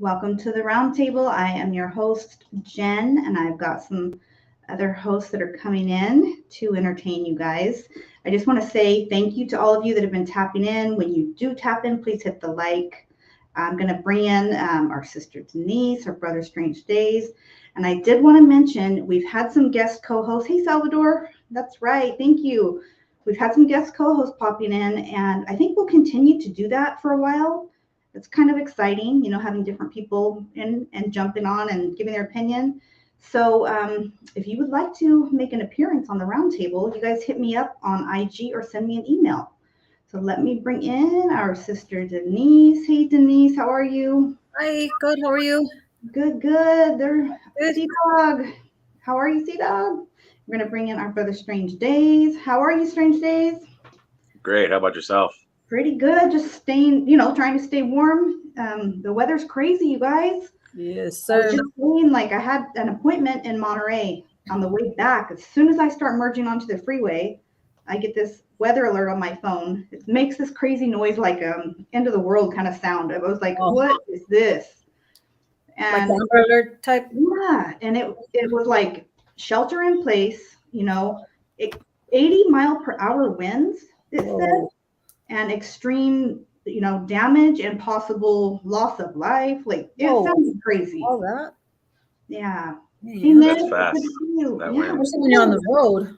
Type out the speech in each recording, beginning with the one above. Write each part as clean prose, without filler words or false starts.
Welcome to the roundtable. I am your host, Jen, and I've got some other hosts that are coming in to entertain you guys. I just want to say thank you to all of you that have been tapping in. When you do tap in, please hit the like. I'm going to bring in our sister Denise, our brother Strange Days. And I did want to mention we've had some guest co-hosts. Hey, Salvador. That's right. Thank you. We've had some guest co-hosts popping in, and I think we'll continue to do that for a while. It's kind of exciting, having different people in and jumping on and giving their opinion. So if you would like to make an appearance on the roundtable, you guys hit me up on IG or send me an email. So let me bring in our sister Denise. Hey, Denise, how are you? Hi, good. How are you? Good, good. Sea Dog. How are you, Sea Dog? We're going to bring in our brother Strange Days. How are you, Strange Days? Great. How about yourself? Pretty good. Just staying, trying to stay warm. The weather's crazy, you guys. Yes, I was sir. just saying, I had an appointment in Monterey on the way back. As soon as I start merging onto the freeway, I get this weather alert on my phone. It makes this crazy noise, like end of the world kind of sound. I was like, What is this? And like Amber Alert type? Yeah, and it was like shelter in place, 80 mile per hour winds, it said, and extreme, damage and possible loss of life. It sounded crazy. All that? Yeah. Hey, that's fast. That when you're on the road.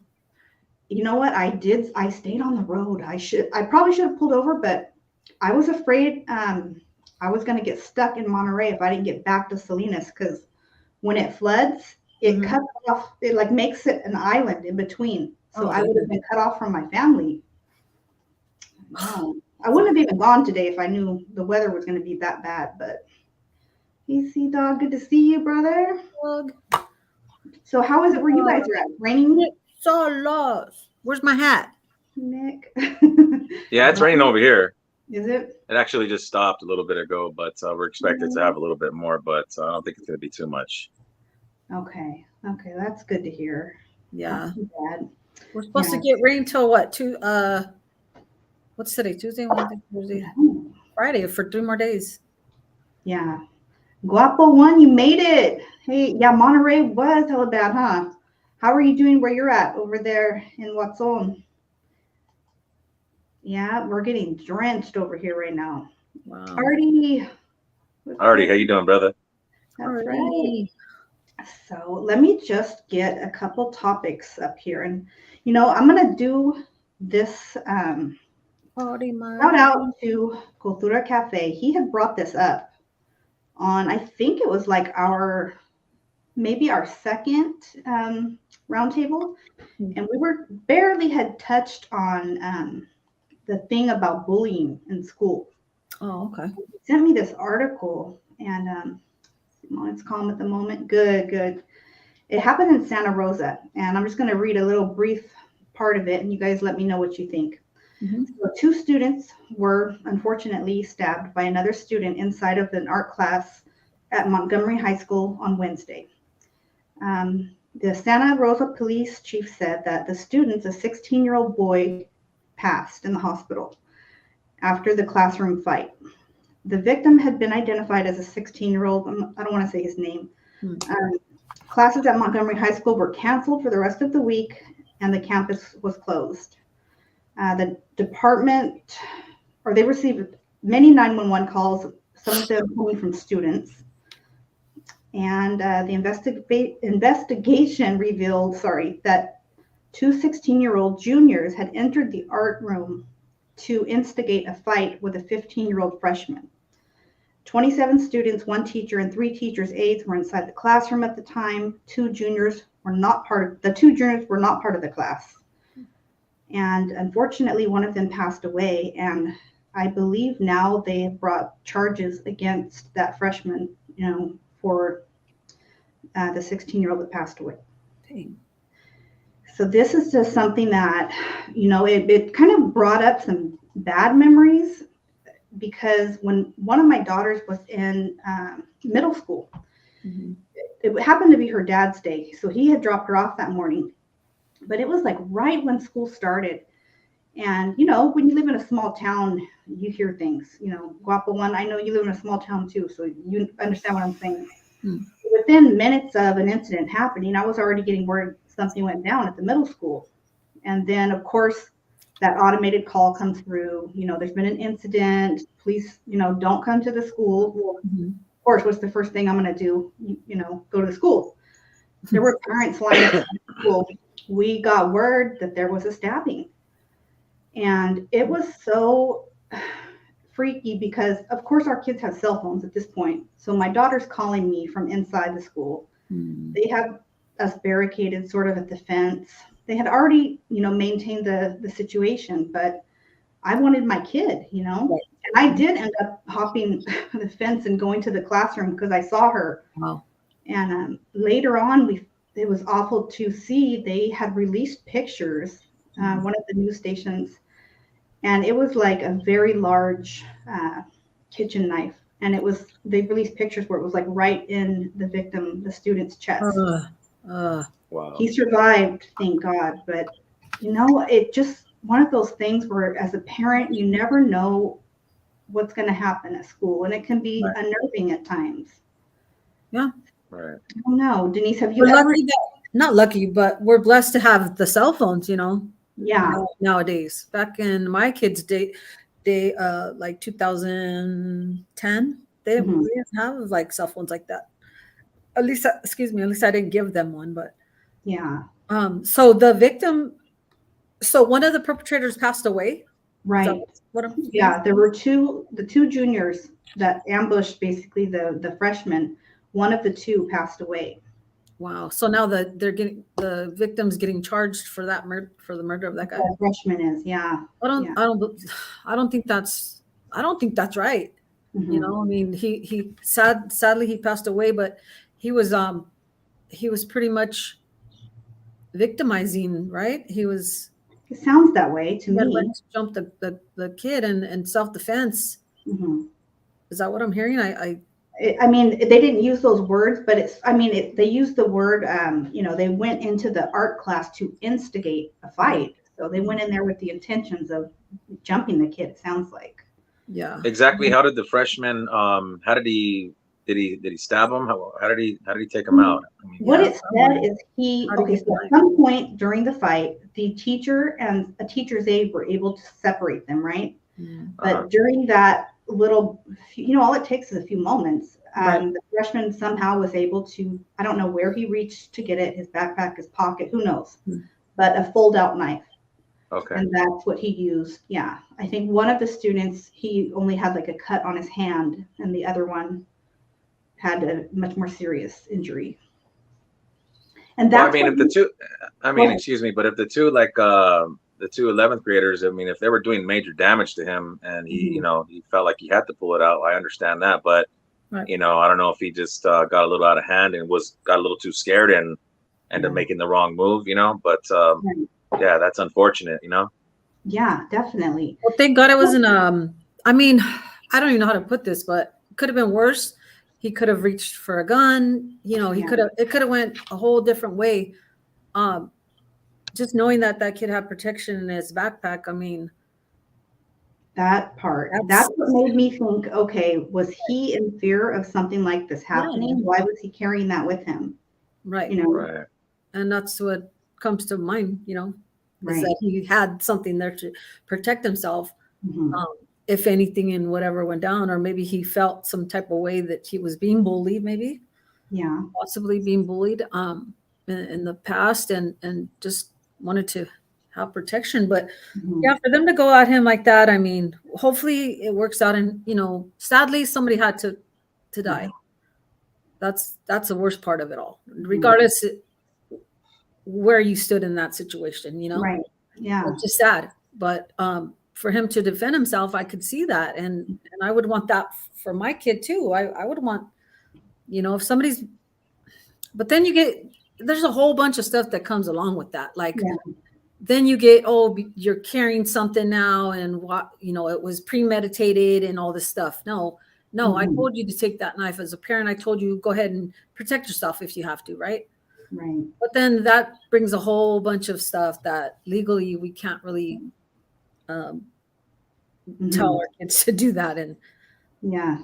You know what? I stayed on the road. I probably should have pulled over, but I was afraid I was going to get stuck in Monterey if I didn't get back to Salinas, because when it floods, it cuts off, it makes it an island in between. So I would have been cut off from my family. Wow. I wouldn't have even gone today if I knew the weather was going to be that bad. But hey, Sea Dog, good to see you, brother. So how is it where you guys are at? Raining? So lost. Where's my hat? Nick. Yeah, it's raining over here. Is it? It actually just stopped a little bit ago, but we're expected to have a little bit more, but I don't think it's going to be too much. Okay, that's good to hear. Yeah. Not too bad. We're supposed to get rain till what? What's today? Tuesday, Wednesday, Thursday, Friday for 3 more days. Yeah. Guapo one, you made it. Hey, yeah, Monterey was hella bad, huh? How are you doing where you're at over there in Watson? Yeah, we're getting drenched over here right now. Wow. Artie, how you doing, brother? That's right. So let me just get a couple topics up here. And, I'm going to do this shout out to Cultura Cafe. He had brought this up on, I think it was maybe our second roundtable. And we barely had touched on the thing about bullying in school. Oh, okay. He sent me this article, and it's calm at the moment. Good. It happened in Santa Rosa, and I'm just going to read a little brief part of it, and you guys let me know what you think. So 2 students were unfortunately stabbed by another student inside of an art class at Montgomery High School on Wednesday. The Santa Rosa police chief said that the students, a 16-year-old boy, passed in the hospital after the classroom fight. The victim had been identified as a 16-year-old. I don't want to say his name. Classes at Montgomery High School were canceled for the rest of the week, and the campus was closed. The department, they received many 911 calls, some of them coming from students. And the investigation revealed, that 2 16-year-old juniors had entered the art room to instigate a fight with a 15-year-old freshman. 27 students, 1 teacher, and 3 teachers' aides were inside the classroom at the time. 2 juniors were not part of the class. And unfortunately, one of them passed away. And I believe now they have brought charges against that freshman, for the 16-year-old that passed away. Dang. So this is just something that, it kind of brought up some bad memories, because when one of my daughters was in middle school, it happened to be her dad's day. So he had dropped her off that morning, but it was right when school started. And, you know, when you live in a small town, you hear things, you know, Guapo one, I know you live in a small town too, so you understand what I'm saying. Hmm. Within minutes of an incident happening, I was already getting word something went down at the middle school. And then, of course, that automated call comes through, you know, there's been an incident, please, you know, don't come to the school. Well, Mhm. of course, what's the first thing I'm going to do? You know, go to the school. There were parents lined up at the school. We got word that there was a stabbing. And it was so freaky because, of course, our kids have cell phones at this point. So my daughter's calling me from inside the school. Hmm. They have us barricaded sort of at the fence. They had already, you know, maintained the situation, but I wanted my kid, you know. Right. And I did end up hopping the fence and going to the classroom because I saw her. Wow. And later on, it was awful to see they had released pictures, one of the news stations, and it was like a very large kitchen knife. And they released pictures where it was like right in the student's chest. Wow. He survived, thank God. But, you know, it just one of those things where as a parent, you never know what's going to happen at school. And it can be unnerving at times. Yeah. Right. I don't know. Denise, have you We're ever? lucky not lucky, but we're blessed to have the cell phones, you know. Yeah. Nowadays. Back in my kids' day, they like 2010, they didn't have like cell phones like that. At least, excuse me, at least I didn't give them one. But Yeah. so the victim, so one of the perpetrators passed away. Right. Yeah, there were the two juniors that ambushed basically the freshmen. One of the two passed away. Wow. So now the victim's getting charged for that for the murder of that guy. The freshman is, yeah. I don't think that's right. Mm-hmm. You know, I mean, sadly he passed away, but he was pretty much victimizing, right? It sounds that way to me. Went to jump the kid in self-defense. Mm-hmm. Is that what I'm hearing? I mean, they didn't use those words, but they used the word, you know, they went into the art class to instigate a fight. So they went in there with the intentions of jumping the kid, it sounds like. Yeah. Exactly. How did the freshman, how did he stab him? How did he take him out? I mean, what it said is so at some point during the fight, the teacher and a teacher's aide were able to separate them, right? But during that little, you know, all it takes is a few moments. The freshman somehow was able to, I don't know where he reached to get it, his backpack, his pocket, who knows, but a fold out knife. Okay. And that's what he used. Yeah. I think one of the students, he only had like a cut on his hand, and the other one had a much more serious injury. And that's excuse me, but if the two, like, the two 11th graders, I mean, if they were doing major damage to him and he, you know, he felt like he had to pull it out, I understand that. But, you know, I don't know if he just got a little out of hand and got a little too scared and ended up making the wrong move, you know. But, yeah, that's unfortunate, you know. Yeah, definitely. Well, thank God it wasn't, I mean, I don't even know how to put this, but it could have been worse. He could have reached for a gun, you know, it could have went a whole different way. Just knowing that kid had protection in his backpack, I mean, that part, that's what made me think, okay, was he in fear of something like this happening? Why was he carrying that with him? Right. You know, right. And that's what comes to mind, you know, right. is that he had something there to protect himself. If anything and whatever went down, or maybe he felt some type of way that he was being bullied, maybe, possibly being bullied in the past, and just wanted to have protection. But yeah, for them to go at him like that, I mean, hopefully it works out. And, you know, sadly somebody had to die. That's the worst part of it all, regardless where you stood in that situation, you know. Right. Yeah. It's just sad. But for him to defend himself, I could see that. And I would want that for my kid too. I would want, you know, if somebody's, but then there's a whole bunch of stuff that comes along with that. Like, then you get, you're carrying something now, and what, you know, it was premeditated and all this stuff. No, I told you to take that knife. As a parent, I told you, go ahead and protect yourself if you have to, right? Right. But then that brings a whole bunch of stuff that legally we can't really tell our kids to do that. And yeah,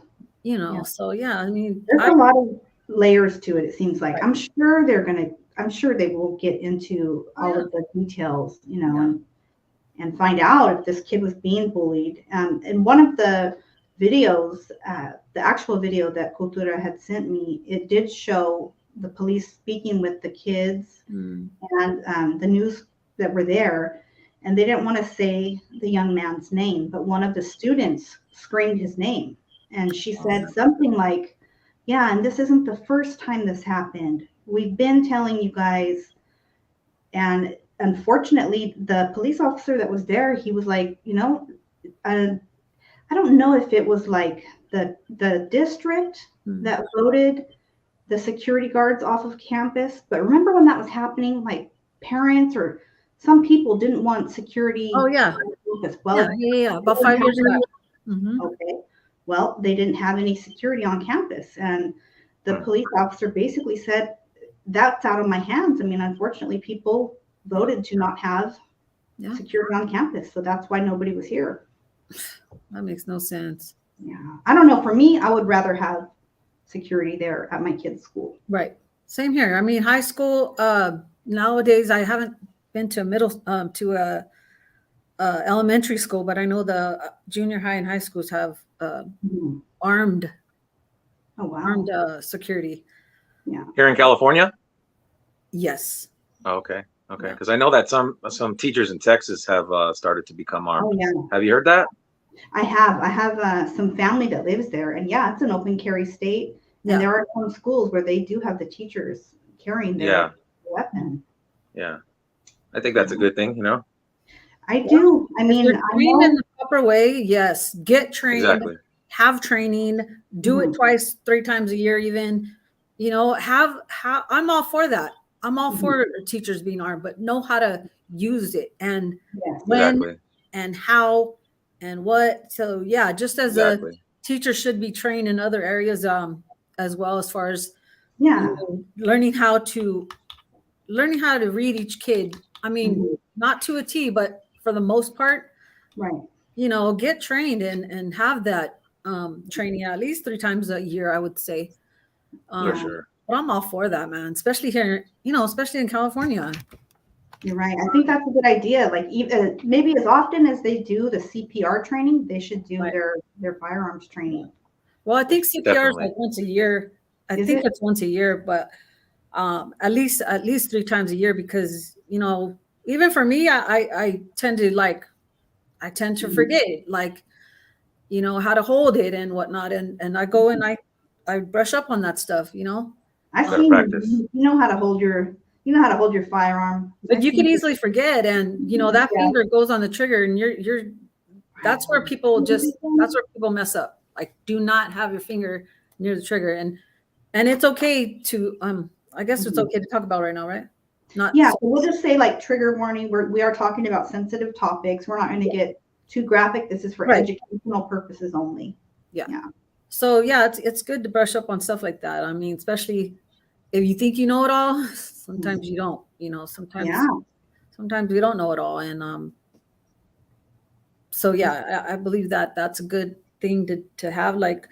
so yeah, I mean, there's a lot of layers to it. It seems like I'm sure they will get into all of the details, and find out if this kid was being bullied. And one of the videos, the actual video that Cultura had sent me, it did show the police speaking with the kids and the news that were there. And they didn't want to say the young man's name, but one of the students screamed his name. And she said something like, yeah, and this isn't the first time this happened. We've been telling you guys. And unfortunately, the police officer that was there, he was like, I don't know if it was like the district that voted the security guards off of campus. But remember when that was happening, like parents or some people didn't want security. Oh, yeah. Well, yeah. About 5 years ago. Okay. Well, they didn't have any security on campus. And the police officer basically said, that's out of my hands. I mean, unfortunately, people voted to not have security on campus. So that's why nobody was here. That makes no sense. Yeah. I don't know. For me, I would rather have security there at my kid's school. Right. Same here. I mean, high school, nowadays, I haven't been to elementary school, but I know the junior high and high schools have armed security. Yeah. Here in California? Yes. Oh, okay. Because I know that some teachers in Texas have started to become armed. Oh, yeah. Have you heard that? I have some family that lives there, and yeah, it's an open carry state. And there are some schools where they do have the teachers carrying their weapon. Yeah. I think that's a good thing, I do. I mean, trained in the proper way, yes. Get trained. Exactly. Have training. Do it twice, 3 times a year, even. I'm all for that. I'm all for teachers being armed, but know how to use it and when and how and what. So yeah, just as a teacher should be trained in other areas as well, as far as learning how to read each kid. I mean, not to a T, but for the most part, get trained and have that training at least 3 times a year, I would say. For sure. But I'm all for that, man. Especially here, especially in California. You're right. I think that's a good idea. Like even maybe as often as they do the CPR training, they should do their firearms training. Well, I think CPR is like once a year. I think it's once a year, but at least 3 times a year, because even for me, I tend to forget how to hold it and whatnot, and I go and I brush up on that stuff. I see you know how to hold your firearm, but you can easily forget, and that finger goes on the trigger, and that's where people mess up. Like, do not have your finger near the trigger, and it's okay to I guess it's okay to talk about right now, right? So we'll just say like trigger warning. We are talking about sensitive topics. We're not going to get too graphic. This is for educational purposes only. Yeah. So yeah, it's good to brush up on stuff like that. I mean, especially if you think you know it all, sometimes you don't. Sometimes we don't know it all, and so yeah, I believe that that's a good thing to have. Like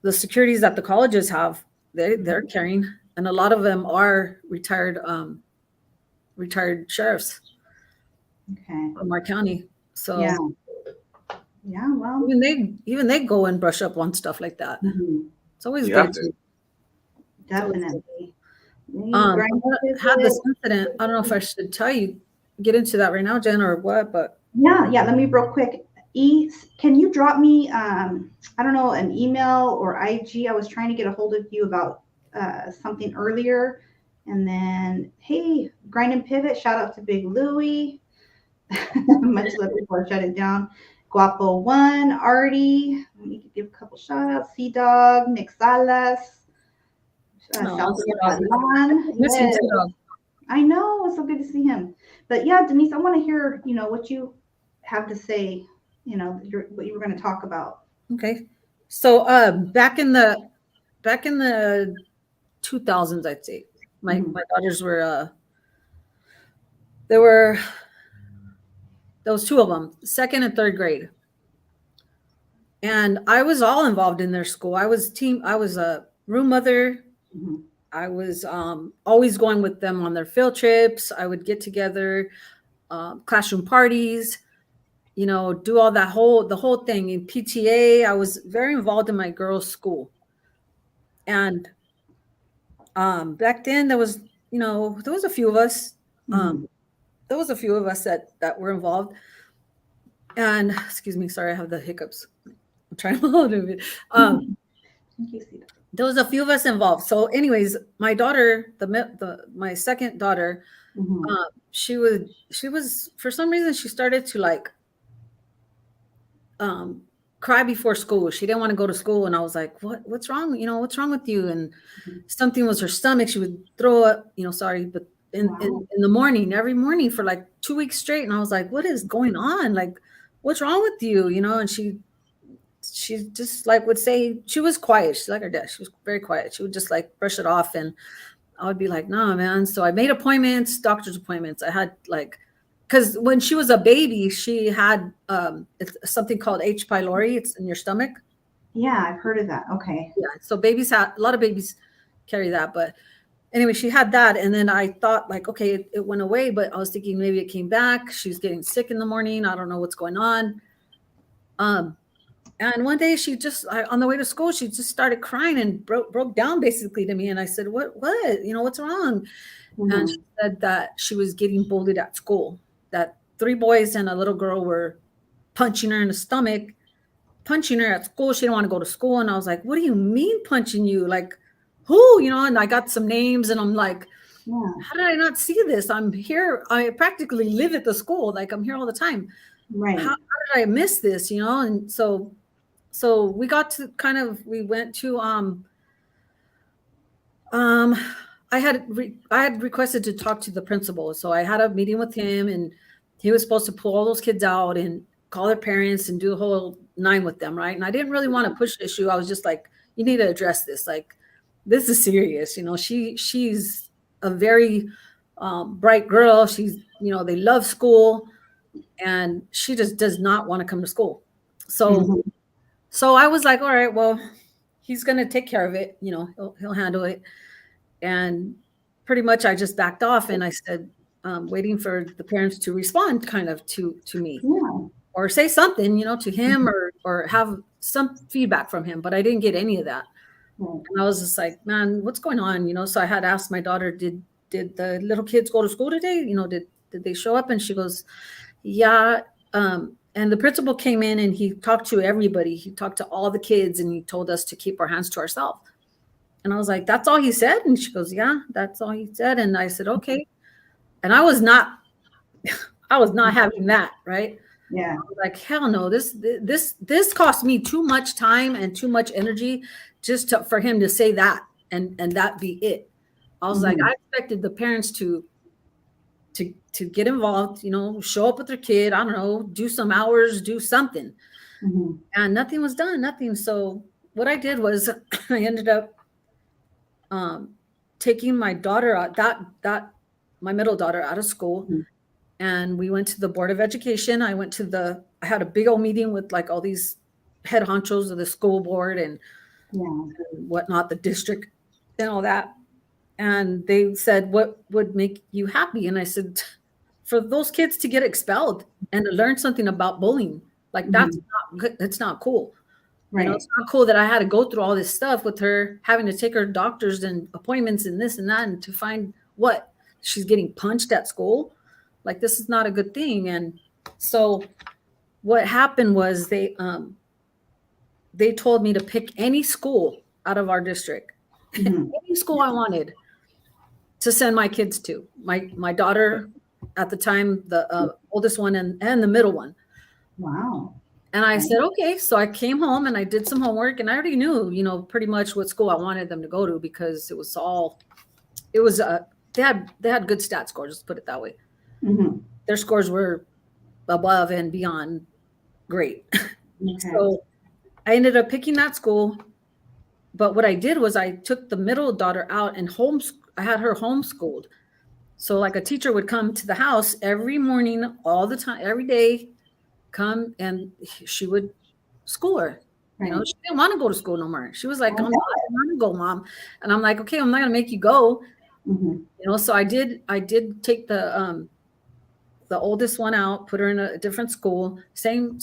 the securities that the colleges have, they're carrying, and a lot of them are retired sheriffs from our county. So well, even they go and brush up on stuff like that. It's always You good have to. Definitely. I had this incident. I don't know if I should get into that right now, Jen, or what, but yeah, let me real quick. Can you drop me I don't know, an email or IG? I was trying to get a hold of you about something earlier. And then, hey, Grind and Pivot, shout out to Big Louie. Much love before I shut it down. Guapo One, Artie. Let me give a couple shout outs. Sea Dog, Nick Salas. I know, it's so good to see him. But yeah, Denise, I want to hear, what you have to say, what you were going to talk about. Okay. So back in the 2000s, I'd say my daughters were There was two of them, second and third grade. And I was all involved in their school. I was a room mother. Mm-hmm. I was always going with them on their field trips. I would get together, classroom parties, do all the whole thing. In PTA, I was very involved in my girls' school. And back then there was a few of us. There was a few of us that were involved. And excuse me, sorry, I have the hiccups. I'm trying to hold it. There was a few of us involved. So anyways, my daughter, my second daughter, she was for some reason she started to like cry before school. She didn't want to go to school. And I was like, what's wrong? What's wrong with you? And something was her stomach. She would throw up, but in the morning, every morning for like 2 weeks straight. And I was like, what is going on? Like, what's wrong with you? And she just like would say, she was quiet. She's like her dad. She was very quiet. She would just like brush it off. And I would be like, no, man. So I made appointments, doctor's appointments. I had like, because when she was a baby, she had it's something called H. pylori. It's in your stomach. Yeah, I've heard of that. Okay. Yeah. So a lot of babies carry that. But anyway, she had that. And then I thought like, okay, it went away. But I was thinking maybe it came back. She's getting sick in the morning. I don't know what's going on. And one day she just, on the way to school, she just started crying and broke down basically to me. And I said, what, what's wrong? And she said that she was getting bullied at school, that 3 boys and a little girl were punching her in the stomach, punching her at school. She didn't want to go to school. And I was like, what do you mean punching you? Like who, and I got some names and I'm like, how did I not see this? I'm here. I practically live at the school. Like I'm here all the time. Right. How did I miss this? And so we got to we went to, I had requested to talk to the principal. So I had a meeting with him and he was supposed to pull all those kids out and call their parents and do the whole 9 with them. Right. And I didn't really want to push the issue. I was just like, you need to address this. Like, this is serious. She's a very bright girl. She's, they love school and she just does not want to come to school. So, So I was like, all right, well, he's going to take care of it. He'll handle it. And pretty much I just backed off and I said, waiting for the parents to respond kind of to me or say something, to him or have some feedback from him. But I didn't get any of that. And I was just like, man, what's going on? So I had asked my daughter, did the little kids go to school today? Did they show up? And she goes, yeah. And the principal came in and he talked to everybody. He talked to all the kids and he told us to keep our hands to ourselves. And I was like, that's all he said? And she goes, yeah, that's all he said. And I said, okay. And I was not having that, right? Yeah. I was like, hell no, this cost me too much time and too much energy just for him to say that and that be it. I was like, I expected the parents to get involved, show up with their kid, I don't know, do some hours, do something. And nothing was done, nothing. So what I did was I ended up taking my daughter out, my middle daughter out of school. And we went to the Board of Education. I had a big old meeting with like all these head honchos of the school board and whatnot, the district and all that. And they said, what would make you happy? And I said, for those kids to get expelled and to learn something about bullying, like that's not good. It's not cool. Right. It's not cool that I had to go through all this stuff with her, having to take her doctors and appointments and this and that, and to find what she's getting punched at school. Like, this is not a good thing. And so what happened was they told me to pick any school out of our district, any school I wanted to send my kids to. My daughter at the time, the oldest one and the middle one. Wow. And I said, okay. So I came home and I did some homework and I already knew, pretty much what school I wanted them to go to because they had good stat scores, let's put it that way. Their scores were above and beyond great. Okay. So I ended up picking that school. But what I did was I took the middle daughter out and I had her homeschooled. So like a teacher would come to the house every morning, all the time, every day, come, and she would school her. You know, she didn't want to go to school no more. She was like, "I'm not, I don't want to go, Mom." And I'm like, "Okay, I'm not gonna make you go." You know, so I did take the oldest one out, put her in a different school, same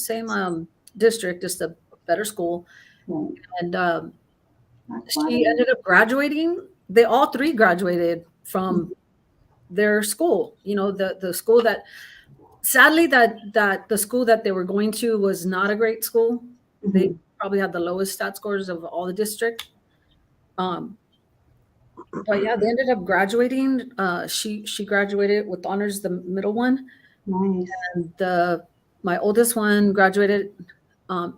district, just a better school. And she ended up graduating. They all three graduated from their school. You know, the school that, sadly, that the school that they were going to was not a great school. They probably had the lowest stat scores of all the district. But yeah, they ended up graduating. She graduated with honors, the middle one. Nice. And my oldest one graduated.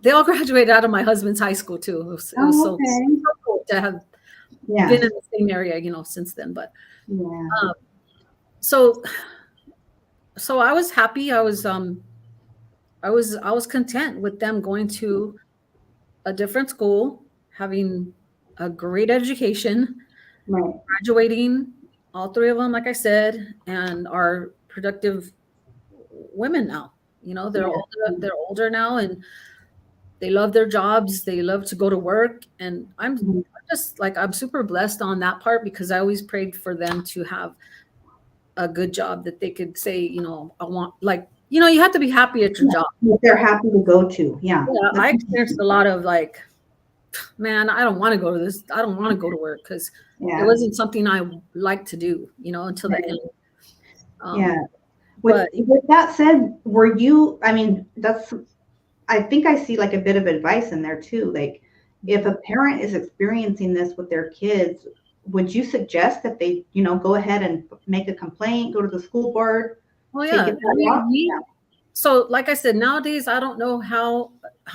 They all graduated out of my husband's high school too. It was so cool to have been in the same area, you know, since then. But so I was happy. I was content with them going to a different school, having a great education, graduating, all three of them, like I said, and are productive women now. You know, they're older now, and they love their jobs. They love to go to work, and I'm just like, I'm super blessed on that part, because I always prayed for them to have a good job that they could say, you know, I want, like, you know, you have to be happy at your job. They're happy to go to. I experienced a lot of like, man, I don't want to go to this. I don't want to go to work, because it wasn't something I liked to do, you know, until the end. With that said, were you, I mean, I think I see like a bit of advice in there too. Like, if a parent is experiencing this with their kids, would you suggest that they, you know, go ahead and make a complaint, go to the school board? Well, yeah. So like I said, nowadays, I don't know how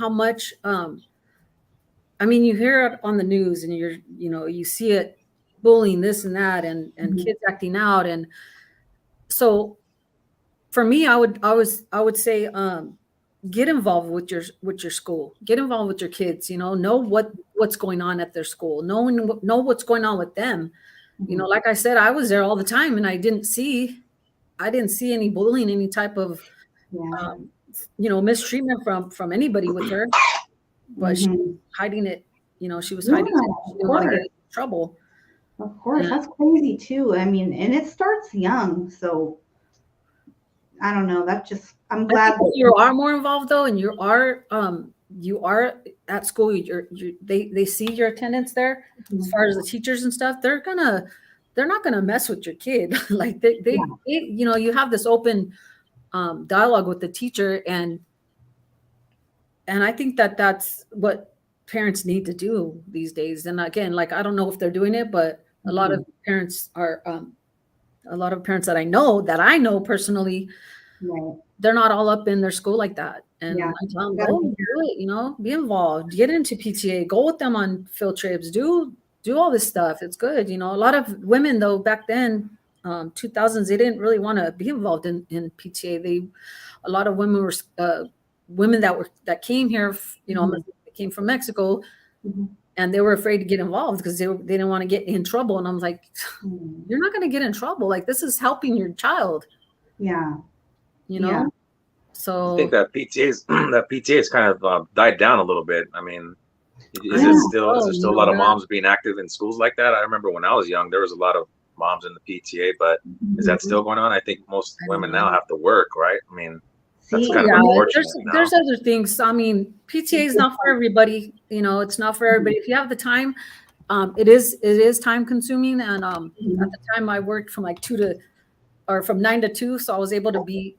much, I mean, you hear it on the news, and you know, you see it, bullying, this and that, and kids acting out. And so for me, I would say, get involved with your school, get involved with your kids, you know what's going on at their school, know what's going on with them. You know, like I said, I was there all the time, and I didn't see any bullying, any type of, you know, mistreatment from anybody with her, but she was hiding it. You know, she was hiding it. She didn't want to get in trouble. Of course, that's crazy too. I mean, and it starts young, so I don't know. I'm glad that you are more involved though, and you are at school. They see your attendance there. As far as the teachers and stuff, they're not gonna mess with your kid. Like they you know, you have this open dialogue with the teacher, and I think that's what parents need to do these days. And again, like, I don't know if they're doing it, but a lot of parents are a lot of parents that I know personally, they're not all up in their school like that. And I tell them, go do it, you know, be involved, get into PTA, go with them on field trips, do all this stuff. It's good. You know, a lot of women though, back then, 2000s, they didn't really want to be involved in PTA. A lot of women were women that came here, you know, they came from Mexico, and they were afraid to get involved because they didn't want to get in trouble. And I'm like, you're not going to get in trouble. Like, this is helping your child. You know? So I think that PTA is kind of died down a little bit. I mean, is there still a lot of moms being active in schools like that? I remember when I was young, there was a lot of moms in the PTA, but is that still going on? I think most women now have to work, right? I mean, that's kind of unfortunate. There's other things. I mean, PTA is not for everybody. You know, it's not for everybody. If you have the time, it is time consuming. And at the time, I worked from like from 9 to 2, so I was able to be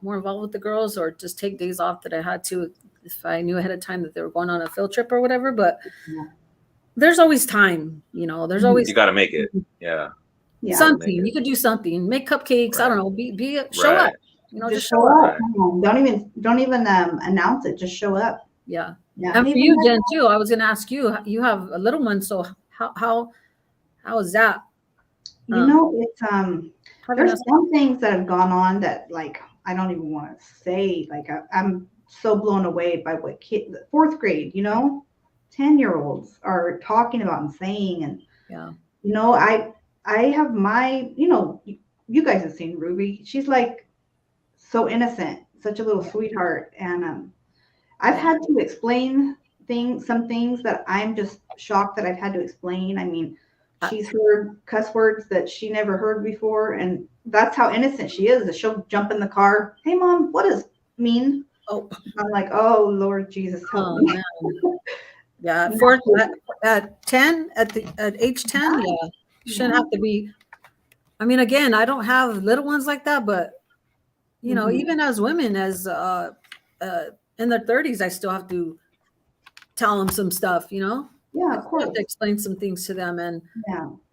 more involved with the girls, or just take days off that I had to, if I knew ahead of time that they were going on a field trip or whatever. But there's always time. You know, there's always, you got to make it. Something you could do, something, make cupcakes. I don't know. Show up. You know, just show up. Don't even announce it. Just show up. Yeah. And for you, Jen, too, I was going to ask you. You have a little one, so how is that? You know, it's there's some things that have gone on that, like, I don't even want to say. Like, I'm so blown away by what fourth grade, you know, 10-year-olds are talking about and saying, and you know, I have my, you guys have seen Ruby. She's like so innocent, such a little sweetheart. And I've had to explain some things that I'm just shocked that I've had to explain. I mean, she's heard cuss words that she never heard before. And that's how innocent she is. That she'll jump in the car. Hey, Mom, what does mean? Oh, I'm like, oh, Lord Jesus, help me. Man. Yeah, at 10, at age 10, yeah, shouldn't have to be. I mean, again, I don't have little ones like that, but even as women, as in their 30s, I still have to tell them some stuff. Yeah, I of course. have to explain some things to them, and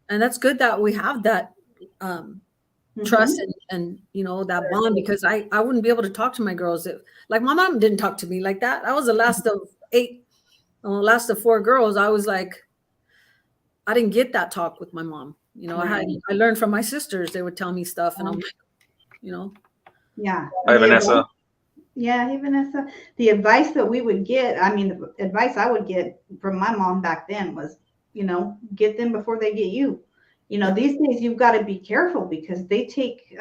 that's good that we have that trust and that bond, because I wouldn't be able to talk to my girls if, like, my mom didn't talk to me like that. I was the last of 4 girls. I was like, I didn't get that talk with my mom. I learned from my sisters. They would tell me stuff, and I'm like, Yeah. Hi, Vanessa. Yeah, hey, Vanessa. The advice that we would get, I mean, the advice I would get from my mom back then was, get them before they get you. These days you've got to be careful because they take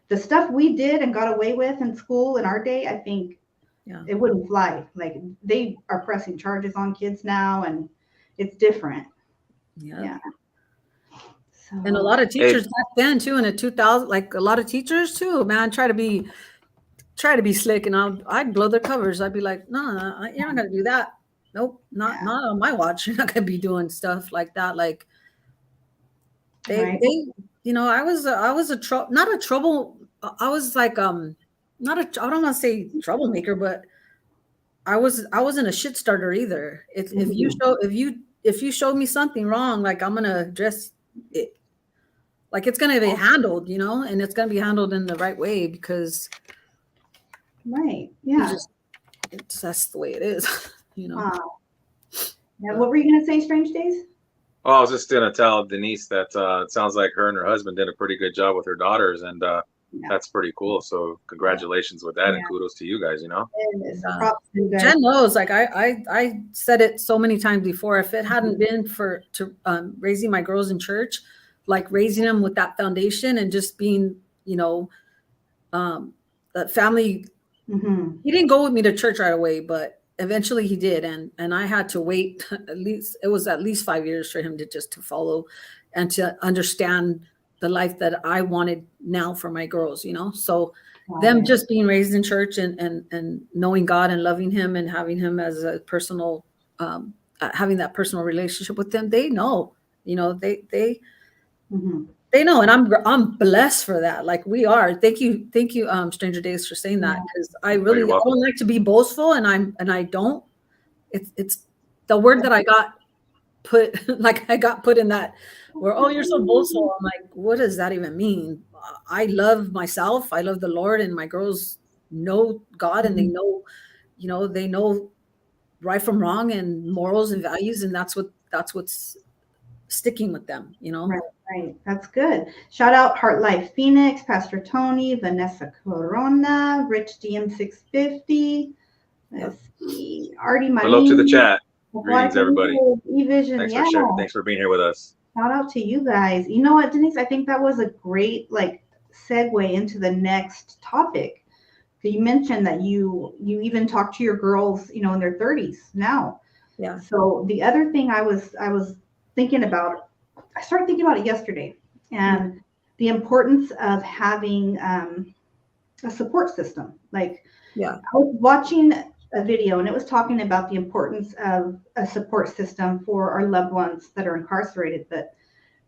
the stuff we did and got away with in school in our day. I think it wouldn't fly. Like, they are pressing charges on kids now, and it's different. Yeah. So, and a lot of teachers back then too, in the 2000, like a lot of teachers too, man, try to be slick, and I'd blow their covers. I'd be like, no, you're not gonna do that. Nope, not on my watch. You're not gonna be doing stuff like that. Like they I was not a trouble. I was like I don't want to say troublemaker, but I wasn't a shit starter either. If you showed me something wrong, like, I'm gonna address it. Like, it's gonna be handled, and it's gonna be handled in the right way, because that's the way it is. Now, what were you gonna say, Strange Days? Oh, I was just gonna tell Denise that it sounds like her and her husband did a pretty good job with her daughters, and that's pretty cool. So congratulations with that, and kudos to you guys. Jen knows. Like, I said it so many times before. If it hadn't been for raising my girls in church, like raising them with that foundation and just being, that family. He didn't go with me to church right away, but eventually he did, and I had to wait at least 5 years for him to follow and to understand the life that I wanted now for my girls, So them just being raised in church and knowing God and loving him and having him as a personal, having that personal relationship with them, they know, they know, and I'm blessed for that. Like, we are. Thank you, Stranger Days, for saying that, because I don't like to be boastful, and I don't. It's the word that I got put in that where, oh, you're so boastful. I'm like, what does that even mean? I love myself. I love the Lord, and my girls know God, and they know, they know right from wrong and morals and values, and that's what's sticking with them, Right. That's good. Shout out Heart Life Phoenix, Pastor Tony, Vanessa Corona, Rich DM650. Let's see. Artie Marie. Hello to the chat. Greetings, everybody. E-Vision. Thanks for being here with us. Shout out to you guys. You know what, Denise? I think that was a great segue into the next topic. You mentioned that you even talk to your girls, in their 30s now. Yeah. So the other thing I was thinking about, I started thinking about it yesterday, and the importance of having a support system. I was watching a video, and it was talking about the importance of a support system for our loved ones that are incarcerated. But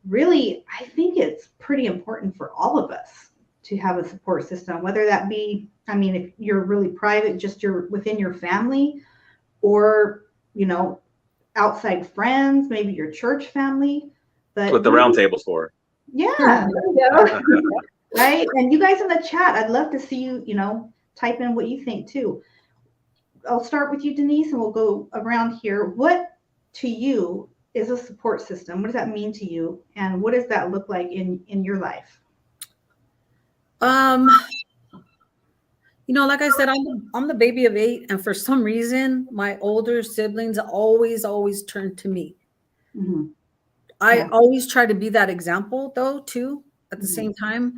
really, I think it's pretty important for all of us to have a support system, whether that be, if you're really private, just within your family, or, outside friends, maybe your church family. But what the round table's for. Yeah, there you go. Right. And you guys in the chat, I'd love to see you, type in what you think too. I'll start with you, Denise, and we'll go around here. What to you is a support system? What does that mean to you? And what does that look like in your life? Like I said, I'm the baby of 8, and for some reason, my older siblings always turned to me. I always try to be that example though, too, at the same time.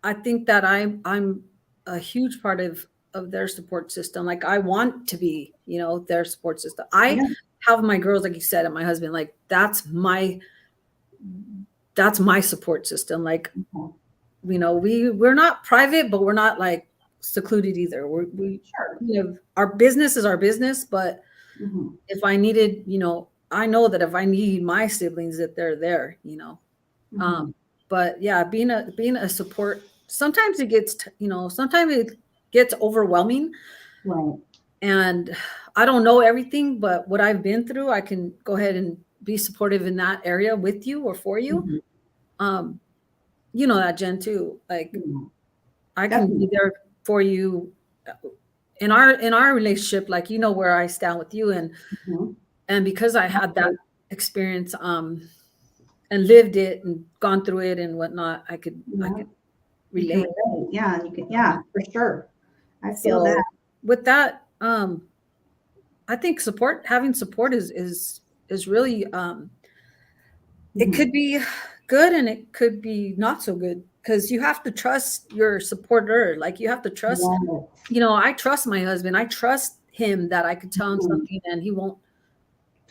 I think that I'm a huge part of their support system. Like I want to be, you know, their support system. I have my girls, like you said, and my husband, like that's my support system. Like, you know, we're not private, but we're not like secluded either. We you know, our business is our business, but if I needed, you know, I know that if I need my siblings, that they're there, you know. But yeah, being a support, sometimes it gets, you know, sometimes it gets overwhelming. Right. And I don't know everything, but what I've been through, I can go ahead and be supportive in that area with you or for you. You know that, Jen, too. Like I can be there for you in our relationship, like, you know, where I stand with you. And because I had that experience, and lived it and gone through it and whatnot, I could relate. Yeah, you can. Yeah, for sure. I feel that. With that, I think having support is really, it could be good and it could be not so good, because you have to trust your supporter. Like you have to trust, you know, I trust my husband. I trust him that I could tell him something and he won't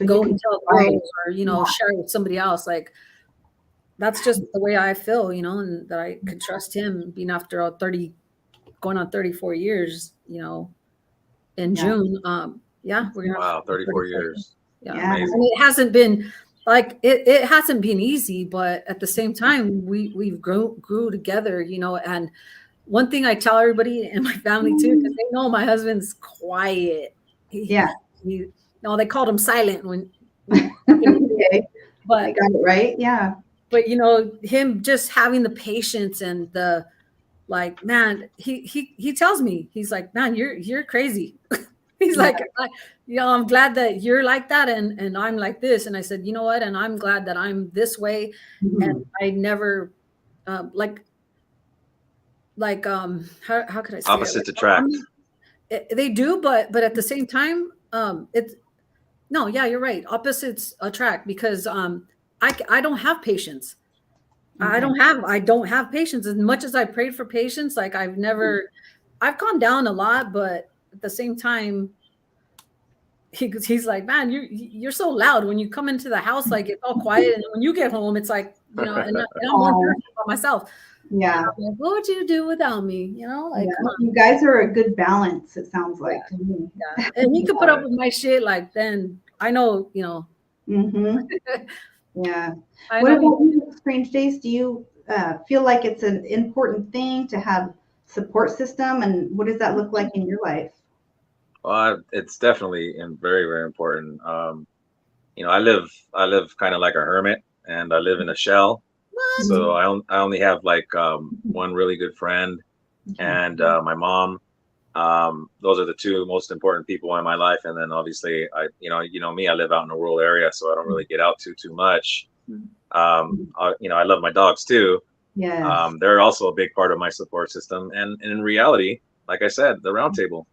go and tell girls or, you know, share it with somebody else. Like that's just the way I feel, you know, and that I could trust him being after all going on 34 years, you know, in June. We're gonna wow, 34 years. Yeah. And it hasn't been like, it hasn't been easy, but at the same time, we've grew together, you know. And one thing I tell everybody in my family too, because they know my husband's quiet. No, they called him silent when okay. But I got it right. Yeah. But you know, him just having the patience and the, like, man, he tells me, he's like, man, you're crazy. He's like, you know, I'm glad that you're like that and I'm like this. And I said, you know what? And I'm glad that I'm this way. And I never how could I say opposites attract. They do, but at the same time, you're right. Opposites attract, because I don't have patience. I don't have patience. As much as I prayed for patience, like I've calmed down a lot, but at the same time, he's like, man, you're so loud when you come into the house, like it's all quiet, and when you get home, it's like, you know, and I'm wondering about myself. Yeah. Like, what would you do without me? You know, like you guys are a good balance, it sounds like. Yeah. And he could put up with my shit, like, then I know, you know. Yeah. What about you, Strange Days? Do you feel like it's an important thing to have support system, and what does that look like in your life? Well, it's definitely very, very important. You know, I live kind of like a hermit, and I live in a shell. So I only have like one really good friend, and my mom. Those are the two most important people in my life. And then obviously you know me, I live out in a rural area, so I don't really get out too much. You know, I love my dogs too. Yeah. They're also a big part of my support system. And in reality, like I said, the round table.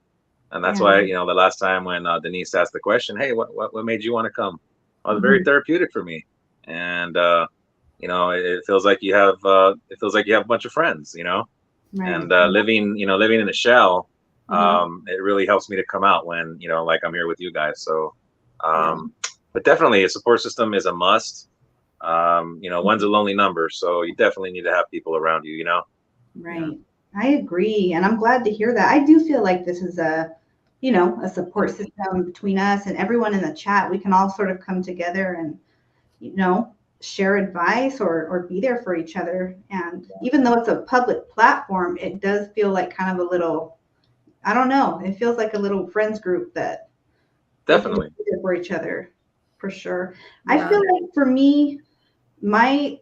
And that's why, you know, the last time when Denise asked the question, hey, what made you want to come? It was very therapeutic for me. And, you know, it feels like you have a bunch of friends, you know, and living in a shell, it really helps me to come out when, you know, like I'm here with you guys. So, but definitely a support system is a must. You know, one's a lonely number, so you definitely need to have people around you, you know? Right. I agree. And I'm glad to hear that. I do feel like this is a support system between us and everyone in the chat. We can all sort of come together and, you know, share advice or be there for each other. And even though it's a public platform, it does feel like kind of a little, I don't know, it feels like a little friends group that definitely be there for each other, for sure. I feel like for me, my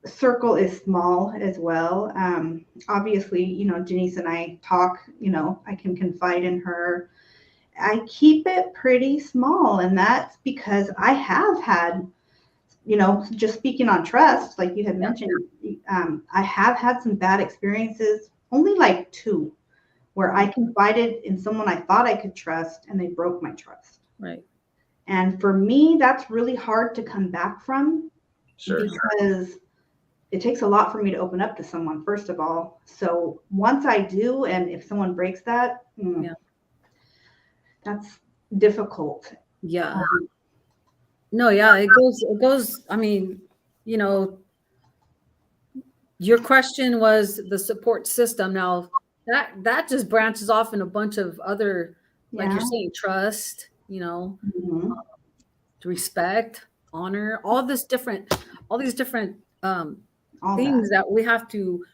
circle is small as well. Obviously, you know, Janice and I talk, you know, I can confide in her. I keep it pretty small, and that's because I have had, you know, just speaking on trust, like you had mentioned, I have had some bad experiences, only like 2, where I confided in someone I thought I could trust and they broke my trust. Right. And for me, that's really hard to come back from. Sure. Because it takes a lot for me to open up to someone, first of all. So once I do, and if someone breaks that, that's difficult. Yeah. No, yeah, it goes, I mean, your question was the support system. Now that just branches off in a bunch of other, like you're saying, trust, respect, honor, all these different things that we have to,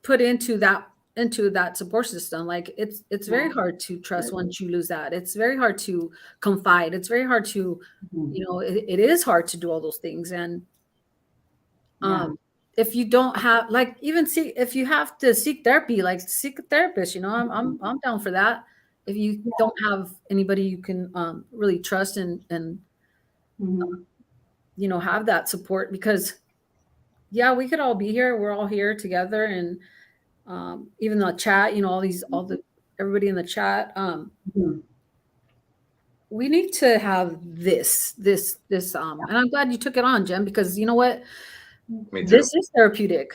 put into that support system. Like it's very hard to trust once you lose that. It's very hard to confide. It's very hard to, it is hard to do all those things. And if you don't have, like, even if you have to seek therapy, like seek a therapist, I'm down for that. If you don't have anybody you can really trust and have that support, because we could all be here. We're all here together. And even the chat, everybody in the chat, we need to have this, and I'm glad you took it on, Jen, because you know what? This is therapeutic.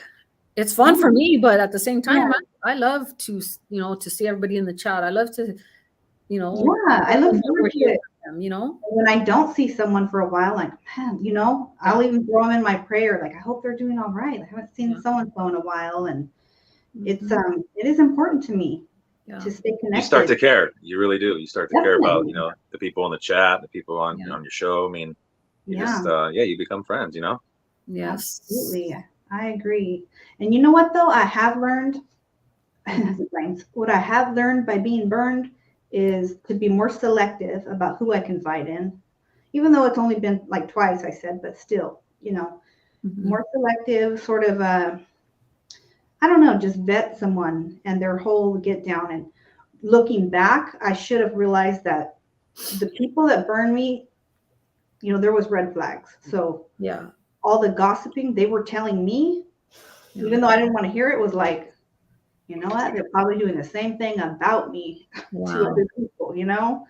It's fun for me, but at the same time, I love to, to see everybody in the chat. I love to, I look forward to it. When I don't see someone for a while, like, man, I'll even throw them in my prayer. Like, I hope they're doing all right. I haven't seen so-and-so in a while. And it is important to me to stay connected. You start to care. You really do. You start to care about, the people in the chat, the people on, on your show. I mean, you just, you become friends, Yes. Absolutely. I agree. And you know what, though? I have learned, what I have learned by being burned is to be more selective about who I confide in, even though it's only been like twice, I said, but still, more selective, sort of, I don't know, just vet someone and their whole get down. And looking back, I should have realized that the people that burned me, there was red flags. So all the gossiping they were telling me, even though I didn't want to hear it, was like, you know what? They're probably doing the same thing about me to other people, So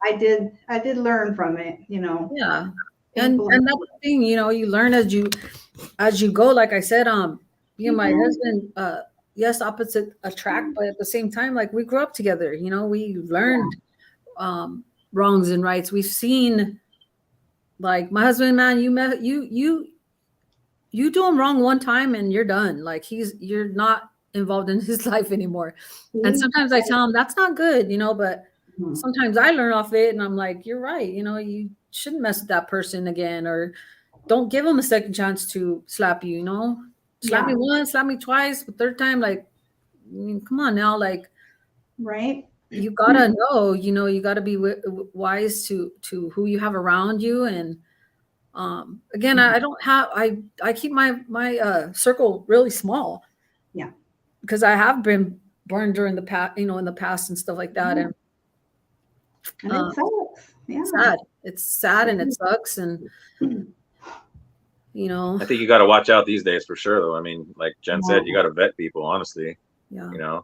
I did learn from it, Yeah. And that's the thing, you learn as you go. Like I said, my husband, yes, opposite attract, but at the same time, like, we grew up together, we learned wrongs and rights. We've seen, like, my husband, man, you do him wrong one time and you're done. Like, you're not involved in his life anymore. And sometimes I tell him that's not good, but sometimes I learn off it and I'm like, you're right. You shouldn't mess with that person again, or don't give him a second chance to slap you, slap me once, slap me twice, but third time, like, I mean, come on now, like, right. You gotta know, you gotta be wise to who you have around you. And again, I keep my circle really small. Yeah. Because I have been burned during the past, in the past and stuff like that. And it sucks. Yeah. It's sad and it sucks. And, I think you got to watch out these days for sure, though. I mean, like Jen said, you got to vet people, honestly. Yeah. Right.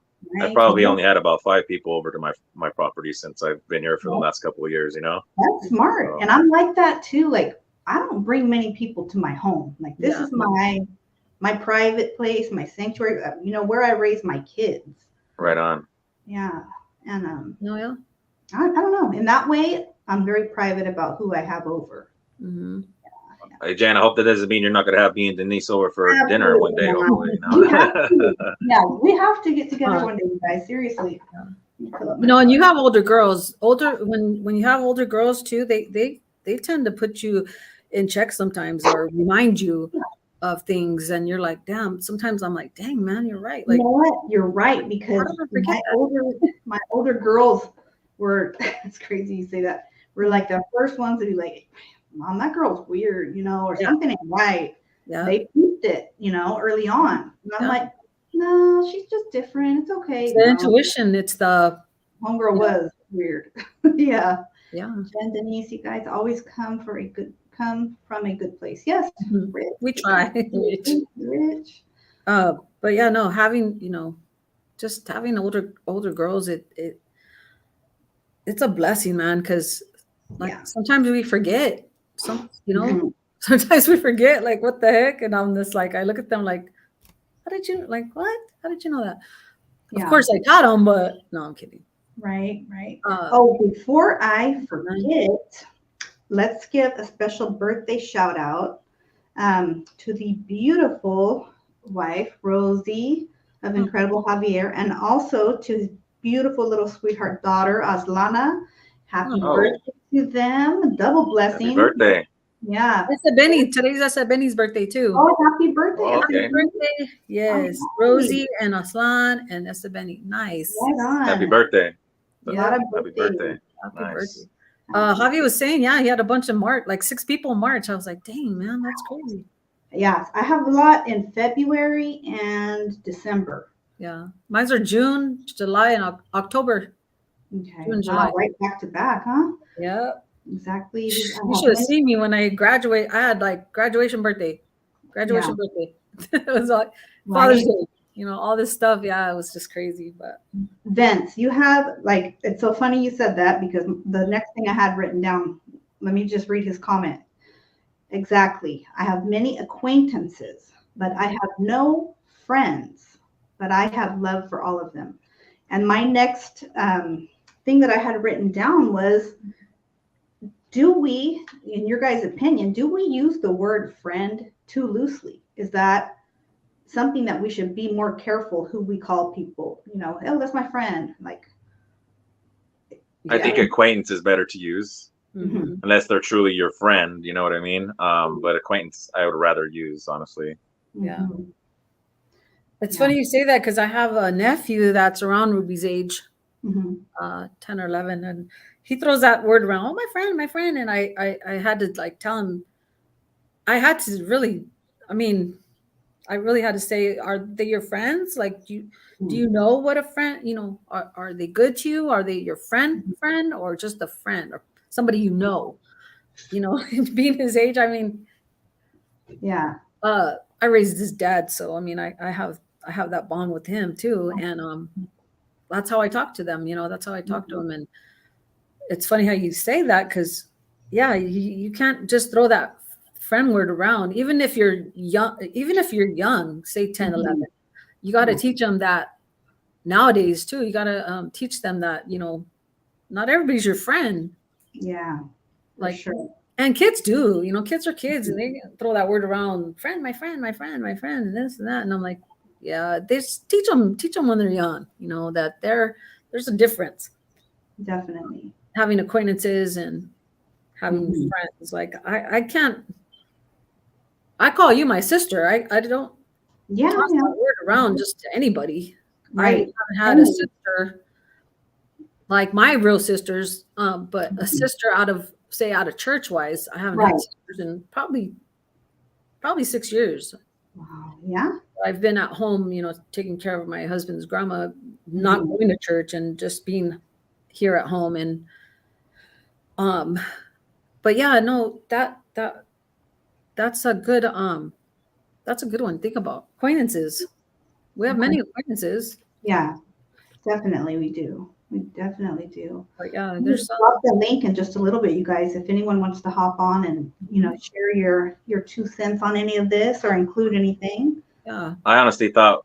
I probably only had about 5 people over to my property since I've been here for the last couple of years, That's smart. So, and I'm like that too. Like, I don't bring many people to my home. Like, this is my private place, my sanctuary, where I raise my kids. Right on. Yeah. And I don't know. In that way, I'm very private about who I have over. Mm-hmm. Hey, Jan, I hope that doesn't mean you're not going to have me and Denise over for dinner one day. Hopefully, we have to get together one day, you guys. Seriously. And you have older girls. When you have older girls too, they tend to put you in check sometimes, or remind you of things, and you're like, damn. Sometimes I'm like, dang, man, you're right. Like, you know what? You're right, because my older girls were. It's crazy you say that. We're like the first ones to be like, Mom, that girl's weird, or something ain't right. Yeah. They peeped it, early on. And I'm like, no, she's just different. It's okay. It's the intuition. It's the homegirl was weird. Yeah. Yeah. Jen, Denise, you guys always come from a good place. Yes. Mm-hmm. Rich. We try. Rich. But yeah, no, having, just having older girls, it it's a blessing, man, because like sometimes we forget sometimes we forget like what the heck, and I'm just like, I look at them like, how did you know that? Of course I taught them, but no, I'm kidding. Right. Before I forget, let's give a special birthday shout out to the beautiful wife, Rosie of Incredible Javier, and also to his beautiful little sweetheart daughter, Aslana. Happy birthday to them. Double blessing. Happy birthday. Yeah. Today's Benny's birthday too. Oh, happy birthday. Oh, okay. Happy birthday. Yes. Rosie and Aslan and Benny. Nice. Right on. Happy birthday. Yeah. Happy birthday. Happy Nice. birthday. Javi was saying, he had a bunch of like 6 people in March. I was like, dang, man, that's crazy. Yes, I have a lot in February and December. Yeah. Mine's are June, July, and October. Okay. June, July. Right back to back, huh? Yeah. Exactly. You should have seen me when I graduate. I had like graduation birthday. It was like Father's Day, all this stuff. Yeah, it was just crazy. But Vince, you have like, it's so funny you said that, because the next thing I had written down, let me just read his comment. Exactly. I have many acquaintances, but I have no friends, but I have love for all of them. And my next thing that I had written down was, do we, in your guys' opinion, do we use the word friend too loosely? Is that something that we should be more careful who we call people? Oh, that's my friend. Like, I think acquaintance is better to use, unless they're truly your friend. You know what I mean? But acquaintance, I would rather use, honestly. Yeah. It's funny you say that, because I have a nephew that's around Ruby's age, 10 or 11, and he throws that word around. Oh, my friend. And I had to like tell him, I really had to say, are they your friends? Like, do you know what a friend, are they good to you? Are they your friend, or just a friend, or somebody being his age? I raised his dad, so I have that bond with him too, and that's how I talk to them. That's how I talk to him. And it's funny how you say that, because you can't just throw that friend word around, even if you're young, say 10, 11. You got to teach them that nowadays too. You got to teach them that not everybody's your friend. Yeah, like sure. And kids do, kids are kids, and they throw that word around, friend, my friend, and this and that. And I'm like, yeah, teach them when they're young, that there's a difference. Definitely. Having acquaintances and having friends. Like I call you my sister. I don't toss that word around just to anybody. Right. I haven't had a sister like my real sisters, but a sister out of church wise, I haven't had sisters in probably 6 years. Wow. Yeah. I've been at home, taking care of my husband's grandma, not going to church and just being here at home. And but yeah, no, that's a good one. Think about acquaintances. We have many acquaintances. Yeah, definitely we do. We definitely do. But yeah, there's drop the link in just a little bit, you guys, if anyone wants to hop on and share your 2 cents on any of this or include anything. Yeah. I honestly thought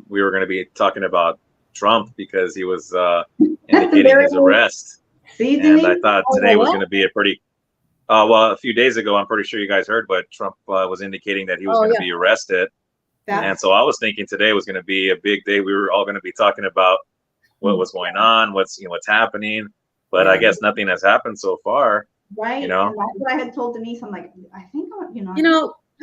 we were going to be talking about Trump, because he was indicating his arrest. See, and I thought today was going to be a pretty a few days ago, I'm pretty sure you guys heard, but Trump was indicating that he was going to be arrested. And so I was thinking today was going to be a big day. We were all going to be talking about what was going on, what's happening, but I guess nothing has happened so far. Right. And that's what I had told Denise. I'm like, I think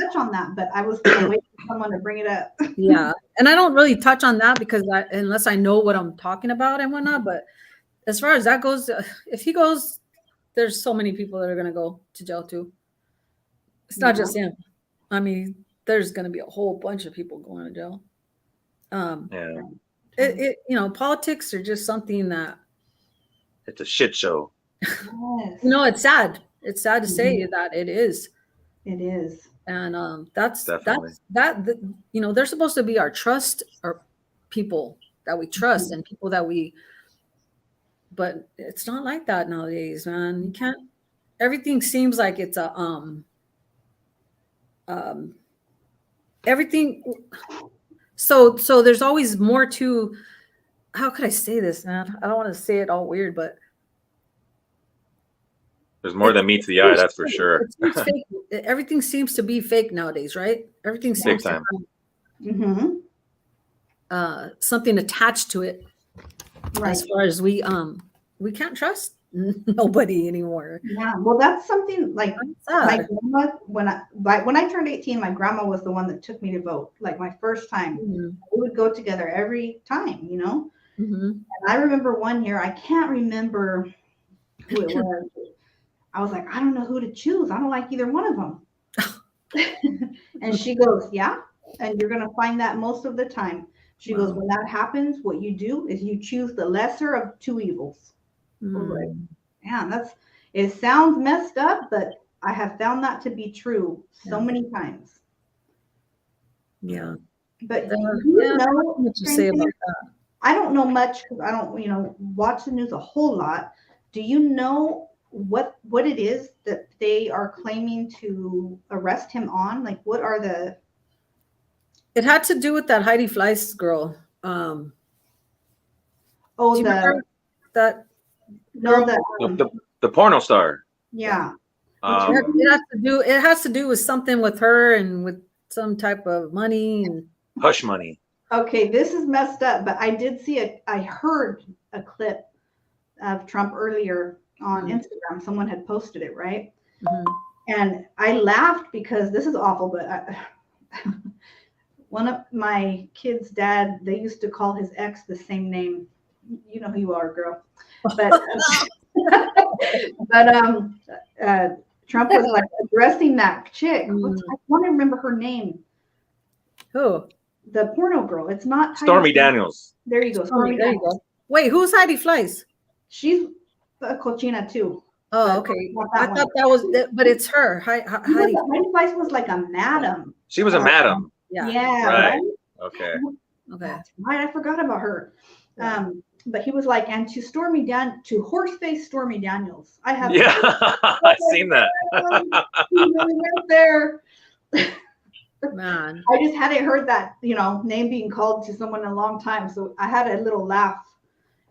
touch on that, but I was going to wait for someone to bring it up. Yeah, and I don't really touch on that because unless I know what I'm talking about and whatnot. But as far as that goes, if he goes, there's so many people that are going to go to jail too. It's not just him. There's going to be a whole bunch of people going to jail. Politics are just something that it's a shit show. Yes. It's sad. It's sad to say that it is. It is. And that's definitely they're supposed to be our trust, or people that we trust and people that we. but it's not like that nowadays, man. You can't. Everything seems like it's a everything. So there's always more to. How could I say this, man? I don't want to say it all weird, but there's more than meets the eye, that's for sure. Fake. Everything seems to be fake nowadays, right? Everything seems time. to have something attached to it. Right. As far as we can't trust nobody anymore. Yeah, well, that's something like my grandma. When I turned 18, my grandma was the one that took me to vote. Like my first time, we would go together every time, you know. And I remember one year, I can't remember who it was. I was like, I don't know who to choose. I don't like either one of them. And she goes, yeah, and you're gonna find that most of the time. She goes, when that happens, what you do is you choose the lesser of two evils. Like, yeah, it sounds messed up, but I have found that to be true so many times. Yeah. But you know what you say about that? I don't know much because I don't, watch the news a whole lot. Do you know what it is that they are claiming to arrest him on? Like, what are the... It had to do with that Heidi Fleiss girl. That the porno star. Yeah. It has to do with something with her and with some type of money and hush money. Okay, this is messed up, but I did see I heard a clip of Trump earlier on Instagram. Someone had posted it, right? And I laughed because this is awful, but one of my kids' dad, they used to call his ex the same name. You know who you are, girl. But Trump was like addressing that chick. I want to remember her name. Who? The porno girl. It's not Stormy Daniels. There you go. Stormy there Daniels. You go. Wait, who's Heidi Fleiss? She's a cochina too. Oh, okay. I thought that was, but it's her. Heidi Fleiss was like a madam. She was a madam. Yeah. Right. Okay. That's right. I forgot about her. But he was like, and to horseface Stormy Daniels. I have. Yeah, I've seen that. He really went there. Man, I just hadn't heard that, name being called to someone in a long time. So I had a little laugh.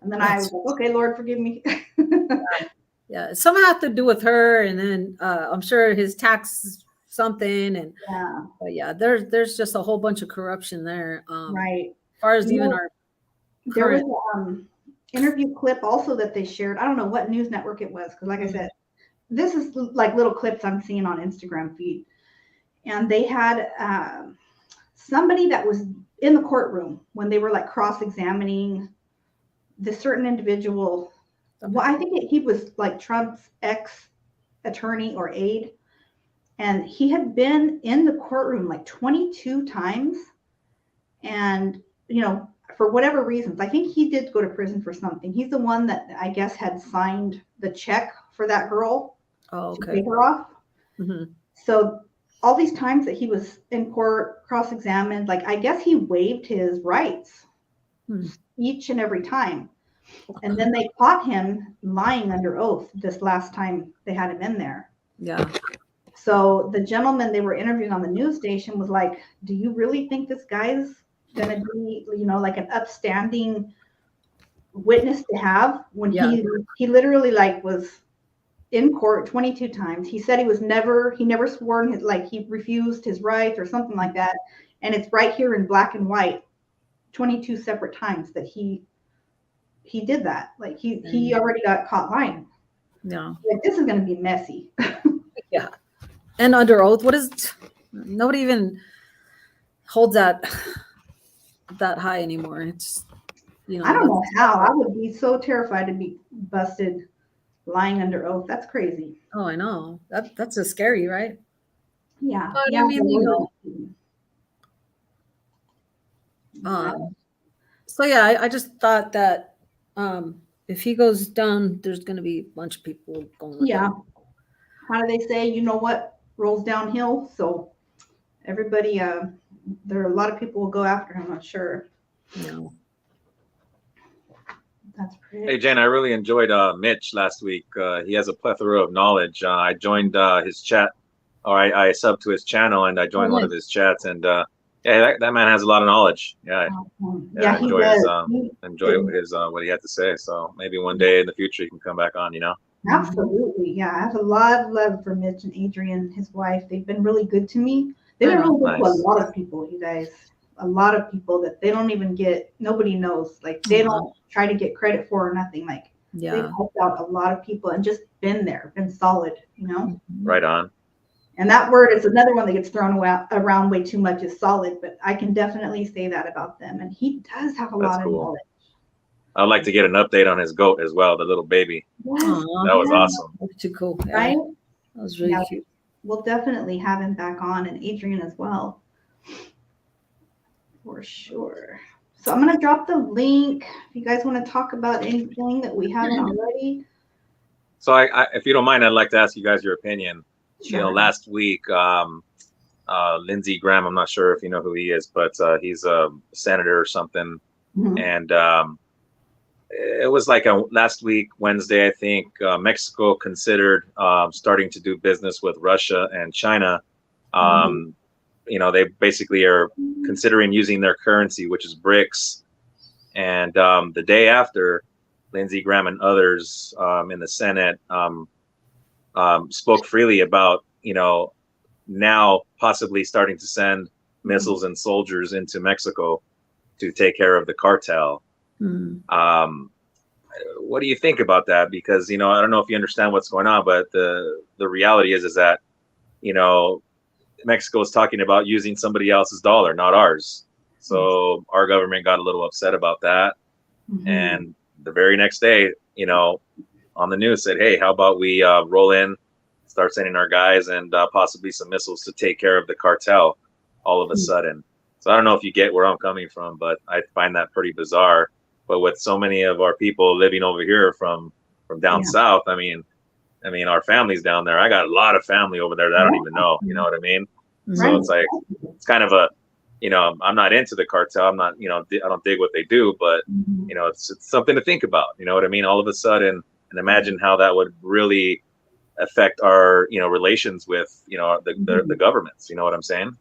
And then I was like, okay, Lord, forgive me. Yeah, something had to do with her. And then I'm sure his tax something. And but yeah, there's just a whole bunch of corruption there. Right. As far as even our current... There was an interview clip also that they shared. I don't know what news network it was. Because like I said, this is like little clips I'm seeing on Instagram feed. And they had somebody that was in the courtroom when they were like cross-examining this certain individual. Well, I think he was like Trump's ex-attorney or aide. And he had been in the courtroom like 22 times. And, for whatever reasons, I think he did go to prison for something. He's the one that I guess had signed the check for that girl to pay her off. So all these times that he was in court, cross-examined, like I guess he waived his rights each and every time. And then they caught him lying under oath this last time they had him in there. Yeah. So the gentleman they were interviewing on the news station was like, do you really think this guy's going to be, like an upstanding witness to have when he literally like was in court 22 times. He said he never sworn he refused his rights or something like that. And it's right here in black and white, 22 separate times that he did that. Like he already got caught lying. Yeah. Like, this is going to be messy. Yeah. And under oath, nobody even holds that high anymore. It's, I don't know how. I would be so terrified to be busted lying under oath. That's crazy. Oh, I know. That's just scary, right? Yeah. But yeah. I mean, so yeah, I just thought that if he goes down, there's going to be a bunch of people going. Yeah. How do they say? What rolls downhill? So everybody, there are a lot of people will go after him. I'm sure. No. That's great. Hey, Jen, I really enjoyed Mitch last week. He has a plethora of knowledge. I joined his chat, or I subbed to his channel, and I joined one of his chats. And yeah, that man has a lot of knowledge. Yeah, yeah, I enjoy his what he had to say. So maybe one day in the future he can come back on. Absolutely, yeah. I have a lot of love for Mitch and Adrian, his wife. They've been really good to me. They've been really good to a lot of people, you guys. A lot of people that they don't even get, nobody knows. Like they don't try to get credit for or nothing. Like they've helped out a lot of people and just been there, been solid, Right on. And that word is another one that gets thrown around way too much, is solid, but I can definitely say that about them. And he does have a lot of knowledge. I'd like to get an update on his goat as well, the little baby. Yes. That was awesome. That's too cool. Right? That was really cute. We'll definitely have him back on, and Adrian as well. For sure. So I'm going to drop the link if you guys want to talk about anything that we haven't already. So I if you don't mind, I'd like to ask you guys your opinion. Sure. Last week, Lindsey Graham, I'm not sure if you know who he is, but he's a senator or something. And it was like last week, Wednesday, I think, Mexico considered starting to do business with Russia and China. They basically are considering using their currency, which is BRICS. And the day after, Lindsey Graham and others in the Senate spoke freely about, now possibly starting to send missiles and soldiers into Mexico to take care of the cartel. What do you think about that? Because, I don't know if you understand what's going on, but the reality is that, Mexico is talking about using somebody else's dollar, not ours. So our government got a little upset about that. And the very next day, on the news said, hey, how about we roll in, start sending our guys and possibly some missiles to take care of the cartel all of a sudden. So I don't know if you get where I'm coming from, but I find that pretty bizarre. But with so many of our people living over here from down south, I mean, our family's down there. I got a lot of family over there that I don't even know. You know what I mean? So it's like, it's kind of a, I'm not into the cartel. I'm not, I don't dig what they do, but, it's something to think about. You know what I mean? All of a sudden, and imagine how that would really affect our, relations with, the governments. You know what I'm saying?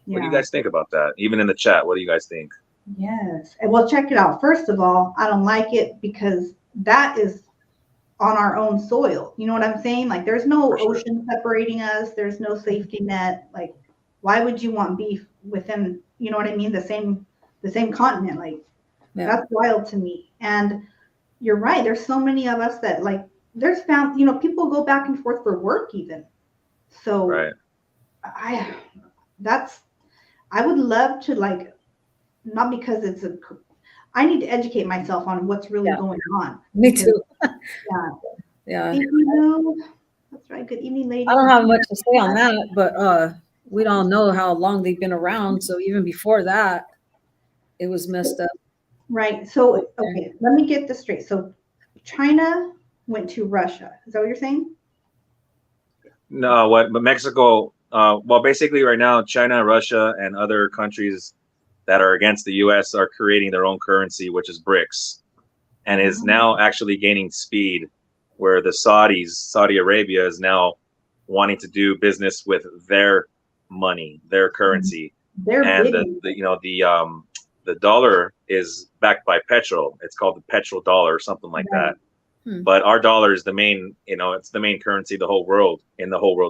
What do you guys think about that? Even in the chat, what do you guys think? Yes. Well, check it out. First of all, I don't like it because that is on our own soil. You know what I'm saying? Like there's no ocean separating us. There's no safety net. Like, why would you want beef within, you know what I mean? The same continent. Like that's wild to me. And you're right. There's so many of us that like there's people go back and forth for work even. So I would love to like, not because I need to educate myself on what's really going on. Me too. Yeah. Thank you. That's right. Good evening, ladies. I don't have much to say on that, but we don't know how long they've been around. So even before that, it was messed up. Right. So, okay, let me get this straight. So China went to Russia. Is that what you're saying? No, but Mexico, well, basically right now, China, Russia, and other countries that are against the U.S. are creating their own currency, which is BRICS, and is now actually gaining speed, where the Saudi Arabia is now wanting to do business with their money, their currency. And the dollar is backed by petrol. It's called the petrol dollar or something like that. But our dollar is the main, it's the main currency in the whole world,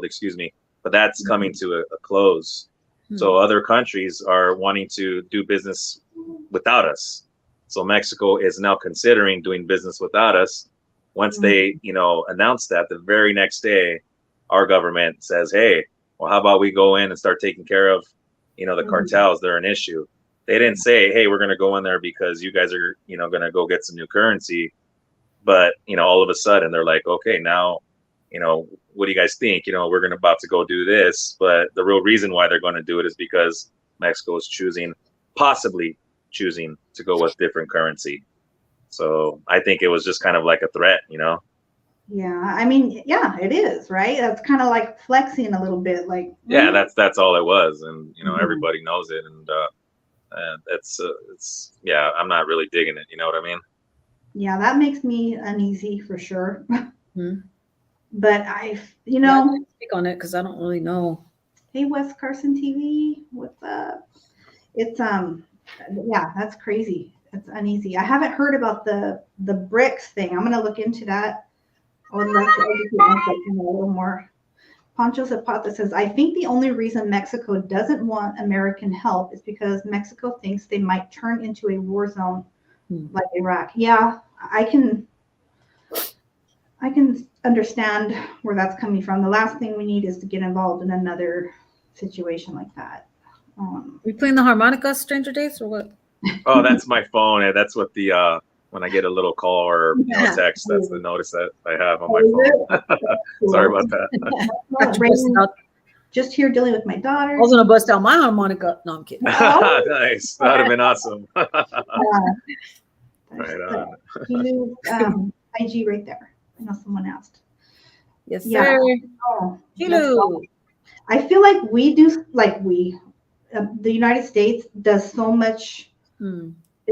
excuse me. But that's coming to a close. So other countries are wanting to do business without us. So Mexico is now considering doing business without us. Once they, announce that, the very next day, our government says, hey, well, how about we go in and start taking care of, the cartels? They're an issue. They didn't say, hey, we're going to go in there because you guys are, going to go get some new currency. But, all of a sudden they're like, okay, now, what do you guys think? We're about to go do this. But the real reason why they're going to do it is because Mexico is possibly choosing to go with different currency. So I think it was just kind of like a threat, Yeah, I mean, yeah, it is, right? That's kind of like flexing a little bit, like. Yeah, that's all it was, and everybody knows it, and it's I'm not really digging it. You know what I mean? Yeah, that makes me uneasy for sure. Hmm. But I can't speak on it because I don't really know. Hey, West Carson TV, what's up? It's yeah, that's crazy. It's uneasy. I haven't heard about the BRICS thing. I'm gonna look into that. I would love to educate myself a little more. Pancho Zapata says, I think the only reason Mexico doesn't want American help is because Mexico thinks they might turn into a war zone like Iraq. Yeah, I can understand where that's coming from. The last thing we need is to get involved in another situation like that. We playing the harmonica, Stranger Days, or what? Oh, that's my phone. That's what the when I get a little call or text, that's the notice that I have on my phone. Sorry about that. Just here dealing with my daughter. I was gonna bust out my harmonica. No, I'm kidding. Nice. That would have been awesome. Right on. IG right there. I know someone asked. Yes, sir. Hello. I feel like we do, the United States does so much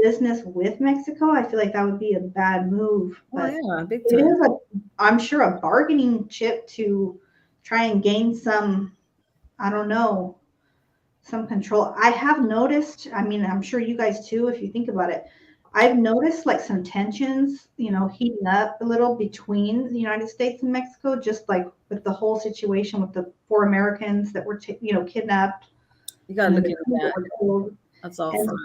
business with Mexico. I feel like that would be a bad move. But big time. It is I'm sure a bargaining chip to try and gain some, I don't know, some control. I have noticed, I mean, I'm sure you guys too, if you think about it, I've noticed like some tensions, heating up a little between the United States and Mexico, just like with the whole situation with the 4 Americans that were, kidnapped. You gotta look into that. That's all front.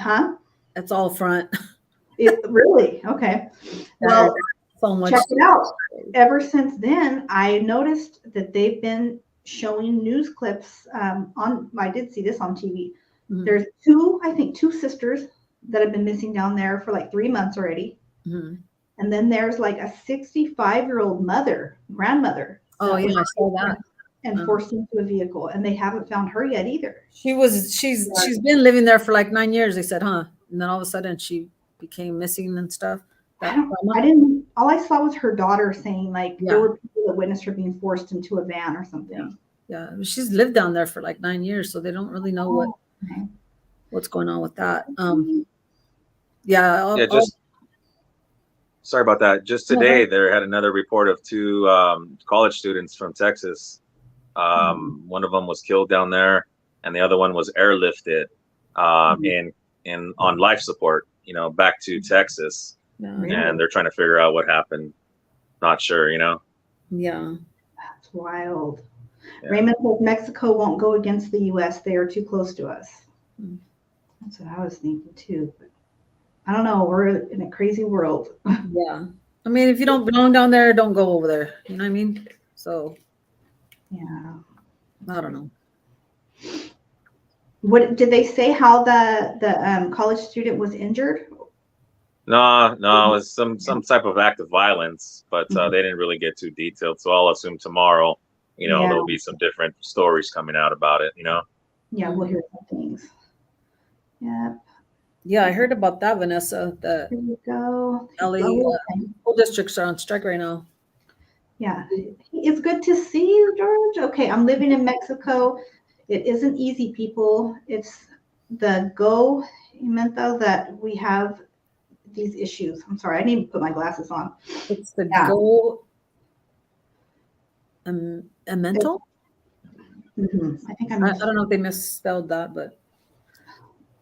Huh? That's all front. Really? Okay. Well, so much check it out. Ever since then, I noticed that they've been showing news clips I did see this on TV. Mm-hmm. There's 2 sisters that have been missing down there for like 3 months already. Mm-hmm. And then there's like a 65-year-old grandmother. Oh, yeah, I saw that. And forced into a vehicle, and they haven't found her yet either. She's been living there for like 9 years, they said, huh? And then all of a sudden she became missing and stuff. All I saw was her daughter saying there were people that witnessed her being forced into a van or something. Yeah. She's lived down there for like 9 years, so they don't really know what's going on with that. Sorry about that. Just today, there had another report of 2 college students from Texas. One of them was killed down there, and the other one was airlifted on life support, back to Texas. And they're trying to figure out what happened. Not sure, Yeah. That's wild. Yeah. Raymond says Mexico won't go against the U.S. They are too close to us. That's what I was thinking too. But I don't know. We're in a crazy world. Yeah. I mean, if you don't belong down there, don't go over there. You know what I mean? So. Yeah. I don't know. What did they say? How the college student was injured? No, it was some type of act of violence, but they didn't really get too detailed. So I'll assume tomorrow, there'll be some different stories coming out about it. Yeah, we'll hear some things. Yeah. Yeah, I heard about that, Vanessa. The there you go. LA school districts are on strike right now. Yeah, it's good to see you, George. Okay, I'm living in Mexico. It isn't easy, people. It's the go-mento that we have these issues. I'm sorry, I need to put my glasses on. It's the go mental. I think I don't know if they misspelled that, but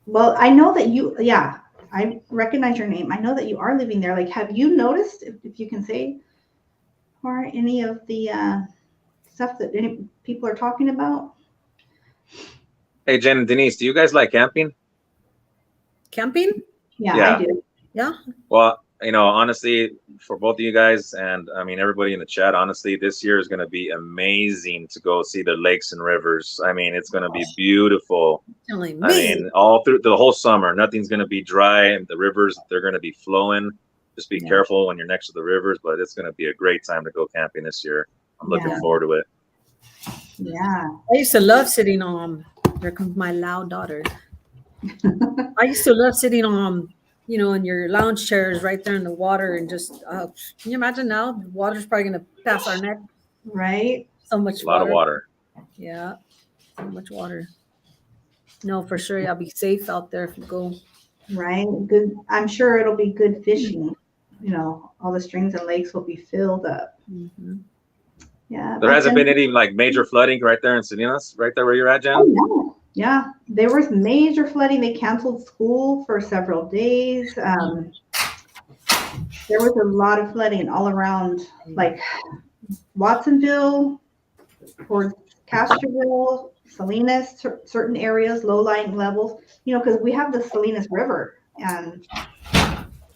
well, I know that you. Yeah, I recognize your name. I know that you are living there. Like, have you noticed, if you can say, or any of the stuff that any people are talking about? Hey, Jen and Denise, do you guys like camping? Camping? Yeah, I do. Yeah. Well, honestly, for both of you guys and I mean everybody in the chat, honestly, this year is going to be amazing to go see the lakes and rivers. I mean, it's going to be beautiful. I mean, all through the whole summer, nothing's going to be dry, and the rivers, they're going to be flowing. Just be careful when you're next to the rivers, but it's going to be a great time to go camping this year. I'm looking forward to it. Yeah. I used to love sitting on, here comes my loud daughter. I used to love sitting on, in your lounge chairs right there in the water and just, can you imagine now? The water's probably going to pass our neck. Right. So much water. A lot of water. Yeah. So much water. No, for sure. I'll be safe out there if you go. Right. Good. I'm sure it'll be good fishing. You know, all the streams and lakes will be filled up. Mm-hmm. Yeah. There hasn't been any like major flooding right there in Salinas, right there where you're at, Jen? Oh, yeah. There was major flooding. They canceled school for several days. There was a lot of flooding all around, like Watsonville, towards Castroville, Salinas, certain areas, low-lying levels, you know, because we have the Salinas River. And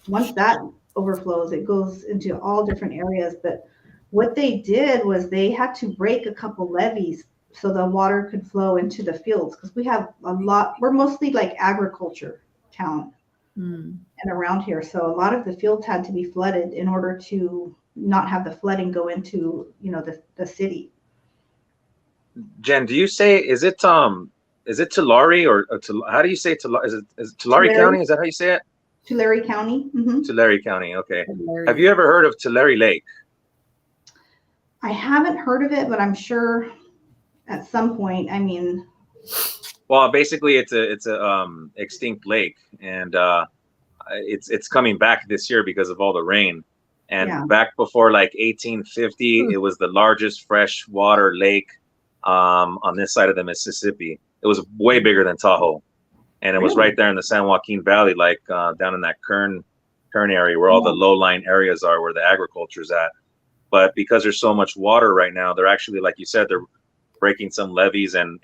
once that overflows, it goes into all different areas. But what they did was they had to break a couple levees so the water could flow into the fields, because we have a lot, we're mostly like agriculture town and around here. So a lot of the fields had to be flooded in order to not have the flooding go into, you know, the city. Jen, do you say, is it Tulare or how do you say Tulare? Is it Tulare County? Is that how you say it? Tulare County. Mm-hmm. Tulare County. Okay. Have you ever heard of Tulare Lake? I haven't heard of it, but I'm sure at some point. I mean, well, basically, it's a extinct lake, and it's coming back this year because of all the rain. And back before like 1850, it was the largest freshwater lake on this side of the Mississippi. It was way bigger than Tahoe, and it was right there in the San Joaquin Valley, like down in that Kern area where all the low-lying areas are, where the agriculture is at. But because there's so much water right now, they're actually, like you said, they're breaking some levees and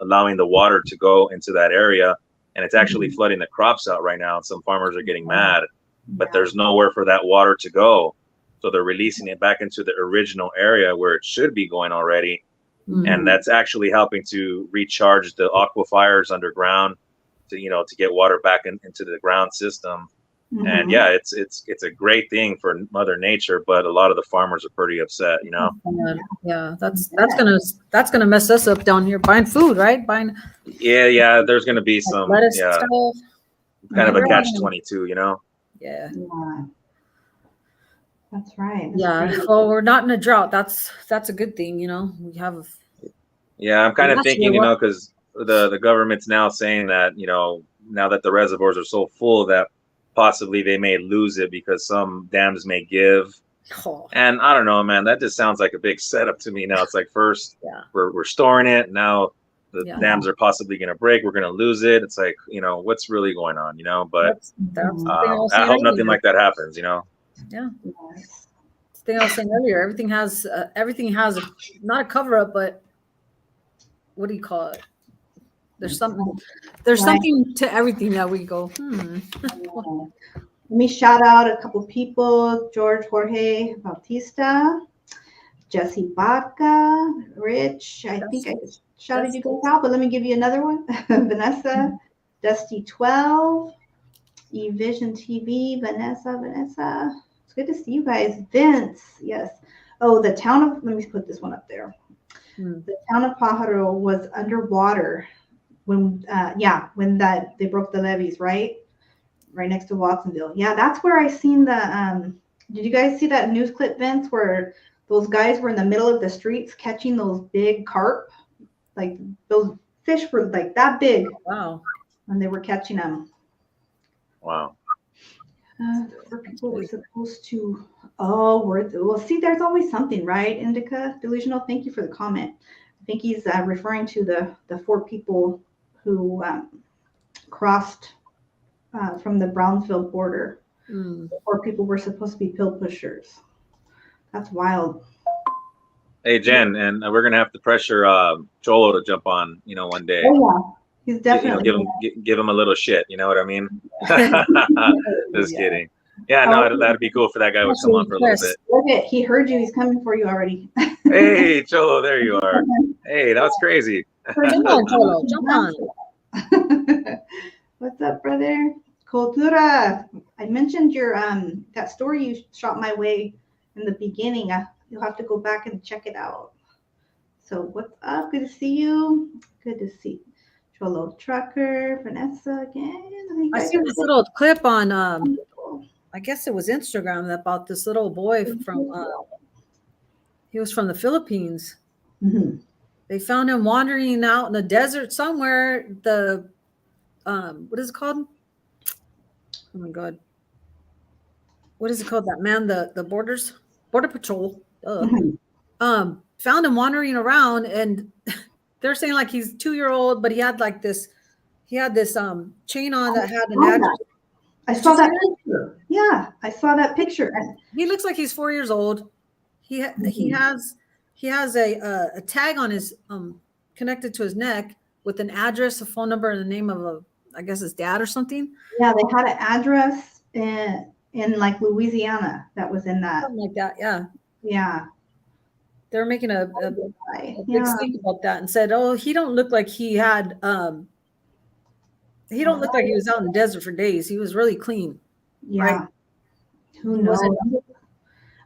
allowing the water to go into that area, and it's actually flooding the crops out right now. And some farmers are getting mad, but there's nowhere for that water to go, so they're releasing it back into the original area where it should be going already. And that's actually helping to recharge the aquifers underground to get water back into the ground system. And yeah, it's a great thing for Mother Nature, but a lot of the farmers are pretty upset, you know. Yeah, that's gonna mess us up down here buying food, right? Yeah, there's gonna be some stuff. Kind of a catch-22, you know. Yeah. That's right. Well, we're not in a drought. That's a good thing, you know. We have. Yeah, I'm kind of thinking, you know, because the government's now saying that, you know, now that the reservoirs are so full that possibly they may lose it because some dams may give. And I don't know, man, that just sounds like a big setup to me now. It's like first we're storing it. Now the dams are possibly going to break. We're going to lose it. It's like, you know, what's really going on, you know? But I hope nothing like that happens, you know? Yeah. The thing I was saying earlier, everything has not a cover up, but what do you call it? There's something to everything that we go, Let me shout out a couple people: George Jorge Bautista, Jesse Baca, Rich. I think I shouted you guys out, but let me give you another one. Vanessa, Dusty 12, eVision TV, Vanessa. It's good to see you guys. Vince, yes. Oh, let me put this one up there. The town of Pajaro was underwater when they broke the levees, right next to Watsonville. Yeah, that's where I seen the did you guys see that news clip, Vince, where those guys were in the middle of the streets catching those big carp? Like those fish were like that big. Wow. And they were catching them. Wow. Where people were supposed to see, there's always something, right? Indica Delusional, thank you for the comment. I think he's referring to the 4 people who crossed from the Brownsville border. 4 people were supposed to be pill pushers. That's wild. Hey, Jen, and we're gonna have to pressure Cholo to jump on, you know, one day. Oh yeah, he's definitely give him a little shit. You know what I mean? Just kidding. Yeah, no, that'd be cool for that guy to come on for a little bit. Look it, he heard you. He's coming for you already. Hey, Cholo, there you are. Hey, that was crazy. Jump on, Cholo. Jump on. What's up, brother? Cultura. I mentioned your that story you shot my way in the beginning. You'll have to go back and check it out. So what's up? Good to see you. Good to see Cholo Trucker, Vanessa again. I see this little clip on I guess it was Instagram about this little boy from he was from the Philippines. They found him wandering out in the desert somewhere. The what is it called? Oh my God. What is it called? That man, the border patrol, found him wandering around, and they're saying like he's 2-year-old, but he had this chain on that had an address. I saw that picture. Yeah, I saw that picture. He looks like he's 4 years old. He has a tag on his connected to his neck with an address, a phone number, and the name of I guess his dad or something. Yeah, they had an address in like Louisiana that was in that. Something like that, yeah. Yeah. They're making a big stink about that and said, oh, he don't look like he had he don't look like he was out in the desert for days. He was really clean. Yeah. Right? Who knows?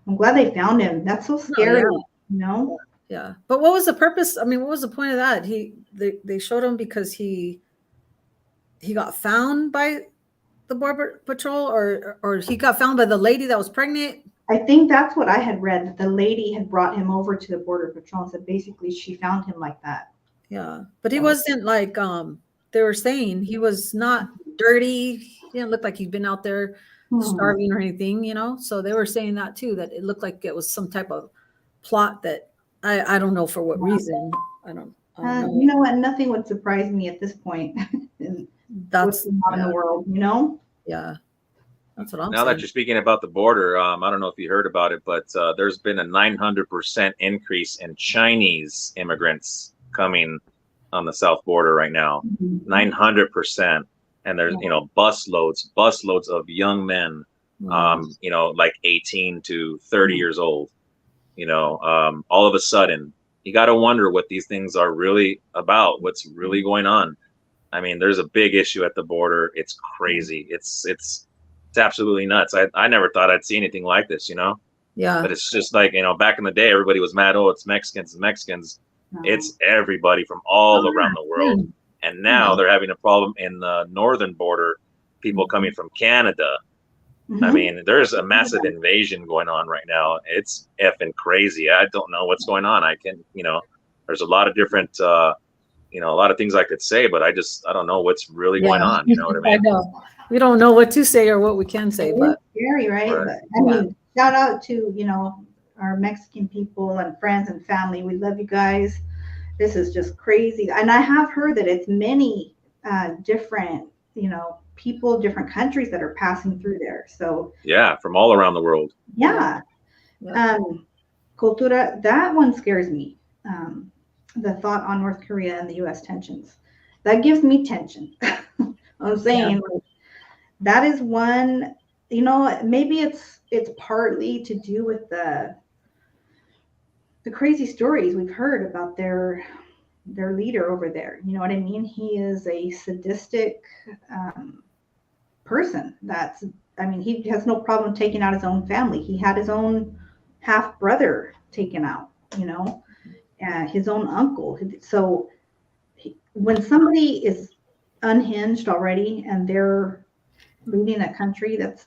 I'm glad they found him. That's so scary, you know? Yeah. But what was the purpose? I mean, what was the point of that? They showed him because he got found by the border patrol, or he got found by the lady that was pregnant. I think that's what I had read, that the lady had brought him over to the border patrol and said basically she found him like that. Yeah. But he wasn't like they were saying he was not dirty. He didn't look like he'd been out there starving or anything, you know? So they were saying that too, that it looked like it was some type of plot that I don't know for what reason. I don't know. You know what? Nothing would surprise me at this point. That's in the world, you know? Yeah. That's what I'm saying. Now that you're speaking about the border, I don't know if you heard about it, but there's been a 900% increase in Chinese immigrants coming on the south border right now. 900%. And there's, you know, busloads of young men, you know, like 18 to 30 years old, you know, all of a sudden you got to wonder what these things are really about, what's really going on. I mean, there's a big issue at the border. It's crazy. It's absolutely nuts. I never thought I'd see anything like this, you know? Yeah. But it's just like, you know, back in the day, everybody was mad. Oh, it's Mexicans. It's everybody from all around the world. And now they're having a problem in the northern border, people coming from Canada. I mean, there's a massive invasion going on right now. It's effing crazy. I don't know what's going on. You know, there's a lot of different, you know, a lot of things I could say, but I don't know what's really going on. You know what I mean? I know. We don't know what to say or what we can say, but scary, right? But I mean, shout out to, you know, our Mexican people and friends and family. We love you guys. This is just crazy. And I have heard that it's many different, you know, people, different countries that are passing through there. So yeah, from all around the world. Yeah. Cultura, that one scares me. The thought on North Korea and the U.S. tensions. That gives me tension. I'm saying that is one, you know, maybe it's partly to do with the crazy stories we've heard about their leader over there. You know what I mean? He is a sadistic person. He has no problem taking out his own family. He had his own half brother taken out, you know, his own uncle. So when somebody is unhinged already and they're leading a country, that's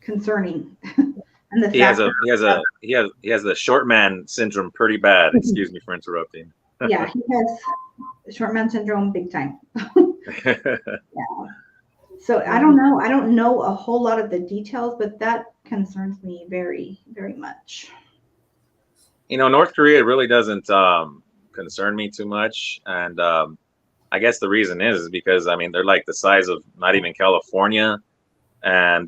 concerning. And he has the short man syndrome pretty bad. Excuse me for interrupting. Yeah, he has short man syndrome big time. Yeah. So I don't know. I don't know a whole lot of the details, but that concerns me very, very much. You know, North Korea really doesn't concern me too much, and I guess the reason is because I mean they're like the size of not even California. And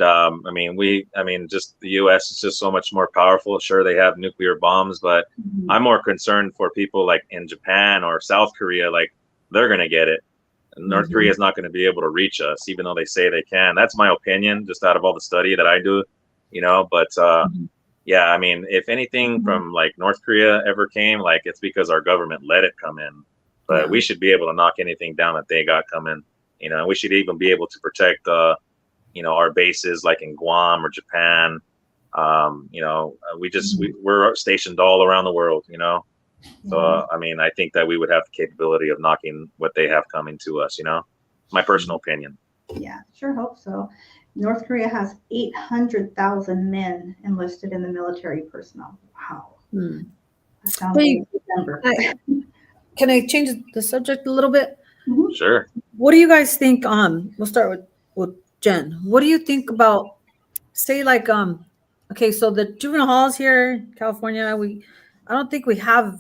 just the U.S. is just so much more powerful. Sure, they have nuclear bombs, but I'm more concerned for people like in Japan or South Korea. Like they're gonna get it. And North Korea is not going to be able to reach us, even though they say they can. That's my opinion, just out of all the study that I do, you know. But yeah, I mean, if anything from like North Korea ever came, like it's because our government let it come in. But we should be able to knock anything down that they got coming. You know, we should even be able to protect you know, our bases like in Guam or Japan. You know, we're stationed all around the world, you know. So, I mean, I think that we would have the capability of knocking what they have coming to us, you know, my personal opinion. Yeah, sure hope so. North Korea has 800,000 men enlisted in the military personnel. Wow. That sounds like a number. Can I change the subject a little bit? Sure. What do you guys think? We'll start with well, Jen, what do you think about, say, like, okay, so the juvenile halls here in California, I don't think we have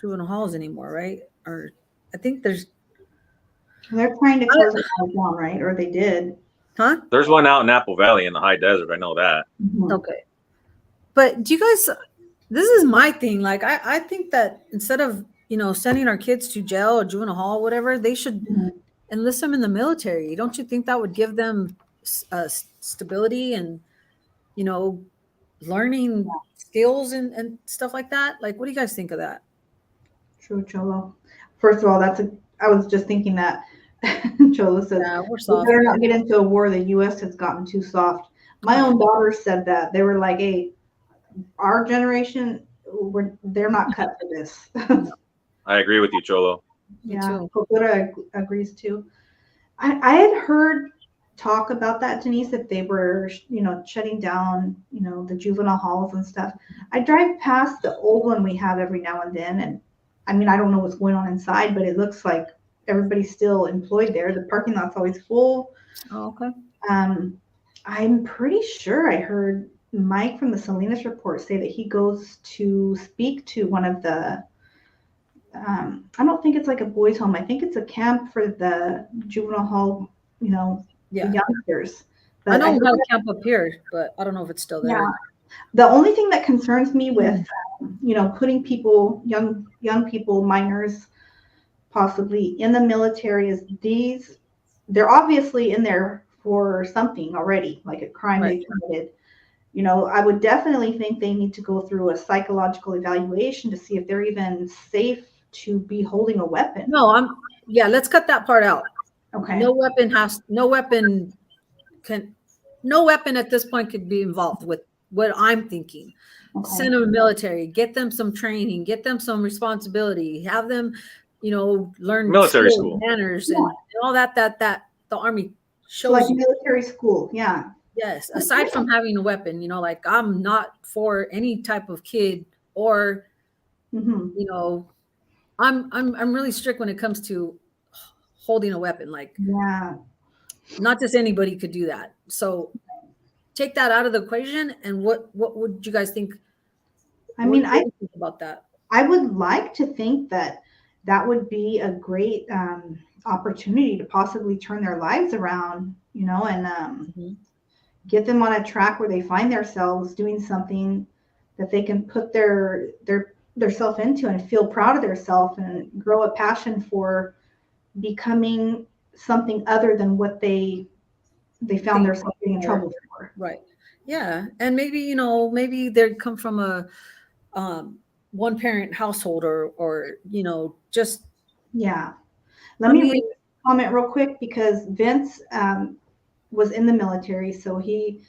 juvenile halls anymore, right? Or I think there's. They're trying to close it all down, right? Or they did. Huh? There's one out in Apple Valley in the high desert. I know that. Okay. But do you guys, this is my thing. Like, I think that instead of, sending our kids to jail or juvenile hall, whatever, they should enlist them in the military. Don't you think that would give them stability and, learning skills and stuff like that? Like, what do you guys think of that? True, Cholo. First of all, I was just thinking that Cholo says, we're soft. We better not get into a war. The U.S. has gotten too soft. My own daughter said that. They were like, hey, our generation, they're not cut for this. I agree with you, Cholo. Yeah, Kokura agrees too. I had heard talk about that, Denise, if they were, shutting down, the juvenile halls and stuff. I drive past the old one we have every now and then, and I mean, I don't know what's going on inside, but it looks like everybody's still employed there. The parking lot's always full. Oh, okay. I'm pretty sure I heard Mike from the Salinas report say that he goes to speak to one of the, I don't think it's like a boys' home. I think it's a camp for the juvenile hall, the youngsters. But I know we have a camp up here, but I don't know if it's still there. Yeah. The only thing that concerns me with, putting people, young people, minors, possibly in the military is they're obviously in there for something already, like a crime they committed. I would definitely think they need to go through a psychological evaluation to see if they're even safe to be holding a weapon. No, let's cut that part out. Okay. No weapon at this point could be involved with what I'm thinking. Okay. Send them to the military, get them some training, get them some responsibility, have them, learn military school manners and all that the Army shows. Like military school, yeah. Yes, aside from having a weapon, like I'm not for any type of kid or, I'm really strict when it comes to holding a weapon. Like, not just anybody could do that. So take that out of the equation. And what would you guys think? I mean, I think about that. I would like to think that would be a great opportunity to possibly turn their lives around, and get them on a track where they find themselves doing something that they can put their self into and feel proud of themselves and grow a passion for becoming something other than what they found themselves getting in trouble for. Right. Yeah. And maybe, maybe they come from a one parent household or just. Yeah. Let me read a comment real quick because Vince was in the military. So he,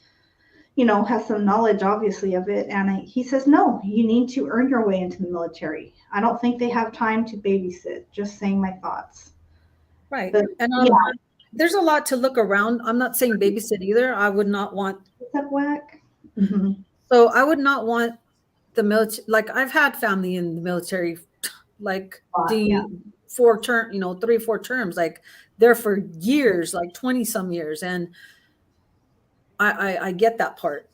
has some knowledge obviously of it. And he says, no, you need to earn your way into the military. I don't think they have time to babysit. Just saying my thoughts. Right. But, and there's a lot to look around. I'm not saying babysit either. I would not want. What's up, Whack? So I would not want the military. Like I've had family in the military, like 3 or 4 terms, like there for years, like 20 some years. And I get that part.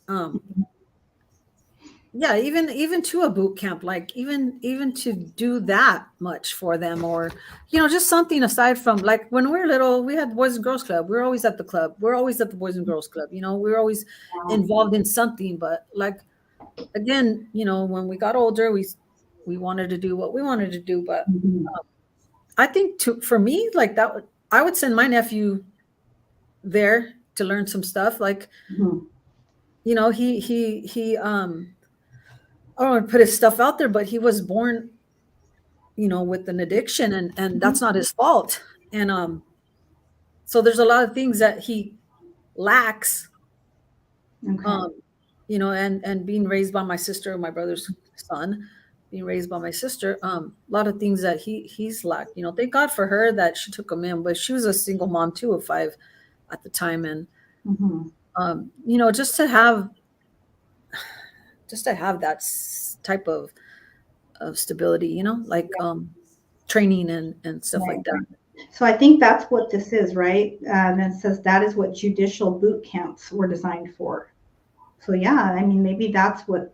Yeah, even to a boot camp, like even to do that much for them, or just something aside from, like when we were little, we had Boys and Girls Club. We were always at the club. We're always at the Boys and Girls Club. We were always involved in something. But like again, when we got older, we wanted to do what we wanted to do. But I think for me, like that, I would send my nephew there to learn some stuff. Like he I don't want to put his stuff out there, but he was born, with an addiction and that's not his fault. And so there's a lot of things that he lacks, and being raised by my sister, my brother's son, being raised by my sister, a lot of things that he's lacked, thank God for her that she took him in, but she was a single mom too of 5 at the time. And, just to have that type of stability, like training and stuff like that. So I think that's what this is, right? And it says that is what judicial boot camps were designed for. So yeah, I mean, maybe that's what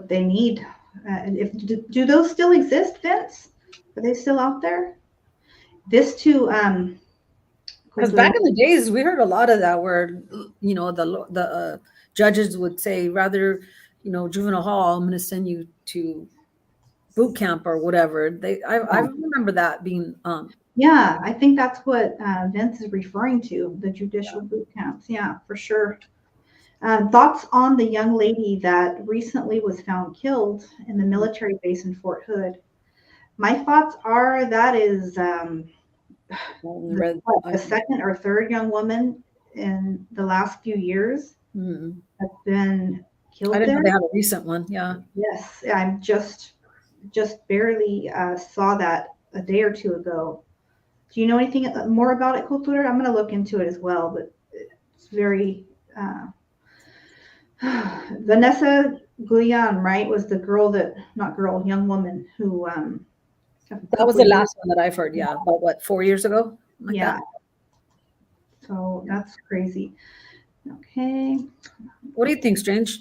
they need. If do those still exist, Vince? Are they still out there? This too, because back in the days, we heard a lot of that where, you know, the judges would say, rather, you know, juvenile hall, I'm going to send you to boot camp or whatever. I remember that being. Yeah, I think that's what Vince is referring to, the judicial boot camps. Yeah, for sure. Thoughts on the young lady that recently was found killed in the military base in Fort Hood? My thoughts are that is the second or third young woman in the last few years has been killed. I didn't know they had a recent one. Yeah. Yes, I'm just barely saw that a day or two ago. Do you know anything more about it, Kultur? I'm going to look into it as well, but it's very Vanessa Guyan, right, was the young woman who that was the last one that I've heard. Yeah, about what, 4 years ago? Like that? So that's crazy. Okay. What do you think, Strange?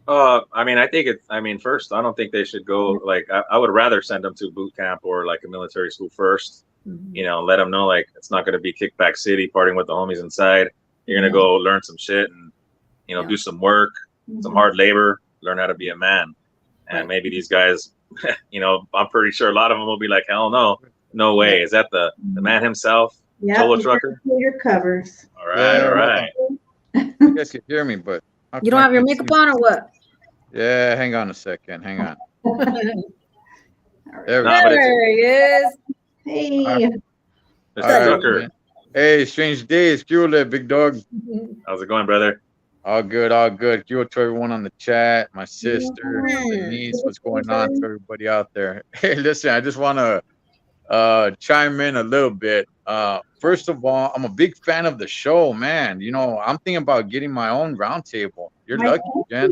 I mean, first, I don't think they should go, like, I would rather send them to boot camp or like a military school first, you know, let them know, like, it's not going to be kickback city, partying with the homies inside. You're going to go learn some shit and, you know, do some work, some hard labor, learn how to be a man. And maybe these guys, you know, I'm pretty sure a lot of them will be like, hell no way. Is that the man himself? Yeah, solo trucker? Pull your covers. All right. You guys can hear me, but you don't have your makeup on or what? Yeah, hang on a second. Hang on. There he is. Hey. Mr. Trucker. Hey, Strange Days. Kule, big dog. How's it going, brother? All good, all good. Kule to everyone on the chat, my sister, Denise, what's going on to everybody out there? Hey, listen, I just want to chime in a little bit. First of all, I'm a big fan of the show, man. You know, I'm thinking about getting my own round table. You're lucky, Jen.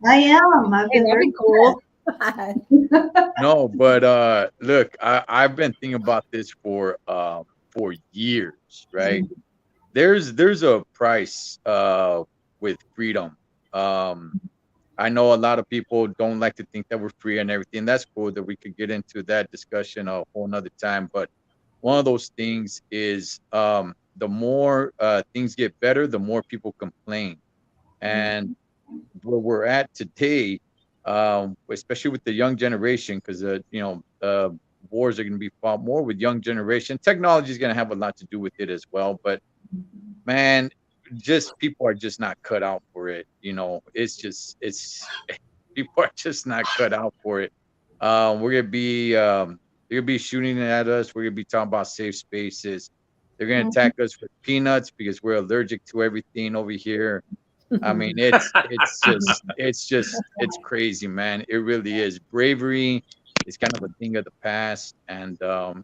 I am. I've been very cool. No, but look, I've been thinking about this for years, right? There's a price with freedom. I know a lot of people don't like to think that we're free and everything. That's cool that we could get into that discussion a whole nother time. But one of those things is the more things get better, the more people complain. And where we're at today, especially with the young generation, because wars are going to be fought more with young generation. Technology is going to have a lot to do with it as well. But man, just people are just not cut out for it. You know, people are just not cut out for it. We're gonna be shooting at us. We're gonna be talking about safe spaces. They're gonna attack us with peanuts because we're allergic to everything over here. I mean, it's crazy, man. It really is. Bravery is kind of a thing of the past, and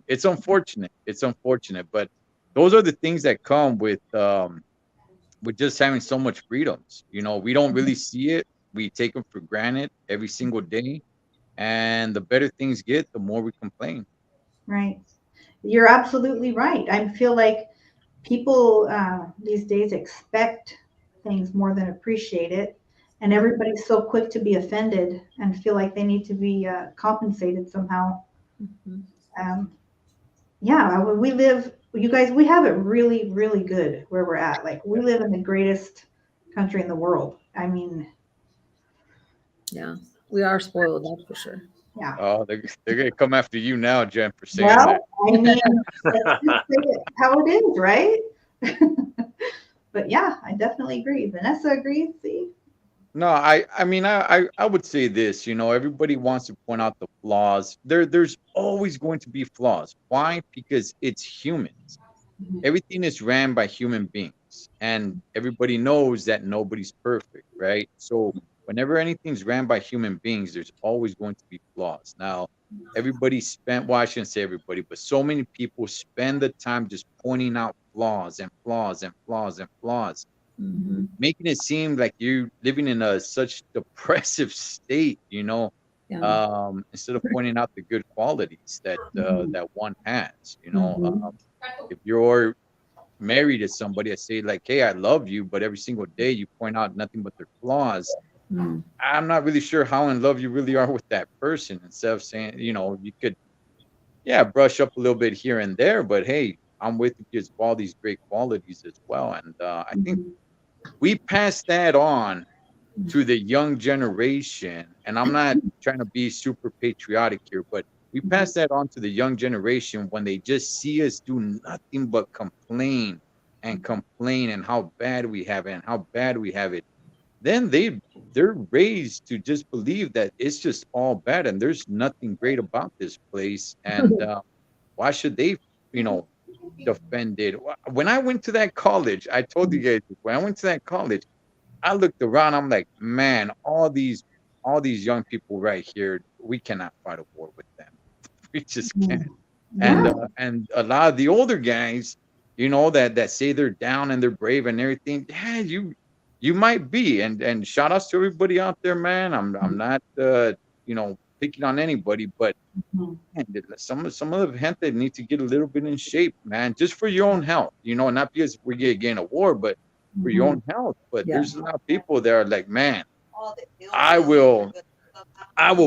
it's unfortunate. It's unfortunate, but those are the things that come with just having so much freedoms. You know, we don't really see it. We take them for granted every single day, and the better things get, the more we complain. Right. You're absolutely right. I feel like people these days expect things more than appreciate it, and everybody's so quick to be offended and feel like they need to be compensated somehow. We live, you guys, we have it really, really good where we're at. Like, we live in the greatest country in the world. I mean, yeah, we are spoiled, that's for sure. Yeah. Oh, they're gonna come after you now, Jen, for saying that. I mean, let's just say it how it is, right? But yeah, I definitely agree. Vanessa agrees. See? No, I mean, I would say this. You know, everybody wants to point out the flaws. There's always going to be flaws. Why? Because it's humans. Everything is ran by human beings, and everybody knows that nobody's perfect, right? So whenever anything's ran by human beings, there's always going to be flaws. Now, I shouldn't say everybody, but so many people spend the time just pointing out flaws and flaws and flaws and flaws, making it seem like you're living in such depressive state, you know. instead of pointing out the good qualities that that one has. You know, if you're married to somebody, I say like, hey, I love you, but every single day you point out nothing but their flaws. I'm not really sure how in love you really are with that person. Instead of saying, you know, you could, brush up a little bit here and there, but hey, I'm with you because of all these great qualities as well. And I think we pass that on to the young generation. And I'm not trying to be super patriotic here, but we pass that on to the young generation when they just see us do nothing but complain and how bad we have it and how bad we have it. Then they're raised to just believe that it's just all bad and there's nothing great about this place. And why should they, you know, defend it? When I went to that college, I told you guys, when I went to that college, I looked around, I'm like, man, all these young people right here, we cannot fight a war with them. We just can't. And a lot of the older guys, you know, that say they're down and they're brave and everything, yeah, you might be. And shout outs to everybody out there, man. I'm not you know, picking on anybody, but man, some of the gente need to get a little bit in shape, man, just for your own health, you know, not because we're gonna get in a war, but for your own health. But there's a lot of people that are like, man, I will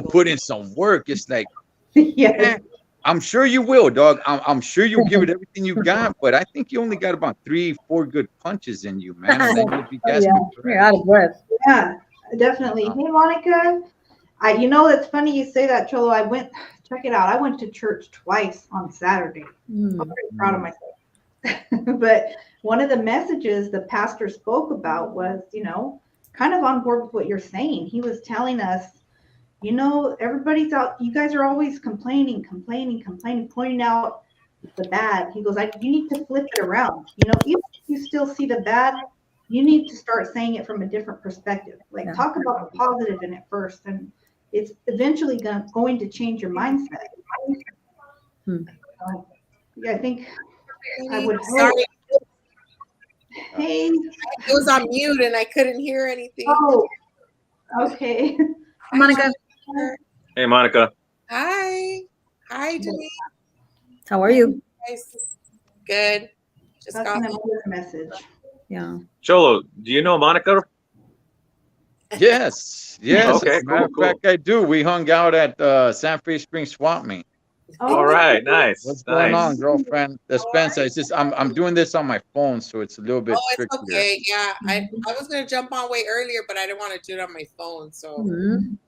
put in some work. It's like, yeah, I'm sure you will, dog. I'm sure you'll give it everything you got, but I think you only got about 3-4 good punches in you, man. And then you'll be you're out of breath. Yeah, definitely. Hey, Monica, you know, it's funny you say that, Cholo. Check it out. I went to church twice on Saturday. I'm pretty proud of myself. But one of the messages the pastor spoke about was, you know, kind of on board with what you're saying. He was telling us, you know, everybody's out. You guys are always complaining, pointing out the bad. He goes, you need to flip it around. You know, even if you still see the bad, you need to start saying it from a different perspective. Like talk about the positive in it first, and it's eventually going to change your mindset. I think I would hope. Hey, it was on mute and I couldn't hear anything. Oh, okay. Monica. Hey, Monica. Hi, Denise. How are you? Nice. Good. Just That's got a message. Yeah. Cholo, do you know Monica? Yes. Okay, As a matter of fact, I do. We hung out at San Fe Springs Swap Meet. All right, nice. What's going on, girlfriend? Spencer, it's just I'm doing this on my phone, so it's a little bit it's trickier. okay. Yeah, I was gonna jump on way earlier, but I didn't want to do it on my phone. So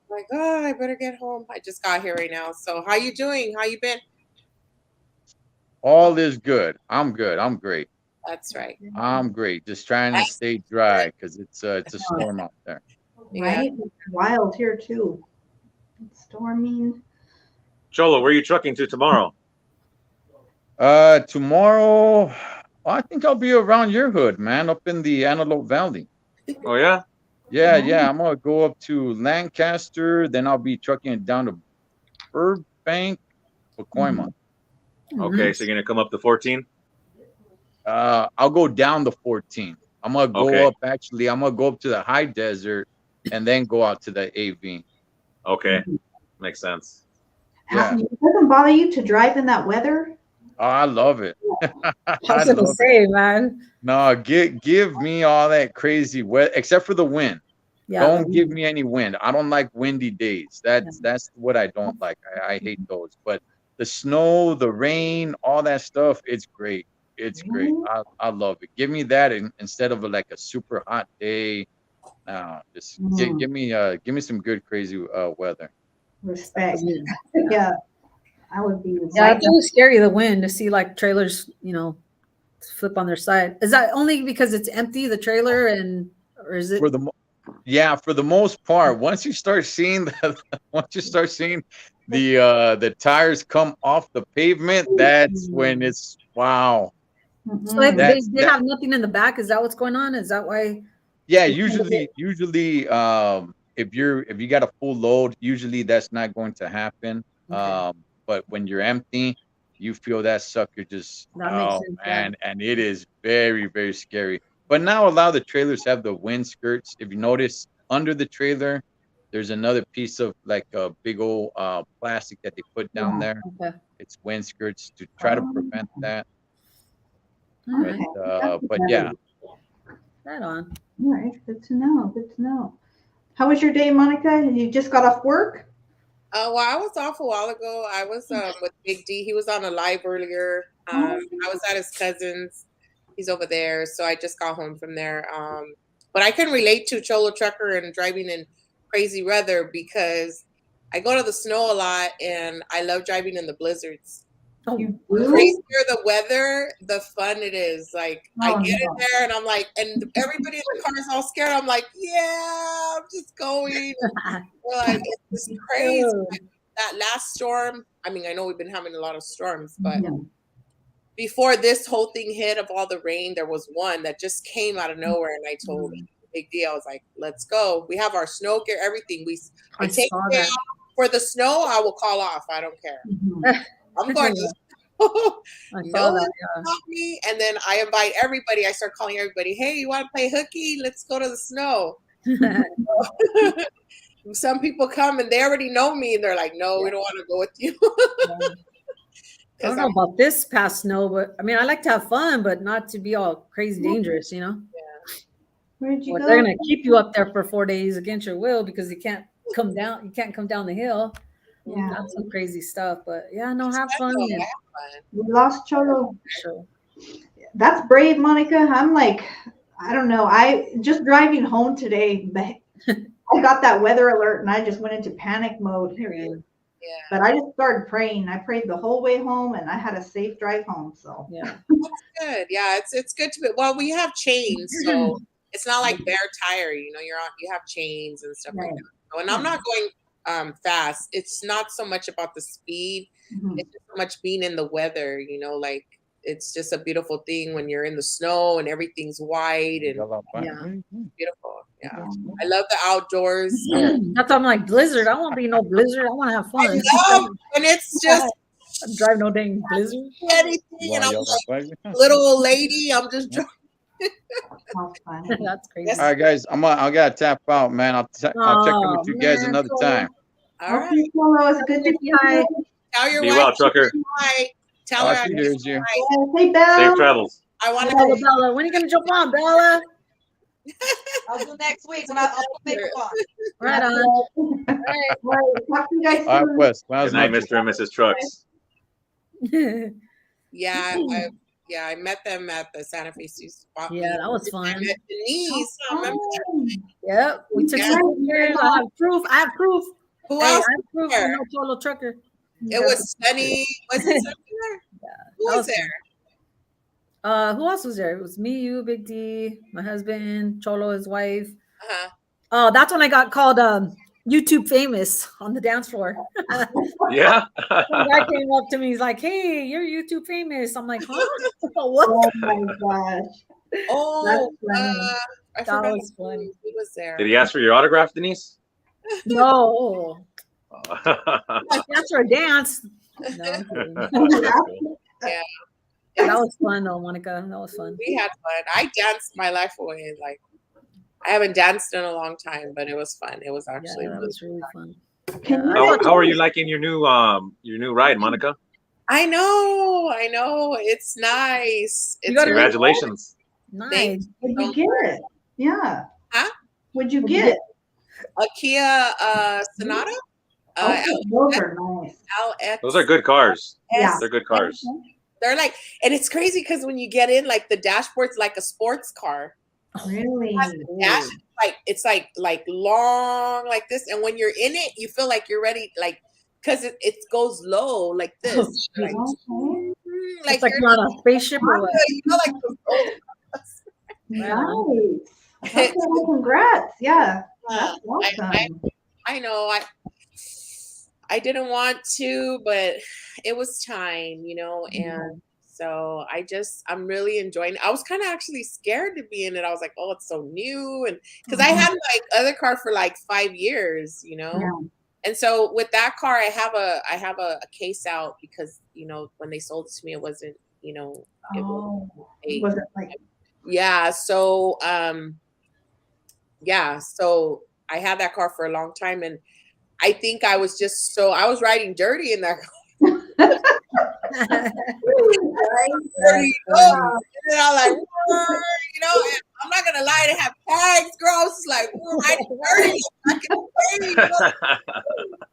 like, I better get home. I just got here right now. So how you doing? How you been? All is good. I'm good. I'm great. That's right. I'm great. Just trying to stay dry because it's a storm out there. Right? It's wild here too. It's storming. Cholo, where are you trucking to tomorrow? Tomorrow, I think I'll be around your hood, man, up in the Antelope Valley. Oh, yeah? Yeah. I'm going to go up to Lancaster. Then I'll be trucking it down to Burbank, Pacoima. Okay, so you're going to come up to 14? I'll go down to 14. I'm going to go up, actually, I'm going to go up to the high desert and then go out to the AV. Okay, makes sense. Yeah. It doesn't bother you to drive in that weather? Oh, I love it. I was gonna say, man. No, give me all that crazy weather, except for the wind. Yeah, don't give me any wind. I don't like windy days. That's what I don't like. I hate those. But the snow, the rain, all that stuff, it's great. It's great. I love it. Give me that instead of like a super hot day. Just give me some good crazy weather. Respect. Yeah. I would be. Yeah, it's really scary, the wind, to see like trailers, you know, flip on their side. Is that only because it's empty, the trailer, or is it? For the most part, once you start seeing the tires come off the pavement, that's when it's wow. So they have nothing in the back. Is that what's going on? Is that why? Yeah, usually, if you got a full load, usually that's not going to happen. Okay. But when you're empty, you feel that sucker just and it is very, very scary. But now a lot of the trailers have the wind skirts. If you notice, under the trailer, There's another piece of like a big old plastic that they put down there. Okay. It's wind skirts to try to prevent that. Okay. But yeah. Right on. All right. Good to know. Good to know. How was your day, Monica? You just got off work? Well, I was off a while ago. I was with Big D. He was on a live earlier. I was at his cousin's. He's over there. So I just got home from there. But I can relate to Cholo Trucker and driving in crazy weather because I go to the snow a lot and I love driving in the blizzards. Oh, The crazier the weather, the fun it is. Like I get in there and I'm like, and everybody in the car is all scared. I'm like, yeah, I'm just going. Like it's just crazy. That last storm. I mean, I know we've been having a lot of storms, but before this whole thing hit of all the rain, there was one that just came out of nowhere, and I told Big D, I was like, let's go. We have our snow gear, everything. I take it out. For the snow, I will call off. I don't care. I'm going to stop me. And then I invite everybody. I start calling everybody, hey, you want to play hooky? Let's go to the snow. Some people come and they already know me and they're like, no, we don't want to go with you. I don't know about this past snow, but I mean, I like to have fun, but not to be all crazy dangerous, you know? Yeah. Where'd you go? They're going to keep you up there for 4 days against your will because you can't come down. You can't come down the hill. Yeah. That's some crazy stuff, but yeah, no, have fun. We lost Cholo. Sure. That's brave, Monica. I'm like, I don't know. I just driving home today, I got that weather alert and I just went into panic mode. Yeah. But I just started praying. I prayed the whole way home and I had a safe drive home. So yeah. That's good. Yeah, it's good to be, well, we have chains, so it's not like bare tire, you know, you have chains and stuff like that. So, and I'm not going fast. It's not so much about the speed, it's just so much being in the weather, you know, like it's just a beautiful thing when you're in the snow and everything's white and beautiful. Yeah. I love the outdoors. That's why I'm like, blizzard. I won't be no blizzard. I want to have fun. I love, and it's just drive no dang blizzard. Anything, and I'm like, little old lady. I'm just driving. That's crazy. All right, guys. I gotta tap out, man. I'll check in with you guys another time. All right. Okay, Cholo, it's good to see you. Tell your Be wife. well, trucker. Hi. Tell her. Hey, Bella. Safe travels. I want to go. Bella, when are you gonna jump on, Bella? I'll do next week. I'll make a call. Right on. All right. Talk to you guys soon. Good night, Mr. and Mrs. Trucks. I met them at the Santa Fe spot. Yeah, that was fun. I met Denise. Yep, we took some pictures. I have proof. Who else? I have proof. No Cholo Trucker. It was Sunny. Was it Sunny there? Yeah. Who was there? Who else was there? It was me, you, Big D, my husband, Cholo, his wife. Oh, that's when I got called YouTube famous on the dance floor. Yeah. Some guy came up to me. He's like, "Hey, you're YouTube famous." I'm like, "Huh? What?" Oh my gosh. Oh, that was funny. He was there. Did he ask for your autograph, Denise? No. That's for a dance. No. Yeah. That was fun though, Monica. That was fun. We had fun. I danced my life away. Like I haven't danced in a long time, but it was fun. It was actually really fun. How are you liking your new ride, Monica? I know. It's nice. Congratulations. Nice. Would you get it? Yeah. Huh? Would you get it? A Kia Sonata? Those are nice. LX. Those are good cars. Yeah. They're good cars. They're like, and it's crazy because when you get in, like the dashboard's like a sports car. Really? It's like long like this, and when you're in it, you feel like you're ready, like because it goes low like this. Like it's like you're on a spaceship or what? You know, like nice. Okay, congrats. Yeah. That's awesome. I know. I didn't want to, but it was time, you know, and so I'm really enjoying it. I was kind of actually scared to be in it. I was like, oh, it's so new. And because I had like other car for like 5 years, you know? Yeah. And so with that car, I have a case out because, you know, when they sold it to me, it wasn't, you know, it wasn't like, yeah. So, so I had that car for a long time, and I think I was riding dirty in that car. Dirty, and I'm like, you know, and I'm not gonna lie, they have tags, girl. It's like we're riding dirty. You know?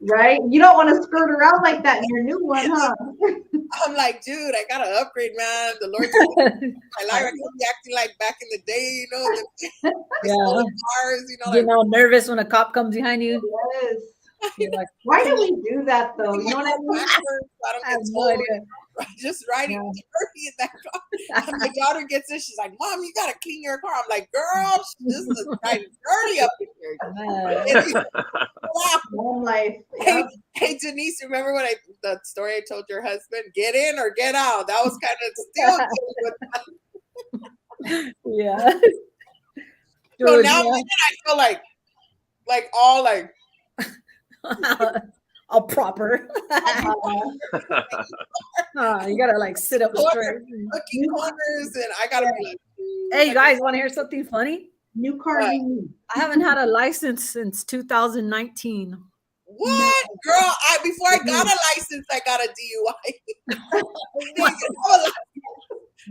Right? You don't want to skirt around like that in your new one, huh? I'm like, dude, I gotta upgrade, man. The Lord told me my life, I can't be acting like back in the day, you know, the stolen cars, you know. You're all nervous when a cop comes behind you. Yes. You're like, why do we do that though? You know what I mean? I don't get told. Just riding dirty in that car. And my daughter gets in, she's like, Mom, you gotta clean your car. I'm like, girl, this is riding dirty up in here. One life. Hey, Denise, remember when the story I told your husband? Get in or get out. That was kind of still. Yeah. So now I feel like all like all proper. You gotta like sit up straight. Looking corners, and I gotta be like, hey, you guys want to hear something funny? New car. I haven't had a license since 2019. What, girl? Before I got a license, I got a DUI.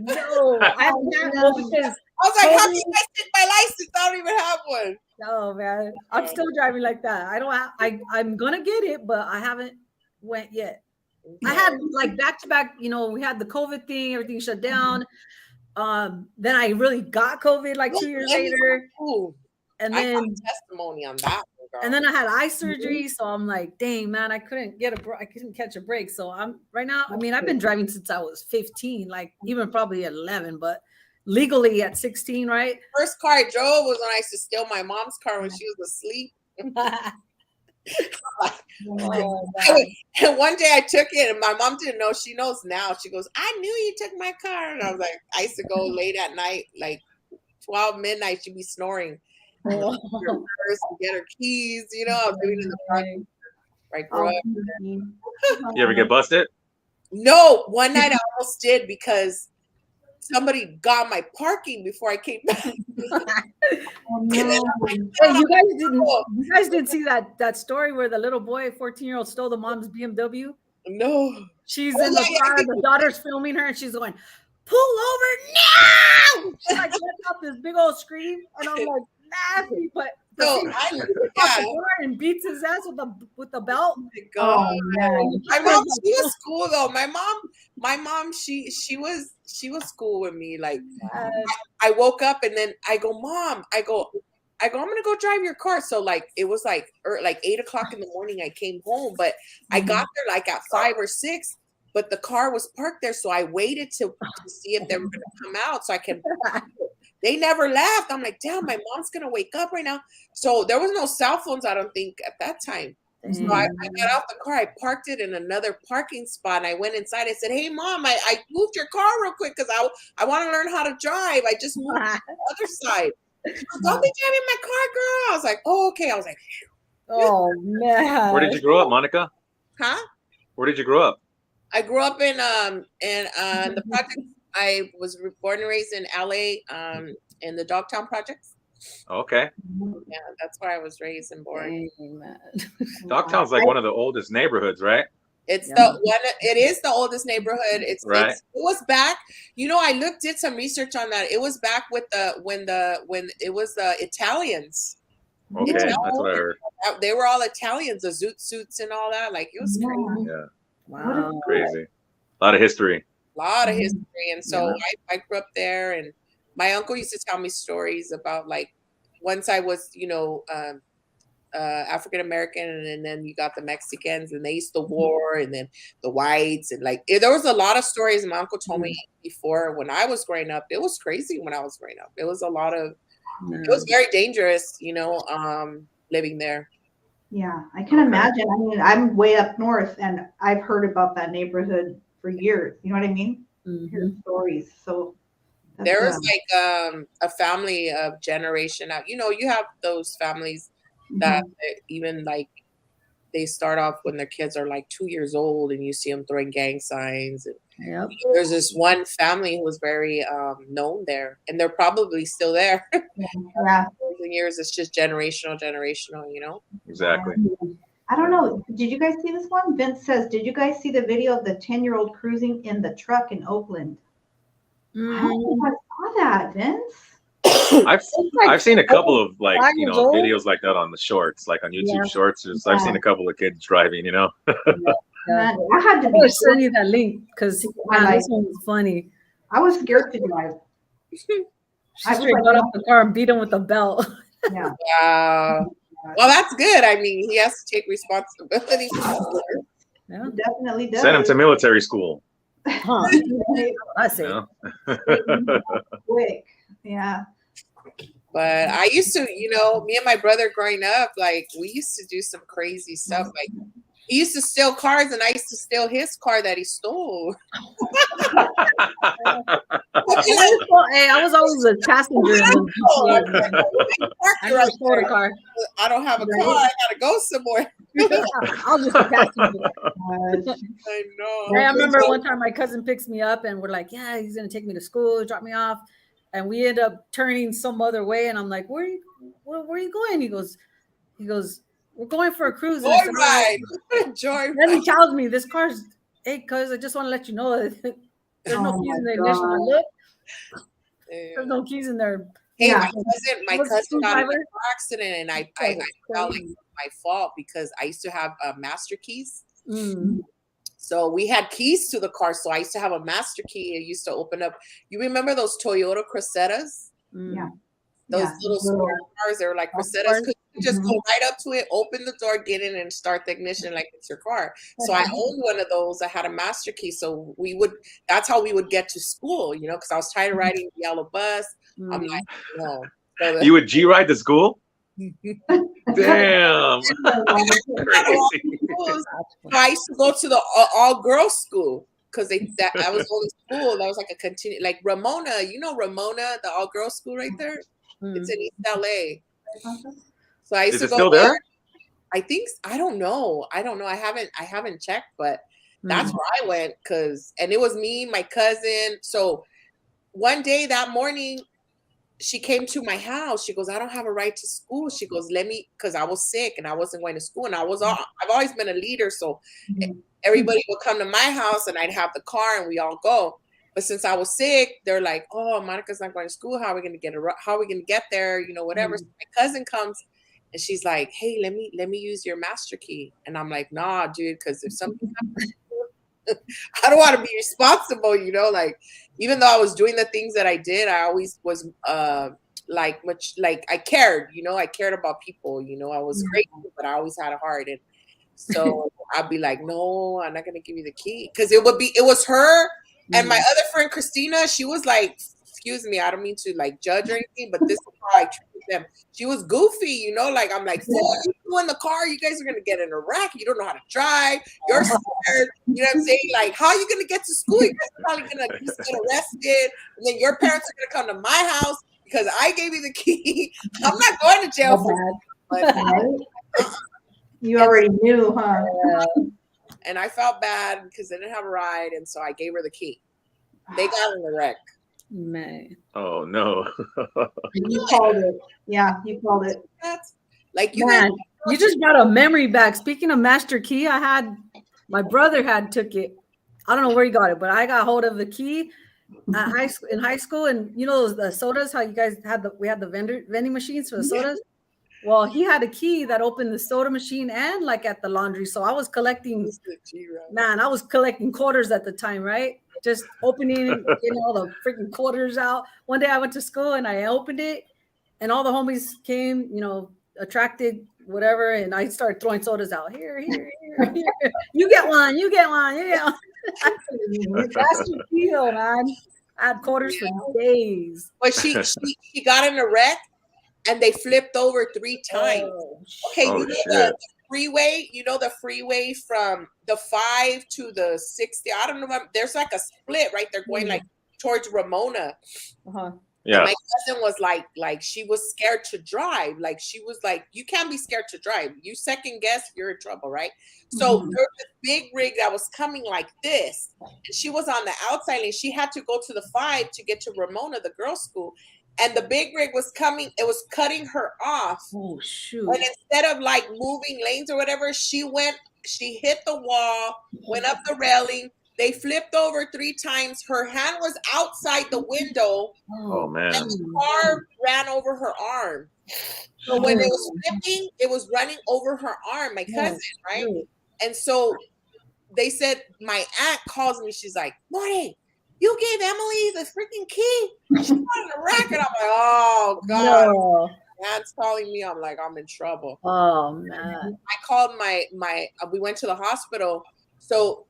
No, I haven't had one because I was like, how do you guys take my license? I don't even have one. No, man, I'm still driving like that. I don't have. I'm gonna get it, but I haven't went yet. I had like back to back. You know, we had the COVID thing. Everything shut down. Then I really got COVID like 2 years later. And then I got testimony on that. And then I had eye surgery, so I'm like, dang, man, I couldn't catch a break. So I'm right now. I mean, I've been driving since I was 15, like even probably at 11, but legally at 16, right? First car I drove was when I used to steal my mom's car when she was asleep. And one day I took it, and my mom didn't know. She knows now. She goes, "I knew you took my car," and I was like, I used to go late at night, like 12 midnight. She'd be snoring. To get her keys, you know. I was living in the park. Right, grow up. You ever get busted? No, one night I almost did because somebody got my parking before I came back. Hey, you guys didn't see that story where the little boy, 14-year-old, stole the mom's BMW? No. She's in the car, the daughter's filming her, and she's going, "Pull over now!" She like lets out this big old scream, and I'm like laughing, but and beats his ass with the belt. Oh my God. My mom, she was cool though. My mom, she was cool with me. Like I woke up and then I go, Mom, I'm gonna go drive your car. So like it was like 8 o'clock in the morning. I came home, but I got there like at 5 or 6. But the car was parked there, so I waited to see if they were gonna come out so I can. They never left. I'm like, damn, my mom's gonna wake up right now. So there was no cell phones, I don't think, at that time. So I got out the car, I parked it in another parking spot, and I went inside. I said, "Hey, Mom, I moved your car real quick because I want to learn how to drive. I just moved to the other side." She goes, "Don't be driving my car, girl." I was like, "Oh, okay." I was like, "Oh man." Where did you grow up, Monica? Huh? Where did you grow up? I grew up in the project. I was born and raised in LA, in the Dogtown projects. Okay. Yeah, that's where I was raised and born. Dogtown's like one of the oldest neighborhoods, right? It is the oldest neighborhood. It was back. You know, did some research on that. It was back with when it was the Italians. Okay, that's what I heard. They were all Italians, the zoot suits and all that. Like it was crazy. Yeah. Wow. Crazy. A lot of history. And so I grew up there, and my uncle used to tell me stories about like once I was, African American, and then you got the Mexicans, and they used to war, and then the whites, and like there was a lot of stories my uncle told me before when I was growing up. It was crazy when I was growing up. It was a lot of it was very dangerous, living there. Yeah, I can imagine. I mean, I'm way up north, and I've heard about that neighborhood for years. You know what I mean? Hear stories. So there was like a family of generation out. You know, you have those families that even like they start off when their kids are like 2 years old, and you see them throwing gang signs. And Yep. there's this one family who was very known there, and they're probably still there. Yeah. In years, it's just generational, you know. Exactly. I don't know. Did you guys see this one? Vince says, did you guys see the video of the 10-year-old cruising in the truck in Oakland? I don't think I saw that, Vince. I've seen a couple of like, 5 you years know, old? videos like that on the shorts, like on YouTube Shorts. I've seen a couple of kids driving, you know. Man, I had to I'm be gonna send you that link because this one was funny. I was scared to drive. She straight got up the car and beat him with a belt. Yeah. Well, that's good. I mean, he has to take responsibility for it. Yeah, definitely does. Send him to military school. Huh. I say. Quick. Yeah. But I used to, you know, me and my brother growing up, like we used to do some crazy stuff. Like he used to steal cars, and I used to steal his car that he stole. Hey, I was always a passenger in the car. I don't have a car. I gotta go somewhere. I was just a passenger. I know. Hey, I remember one time my cousin picks me up, and we're like, "Yeah, he's gonna take me to school, drop me off," and we end up turning some other way, and I'm like, "Where are you going?" He goes, "We're going for a cruise." Joyride. Joyride. Then he tells me, "This car's, hey, cuz I just want to let you know that there's no keys in the ignition." I look, there's no keys in there. Hey, my cousin got in a car accident, and I felt like it was my fault because I used to have master keys. So we had keys to the car. So I used to have a master key. It used to open up. You remember those Toyota Cruzetas? Yeah. Those little sport cars. They were like Cruzetas. You just go right up to it, open the door, get in, and start the ignition like it's your car. So I owned one of those. I had a master key. So that's how we would get to school, you know, because I was tired of riding the yellow bus. I'm like, no. So you would G-ride to school? Damn. Crazy. I used to go to the all-girls school because that was the only school that was like a continue, like Ramona. You know Ramona, the all-girls school right there. It's in East LA. So I used to go still there. I think I don't know. I haven't checked, but that's where I went and it was me, my cousin. So one day that morning, she came to my house. She goes, "I don't have a ride to school." She goes, because I was sick and I wasn't going to school, and I've always been a leader, so everybody would come to my house and I'd have the car and we all go. But since I was sick, they're like, "Oh, Monica's not going to school. How are we going to get there? You know, whatever." So my cousin comes and she's like, "Hey, let me use your master key." And I'm like, "Nah, dude, because if something happens, I don't want to be responsible, you know, like even though I was doing the things that I did, I always was I cared, you know, I cared about people, you know, I was grateful, but I always had a heart. And so I'd be like, "No, I'm not going to give you the key." Because it was her and my other friend, Christina. She was like, excuse me, I don't mean to like judge or anything, but this is how I treated them. She was goofy, you know, like I'm like, "You in the car, you guys are gonna get in a wreck. You don't know how to drive. You're scared." You know what I'm saying? Like, how are you gonna get to school? You guys are probably gonna just get arrested, and then your parents are gonna come to my house because I gave you the key. I'm not going to jail for that. You already knew, huh? And I felt bad because they didn't have a ride, and so I gave her the key. They got in the wreck. Man. Oh no. You called it. Yeah, you called it. Like you just got a memory back. Speaking of master key, my brother took it. I don't know where he got it, but I got hold of the key in high school. And you know the sodas, how you guys we had the vending machines for the sodas. Well, he had a key that opened the soda machine and like at the laundry. So I was collecting quarters at the time, right? Just opening and getting all the freaking quarters out. One day I went to school and I opened it and all the homies came, you know, attracted, whatever. And I started throwing sodas out. Here. You get one. That's your deal, man. I had quarters for days. But she got in a wreck and they flipped over 3 times. Okay, you know the freeway, the freeway from the 5 to the 60. I don't know. There's like a split right there going like towards Ramona. Yeah, Yeah. And my cousin was like she was scared to drive. Like she was like, you can't be scared to drive. You second guess, you're in trouble, right? So there was this big rig that was coming like this, and she was on the outside, and she had to go to the 5 to get to Ramona, the girls' school. And the big rig was coming, it was cutting her off. Oh shoot. And instead of like moving lanes or whatever, she hit the wall, went up the railing. They flipped over 3 times. Her hand was outside the window. Oh man. And the car ran over her arm. So when it was flipping, it was running over her arm, my cousin, right? And so they said, my aunt calls me, she's like, Morning, you gave Emily the freaking key. She's on a racket. I'm like, oh God. No. Aunt's calling me. I'm like, I'm in trouble. Oh man. I called my we went to the hospital. So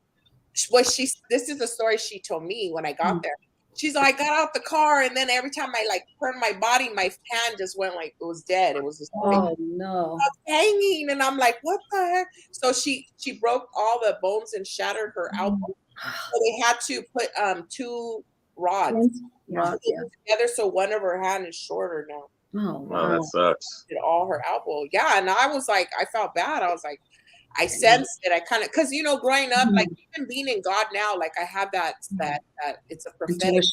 this is the story she told me when I got there. She's like, I got out the car, and then every time I like turned my body, my hand just went like it was dead. It was just no. hanging, and I'm like, what the heck? So she broke all the bones and shattered her elbow. So they had to put 2 rods together, so one of her hand is shorter now. Oh wow, that sucks. Did all her elbow, yeah. And I was like, I felt bad. I was like, I sensed it. I kind of, because growing up, like even being in God now, like I have that it's a prophetic.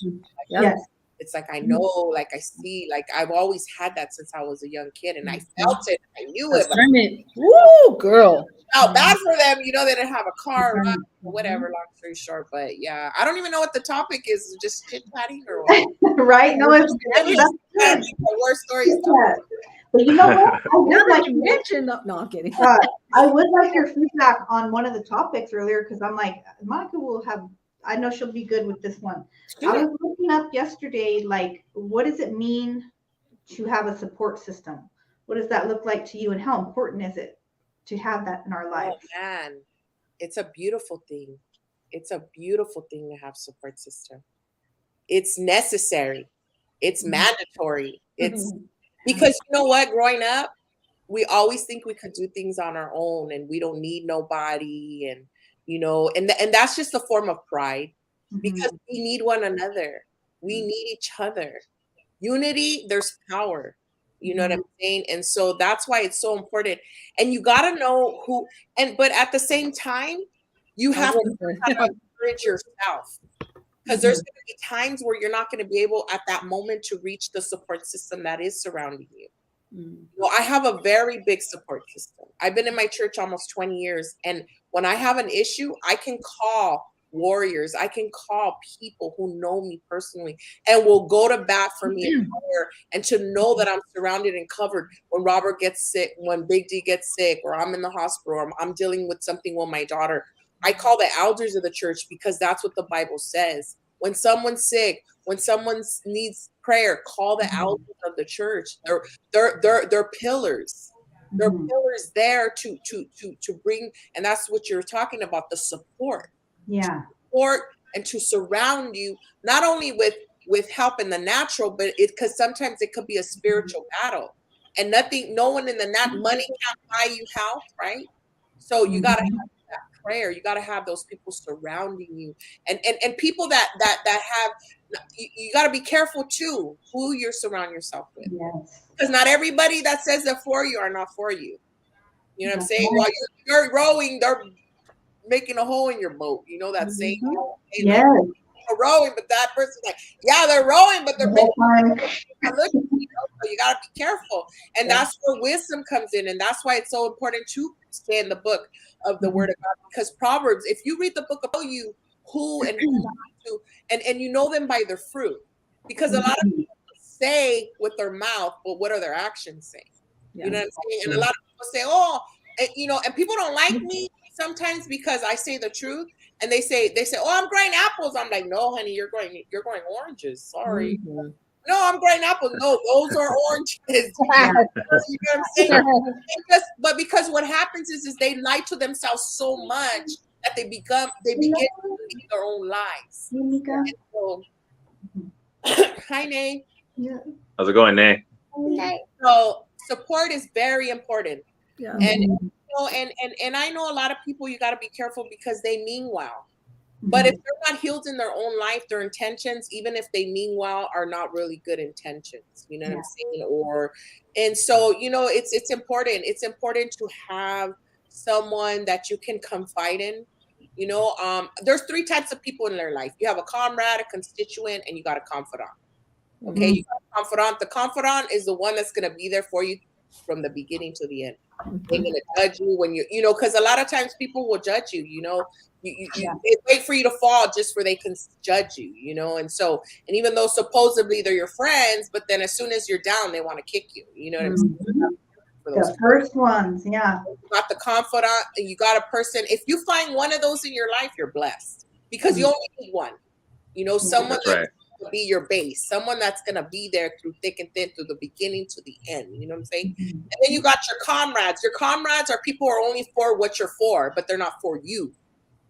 Yes. It's like I know, like I see, like I've always had that since I was a young kid, and I felt it. I knew it. Woo, girl. Felt bad for them, they didn't have a car, or whatever. Long story short, but yeah, I don't even know what the topic is. Just chit chatting or what? Right? No, it's the worst stories. But you know what? I would like you mentioned. No, I'm kidding. I would like your feedback on one of the topics earlier, because I'm like, Monica will have. I know she'll be good with this one. I was looking up yesterday, like, what does it mean to have a support system? What does that look like to you, and how important is it to have that in our lives? Oh man, it's a beautiful thing. It's a beautiful thing to have support system. It's necessary. It's mandatory. It's because you know what? Growing up, we always think we could do things on our own and we don't need nobody, and and that's just a form of pride, because we need one another. We need each other. Unity, there's power. You know what I'm saying? And so that's why it's so important. And you got to know who, but at the same time, you have to encourage yourself, because there's going to be times where you're not going to be able at that moment to reach the support system that is surrounding you. Well, I have a very big support system. I've been in my church almost 20 years. And when I have an issue, I can call warriors. I can call people who know me personally and will go to bat for me in prayer, and to know that I'm surrounded and covered when Robert gets sick, when Big D gets sick, or I'm in the hospital, or I'm dealing with something with my daughter. I call the elders of the church, because that's what the Bible says. When someone's sick, when someone needs prayer, call the elders of the church. They're pillars. They're pillars there to bring, and that's what you're talking about, the support. Yeah. Support, and to surround you not only with help in the natural, but because sometimes it could be a spiritual battle, and no one in the money can't buy you health, right? So you gotta have that prayer. You gotta have those people surrounding you, and people that have. You got to be careful too who you surround yourself with, because not everybody that says they're for you are not for you. You know what I'm saying? While you're rowing, they're making a hole in your boat. You know that saying? They're rowing, but that person's like, yeah, they're rowing, but they're making so you got to be careful, and that's where wisdom comes in, and that's why it's so important to stay in the book of the Word of God, because Proverbs, if you read the book about you who and who not to, and you know them by their fruit, because a lot of people say with their mouth, but what are their actions saying? You know what I'm saying? And a lot of people say, oh, and people don't like me sometimes because I say the truth, and they say, oh, I'm growing apples. I'm like, no, honey, you're growing oranges. Sorry. No, I'm growing apples. No, those are oranges. You know what I'm saying? But because what happens is they lie to themselves so much that they begin to lead their own lives. So, hi, Nay. How's it going, Nay? So support is very important. Yeah. And and I know a lot of people, you got to be careful because they mean well. But if they're not healed in their own life, their intentions, even if they mean well, are not really good intentions. You know what I'm saying? And so, you know, it's important. It's important to have someone that you can confide in. You know, there's 3 types of people in their life. You have a comrade, a constituent, and you got a confidant. Okay, you got a confidant. The confidant is the one that's going to be there for you from the beginning to the end. They're going to judge you when you know, because a lot of times people will judge you, you know, they wait for you to fall just for they can judge you, you know. And so, and even though supposedly they're your friends, but then as soon as you're down, they want to kick you, you know what I'm saying? The first ones, yeah. You got the confidant, and you got a person. If you find one of those in your life, you're blessed, because you only need one, you know, someone that's to be your base, someone that's going to be there through thick and thin, through the beginning to the end, you know what I'm saying? And then you got your comrades. Your comrades are people who are only for what you're for, but they're not for you.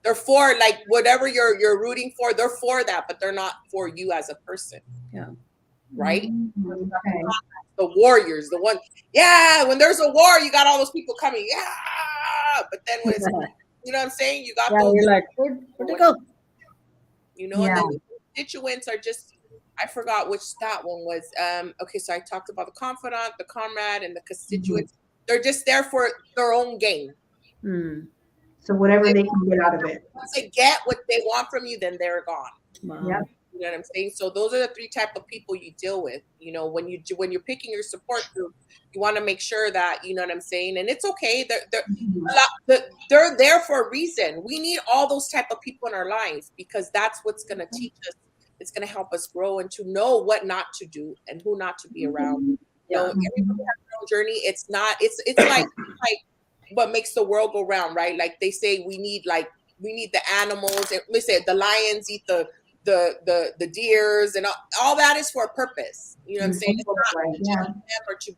They're for, like, whatever you're rooting for, they're for that, but they're not for you as a person. Yeah. Right? Okay. The warriors, the one, when there's a war, you got all those people coming, but then when it's, you know what I'm saying? You got those, you're like, where'd they go? You know, and then the constituents are just, I forgot which that one was. Okay, so I talked about the confidant, the comrade, and the constituents. They're just there for their own gain. So whatever they can get out of it. Once they get what they want from you, then they're gone. Wow. Yeah. You know what I'm saying? So those are the 3 type of people you deal with. You know, when you're picking your support group, you want to make sure that, you know what I'm saying? And it's okay. They're there for a reason. We need all those type of people in our life, because that's what's going to teach us. It's going to help us grow and to know what not to do and who not to be around. You know, everybody has their own journey. It's like what makes the world go round, right? Like they say, we need the animals, and we say the lions eat the deers, and all that is for a purpose. You know what I'm saying? It's not or to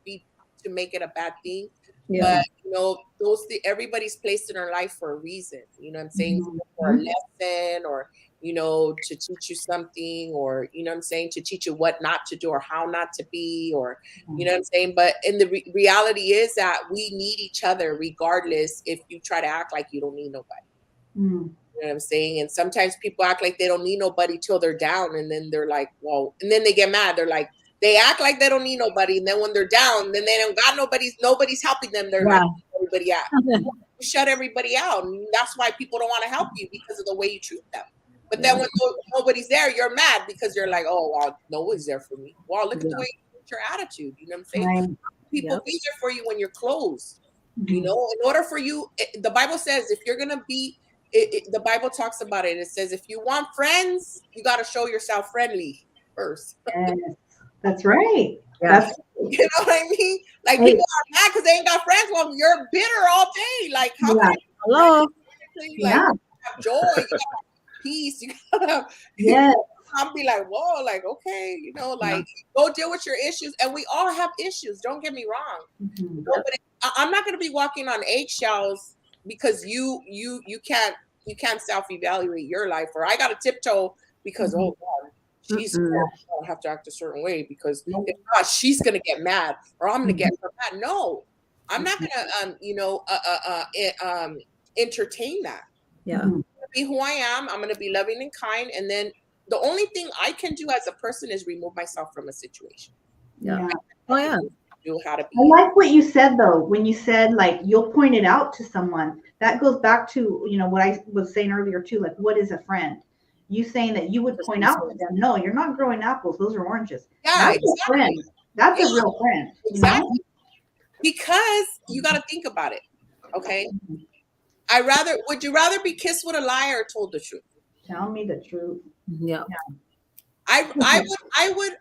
make it a bad thing. But you know, everybody's placed in our life for a reason. You know what I'm saying? For a lesson, or you know, to teach you something, or you know what I'm saying, to teach you what not to do or how not to be, or you know what I'm saying. But in the reality is that we need each other regardless. If you try to act like you don't need nobody. You know what I'm saying? And sometimes people act like they don't need nobody till they're down, and then they're like, well, and then they get mad. They're like, they act like they don't need nobody, and then when they're down, then they don't got nobody's helping them. They're like, everybody out. You shut everybody out, and that's why people don't want to help you, because of the way you treat them. But then when nobody's there, you're mad because you're like, oh, well, nobody's there for me. Well, look at the way you treat your attitude. You know what I'm saying? People be there for you when you're closed. You know, in order for you, the Bible says if you're gonna be. The Bible talks about it. It says, if you want friends, you got to show yourself friendly first. Yes, that's right. Yeah. You know what I mean? Like, people are mad because they ain't got friends. Well, you're bitter all day. Like, how can hello? You have joy, you gotta have peace. You gotta have, I'll be like, whoa, like, okay, you know, like, go deal with your issues. And we all have issues. Don't get me wrong. I'm not going to be walking on eggshells because you can't self-evaluate your life, or I got to tiptoe because oh God, she's gonna have to act a certain way because if not, she's gonna get mad, or I'm gonna get her mad. No, I'm not gonna entertain that. Yeah, I'm gonna be who I am. I'm gonna be loving and kind, and then the only thing I can do as a person is remove myself from a situation. How to be. I like what you said though, when you said like you'll point it out to someone. That goes back to, you know, what I was saying earlier too, like what is a friend? You saying that you would point out to them, no, you're not growing apples, those are oranges. That's a friend. That's a real friend. Exactly. You know? Because you got to think about it. Okay. Would you rather be kissed with a lie or told the truth? Tell me the truth. Yeah. I would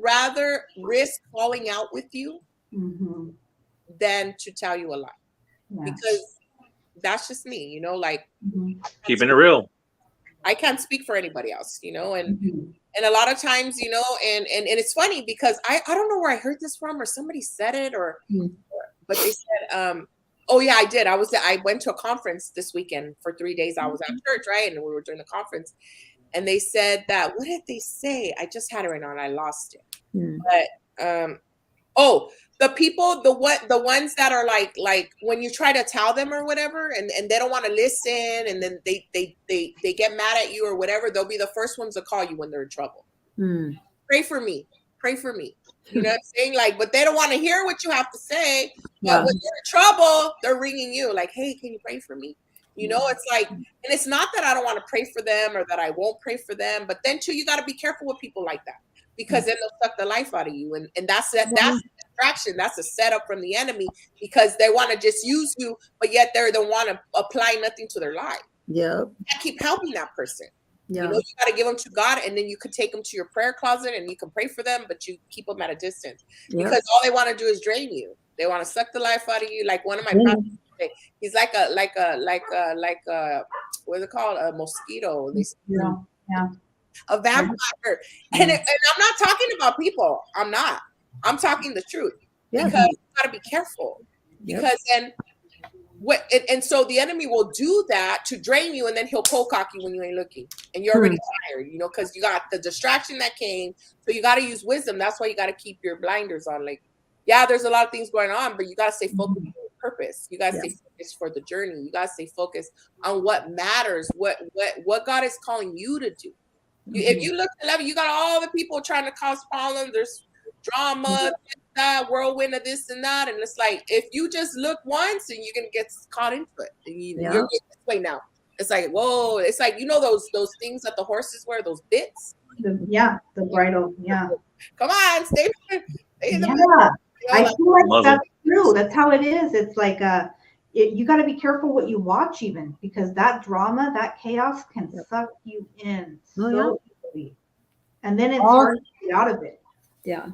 rather risk falling out with you than to tell you a lie, because that's just me, you know, like keeping it real. I can't speak for anybody else, you know, and a lot of times, you know, and it's funny because I don't know where I heard this from, or somebody said it, but they said, oh yeah, I did. I went to a conference this weekend for 3 days. I was at church, right? And we were doing the conference. And they said that, what did they say? I just had it right now and I lost it. But, Oh, the people, the ones that are like when you try to tell them or whatever, and they don't want to listen, and then they get mad at you or whatever, they'll be the first ones to call you when they're in trouble. Pray for me. Pray for me. You know what I'm saying? Like, but they don't want to hear what you have to say. But when you're in trouble, they're ringing you like, hey, can you pray for me? You know, it's like, and it's not that I don't want to pray for them or that I won't pray for them, but then too, you got to be careful with people like that, because then they'll suck the life out of you. And that's a distraction. That's a setup from the enemy, because they want to just use you, but yet they don't want to apply nothing to their life. Yeah. I keep helping that person. Yeah. You know, you got to give them to God, and then you could take them to your prayer closet and you can pray for them, but you keep them at a distance, because all they want to do is drain you. They want to suck the life out of you. Like one of my brothers, he's like a what's it called? A mosquito. A vampire. And I'm not talking about people. I'm not. I'm talking the truth. Because you got to be careful. Because then and so the enemy will do that to drain you, and then he'll cold cock you when you ain't looking, and you're already tired, you know, because you got the distraction that came. So you got to use wisdom. That's why you got to keep your blinders on. Like, yeah, there's a lot of things going on, but you got to stay focused on your purpose. You got to stay focused for the journey. You got to stay focused on what matters, what God is calling you to do. If you look at 11, you got all the people trying to cause problems. There's drama, that whirlwind of this and that, and it's like, if you just look once, and you're gonna get caught into it. And you're getting this way now. It's like, whoa! It's like, you know those things that the horses wear, those bits. The bridle. Yeah. Come on, stay in the middle. I feel like that's true. That's how it is. It's like you got to be careful what you watch, even, because that drama, that chaos can suck you in so easily, and then it's hard to get out of it. Yeah.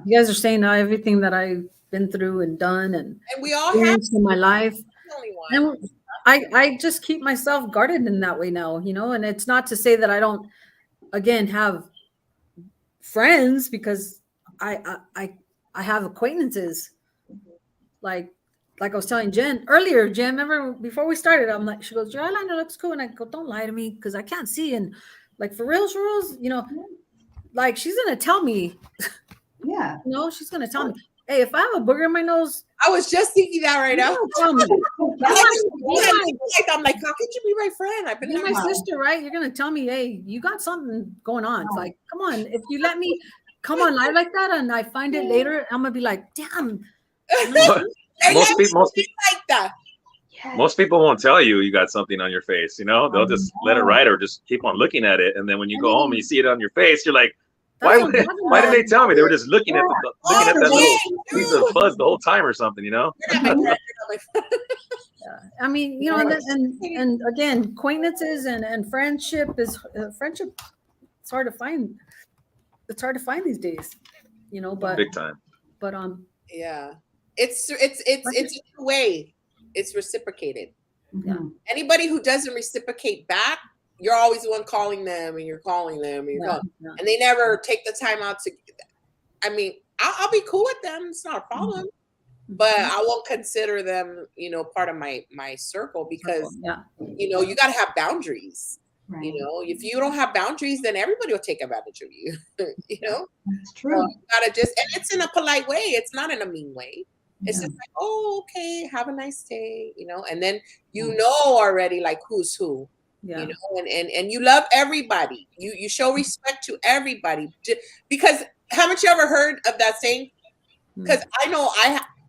You guys are saying everything that I've been through and done, and we all have in my life. And I just keep myself guarded in that way now, you know. And it's not to say that I don't, again, have friends, because I have acquaintances. Like I was telling Jen earlier. Jen, remember before we started, I'm like, she goes, your eyeliner looks cool, and I go, don't lie to me, because I can't see. And like, for reals, you know, like, she's gonna tell me. Yeah. No, she's gonna tell me, hey, if I have a booger in my nose. I was just thinking that right now. Tell me. I'm like, how could you be my friend? I've been my sister, right? You're gonna tell me, hey, you got something going on. It's like, come on, if you let me come on live like that, and I find it later, I'm gonna be like, damn. Most people like that. Most people won't tell you got something on your face, you know. They'll just let it ride, or just keep on looking at it, and then when you go home and you see it on your face, you're like, why did they tell me? They were just looking at that little piece of fuzz the whole time or something, you know. I mean, you know, and again, acquaintances and friendship is friendship. It's hard to find. It's hard to find these days, you know. But big time. But yeah, it's a way. It's reciprocated. Yeah. Anybody who doesn't reciprocate back, you're always the one calling them, and you're calling them, and you're calling, and they never take the time out to. I mean, I'll be cool with them. It's not a problem, but I won't consider them, you know, part of my circle, because you know, you got to have boundaries. Right. You know, if you don't have boundaries, then everybody will take advantage of you. You know, that's true. You gotta and it's in a polite way. It's not in a mean way. It's just like, oh, okay, have a nice day, you know, and then you know already, like, who's who. You know, and you love everybody. You show respect to everybody, because haven't you ever heard of that saying? Because I know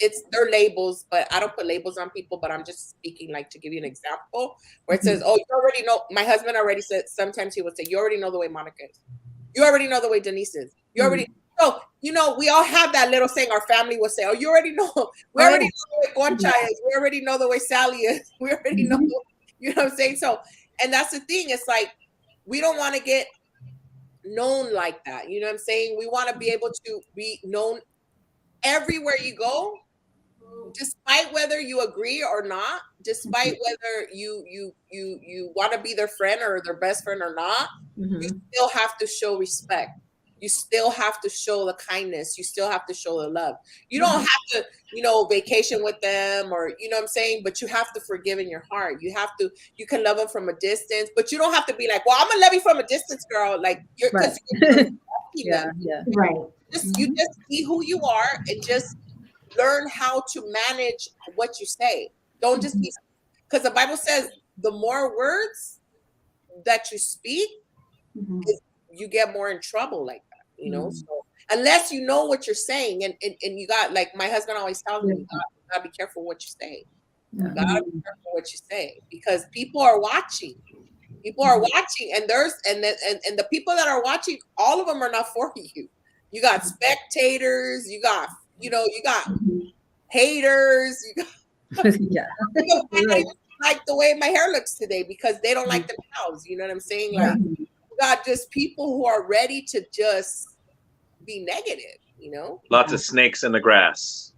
it's their labels, but I don't put labels on people. But I'm just speaking, like, to give you an example where it says, "Oh, you already know." My husband already said. Sometimes he would say, "You already know the way Monica is. You already know the way Denise is. You already." So, you know, we all have that little saying. Our family will say, "Oh, you already know. We already know the way Concha is. We already know the way Sally is. We already know." You know what I'm saying? So. And that's the thing. It's like, we don't want to get known like that. You know what I'm saying? We want to be able to be known everywhere you go, despite whether you agree or not, despite whether you want to be their friend or their best friend or not. You still have to show respect. You still have to show the kindness. You still have to show the love. You don't have to, you know, vacation with them, or, you know what I'm saying? But you have to forgive in your heart. You can love them from a distance, but you don't have to be like, well, I'm going to love you from a distance, girl. Like, attacking them. Yeah. Right. You just be who you are and just learn how to manage what you say. Don't just be, because the Bible says the more words that you speak, you get more in trouble like that, you know. So unless you know what you're saying, and you got, like my husband always tells me, you gotta be careful what you say. You gotta be careful what you say, because people are watching. People are watching, and the people that are watching, all of them are not for you. You got spectators, you got haters, you got like the way my hair looks today because they don't like the cows. You know what I'm saying? Like, you got just people who are ready to just be negative, you know? Lots of snakes in the grass.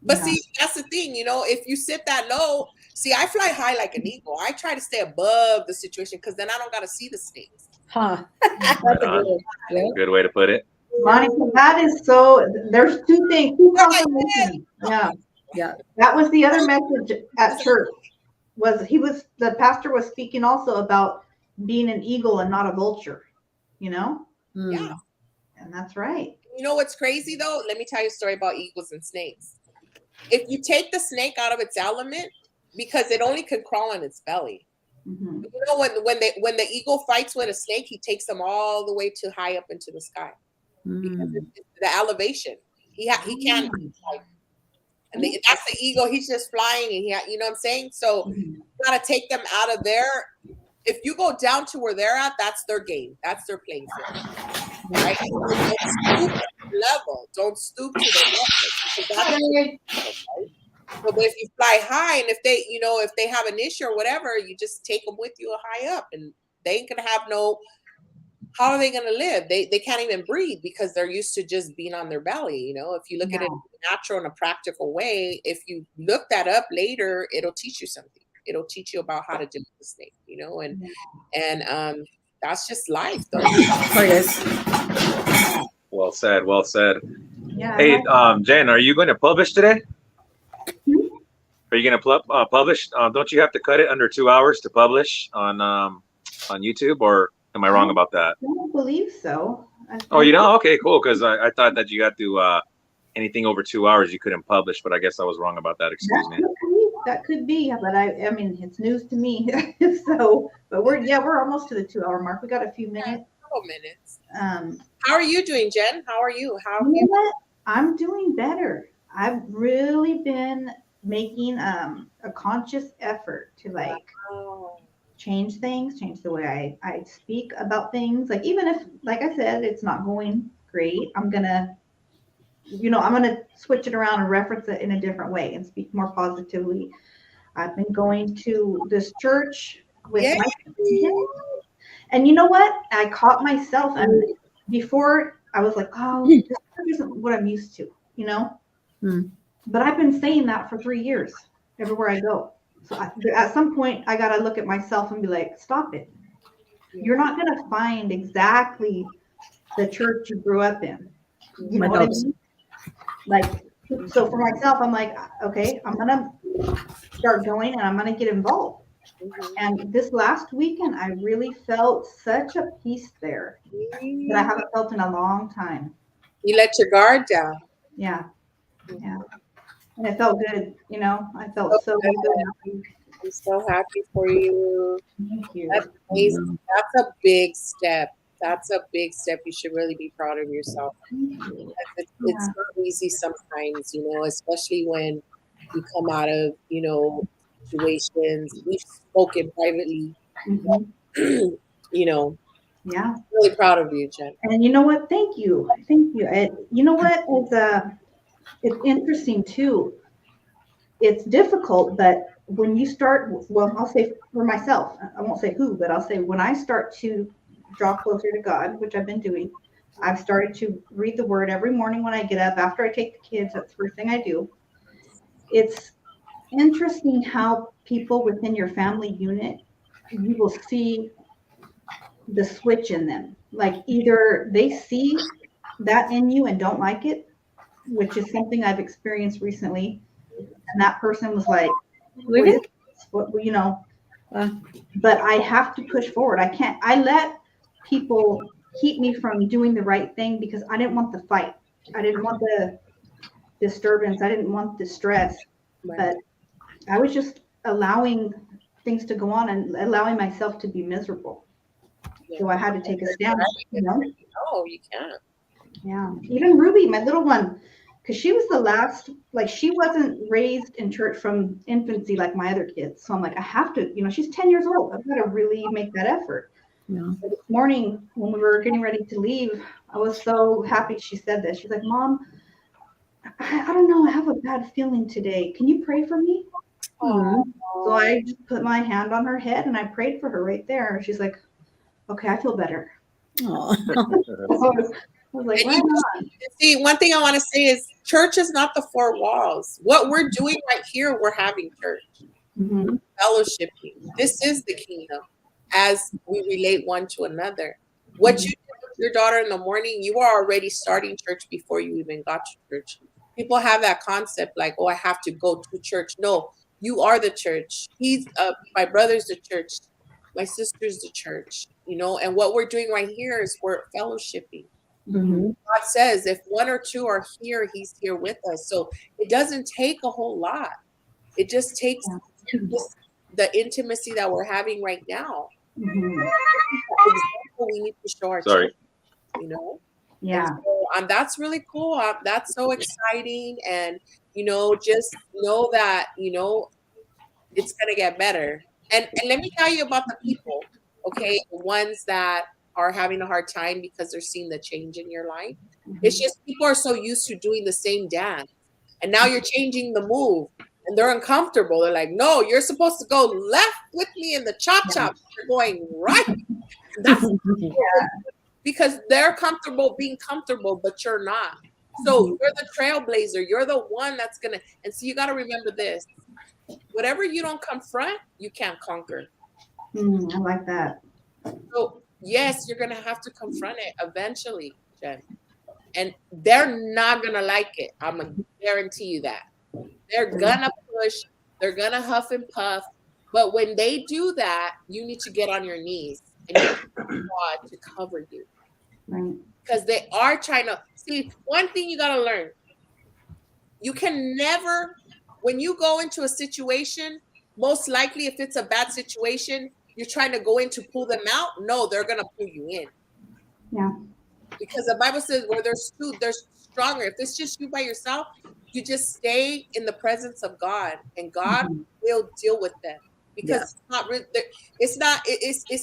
But see, that's the thing, you know, if you sit that low, see, I fly high like an eagle. I try to stay above the situation because then I don't got to see the snakes. Huh. Right, good way to put it. Monica, that is so, there's two things, two confirmations. Yeah. That was the other message at church, was the pastor was speaking also about being an eagle and not a vulture, you know? Yeah. And that's right. You know what's crazy though? Let me tell you a story about eagles and snakes. If you take the snake out of its element, because it only can crawl on its belly. You know, when the eagle fights with a snake, he takes them all the way to high up into the sky because it's the elevation. He can't fight. And that's the eagle. He's just flying, and you know what I'm saying? So you gotta take them out of there. If you go down to where they're at, that's their game. That's their playing field. Right? So don't stoop to the level. Don't stoop to the level. Right? So, but if you fly high, and if they have an issue or whatever, you just take them with you high up, and they ain't gonna have how are they gonna live? They can't even breathe because they're used to just being on their belly. You know, if you look at it natural in a practical way, if you look that up later, it'll teach you something. It'll teach you about how to deal with the snake, you know, and that's just life, though. Well said. Well said. Yeah. Hey, Jen, are you going to publish today? Are you going to publish? Don't you have to cut it under 2 hours to publish on YouTube, or am I wrong about that? I don't believe so. Oh, you know? Okay, cool. Because I thought that you had to anything over 2 hours you couldn't publish, but I guess I was wrong about that. Excuse me. That could be, but I mean, it's news to me. So, but we're almost to the 2 hour mark. We got a few minutes. A couple minutes. How are you doing, Jen? How are you? You know what? I'm doing better. I've really been making a conscious effort to change things, change the way I speak about things. Like, even if, like I said, it's not going great, I'm gonna switch it around and reference it in a different way and speak more positively. I've been going to this church with and you know what? I caught myself, and before I was like, oh, this isn't what I'm used to, you know? But I've been saying that for 3 years, everywhere I go. So at some point, I got to look at myself and be like, stop it. You're not going to find exactly the church you grew up in. You know what I mean? Like, so for myself, I'm like, okay, I'm going to start going and I'm going to get involved. And this last weekend, I really felt such a peace there that I haven't felt in a long time. You let your guard down. Yeah. And it felt good, you know. I felt so good. I'm so happy for you. Thank you. That's amazing. That's a big step. That's a big step. You should really be proud of yourself. It's not easy sometimes, you know, especially when you come out of, you know, situations. We've spoken privately, you know. Yeah. Really proud of you, Jen. And you know what? Thank you. And you know what? It's interesting too. It's difficult, but when you start, well, I'll say for myself, I won't say who, but I'll say when I start to draw closer to God, which I've been doing, I've started to read the word every morning when I get up. After I take the kids, that's the first thing I do. It's interesting how people within your family unit, you will see the switch in them. Like, either they see that in you and don't like it, which is something I've experienced recently. And that person was like, what, you know, but I have to push forward. I let people keep me from doing the right thing because I didn't want the fight. I didn't want the disturbance. I didn't want the stress. But I was just allowing things to go on and allowing myself to be miserable. So I had to take a stand. No, you can't. Yeah. Even Ruby, my little one, because she was the last, like she wasn't raised in church from infancy like my other kids. So I'm like, I have to, she's 10 years old. I've got to really make that effort. Yeah. So this morning when we were getting ready to leave, I was so happy she said this. She's like, Mom, I don't know. I have a bad feeling today. Can you pray for me? So I just put my hand on her head and I prayed for her right there. She's like, okay, I feel better. I was like, right on. See, one thing I want to say is church is not the four walls. What we're doing right here, we're having church, fellowshipping. This is the kingdom as we relate one to another. What you do with your daughter in the morning, you are already starting church before you even got to church. People have that concept like, oh, I have to go to church. No, you are the church. My brother's the church. My sister's the church, and what we're doing right here is we're fellowshipping. God says if one or two are here, he's here with us. So it doesn't take a whole lot. It just takes the intimacy that we're having right now. We need to show our children, Yeah. And that's really cool. That's so exciting. And, just know that, it's going to get better. And let me tell you about the people, okay? The ones that are having a hard time because they're seeing the change in your life. It's just people are so used to doing the same dance. And now you're changing the move and they're uncomfortable. They're like, no, you're supposed to go left with me in the chop-chop. You're going right. That's because they're comfortable being comfortable, but you're not. So you're the trailblazer. You're the one that's going to, and so you got to remember this. Whatever you don't confront, you can't conquer. I like that. So yes, you're going to have to confront it eventually, Jen. And they're not going to like it. I'm going to guarantee you that. They're going to push. They're going to huff and puff. But when they do that, you need to get on your knees and you need God to cover you. Right. Because they are trying to see. One thing you got to learn. You can never, when you go into a situation, most likely if it's a bad situation, you're trying to go in to pull them out. No, they're going to pull you in. Yeah. Because the Bible says where there's two, there's stronger. If it's just you by yourself, you just stay in the presence of God and God will deal with them. Because it's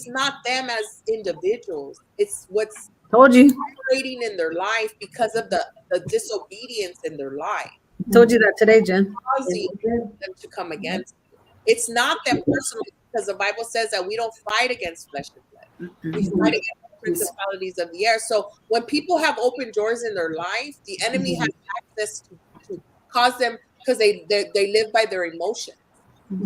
not them as individuals. It's what's operating in their life because of the disobedience in their life. Told you that today, Jen. Causing them to come against you. It's not them personally, because the Bible says that we don't fight against flesh and blood. We fight against principalities of the air. So when people have open doors in their life, the enemy has access to cause them, because they live by their emotions.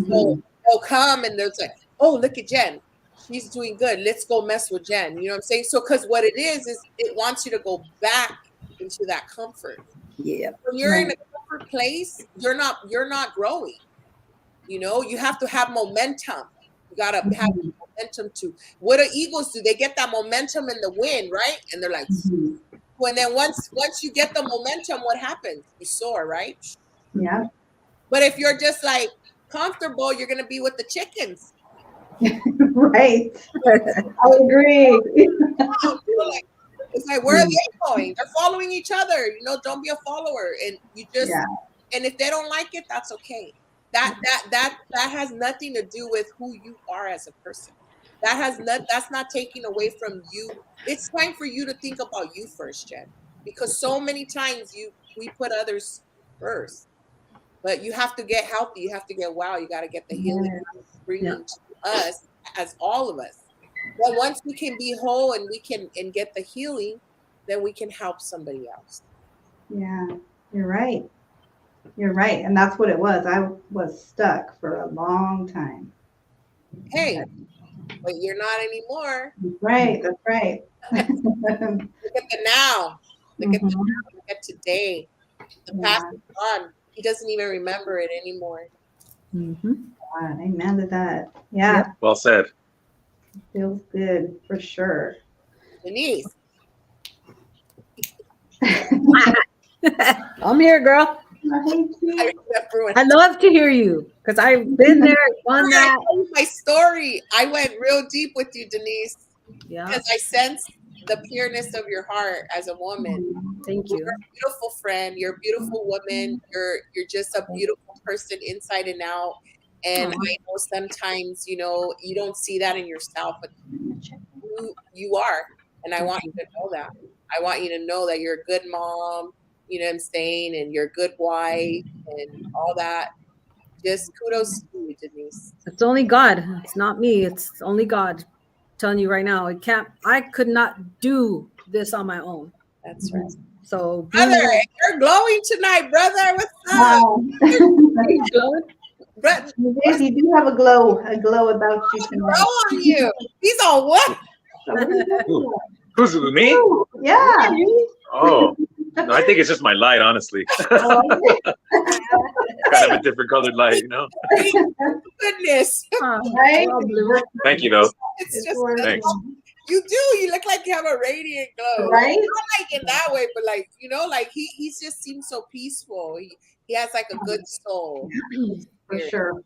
So they'll come and they'll say, oh, look at Jen. She's doing good. Let's go mess with Jen. You know what I'm saying? So because what it is it wants you to go back into that comfort. Yeah. When you're in a comfort place, you're not growing. You have to have momentum. You gotta have momentum too. What do eagles do? They get that momentum in the wind, right? And they're like, when then once you get the momentum, what happens? You soar, right? Yeah. But if you're just like comfortable, you're gonna be with the chickens. Right. I agree. It's like, where are they going? They're following each other. Don't be a follower. And you just and if they don't like it, that's okay. That has nothing to do with who you are as a person. That's not taking away from you. It's time for you to think about you first, Jen. Because so many times we put others first. But you have to get healthy. You have to get well. You got to get the healing bringing to us, as all of us. But once we can be whole and we can get the healing, then we can help somebody else. Yeah, you're right. You're right. And that's what it was. I was stuck for a long time. Hey, but you're not anymore. Right. That's right. Look at the now. Look at the now. Look at today. The past is gone. He doesn't even remember it anymore. God, amen to that. Yeah. Well said. Feels good for sure. Denise, I'm here, girl. I love to hear you because I've been there, done that. My story. I went real deep with you, Denise. Yeah. Because I sense the pureness of your heart as a woman. Thank you. You're a beautiful friend. You're a beautiful woman. You're just a beautiful person inside and out. And I know sometimes, you know, you don't see that in yourself, but you are. And I want you to know that. I want you to know that you're a good mom, you know what I'm saying, and you're a good wife and all that. Just kudos to you, Denise. It's only God. It's not me. It's only God. I'm telling you right now, I could not do this on my own. That's right. So brother, you're glowing tonight, brother. What's up? But you do have a glow about you tonight. Glow on you. He's on what? Who's with me? Yeah. Oh, no, I think it's just my light, honestly. Kind of a different colored light, you know. Goodness. Right? Thank you, though. It's just thanks. You do. You look like you have a radiant glow. Right? Not like in that way, but like, you know, like he just seems so peaceful. He has like a good soul. For sure.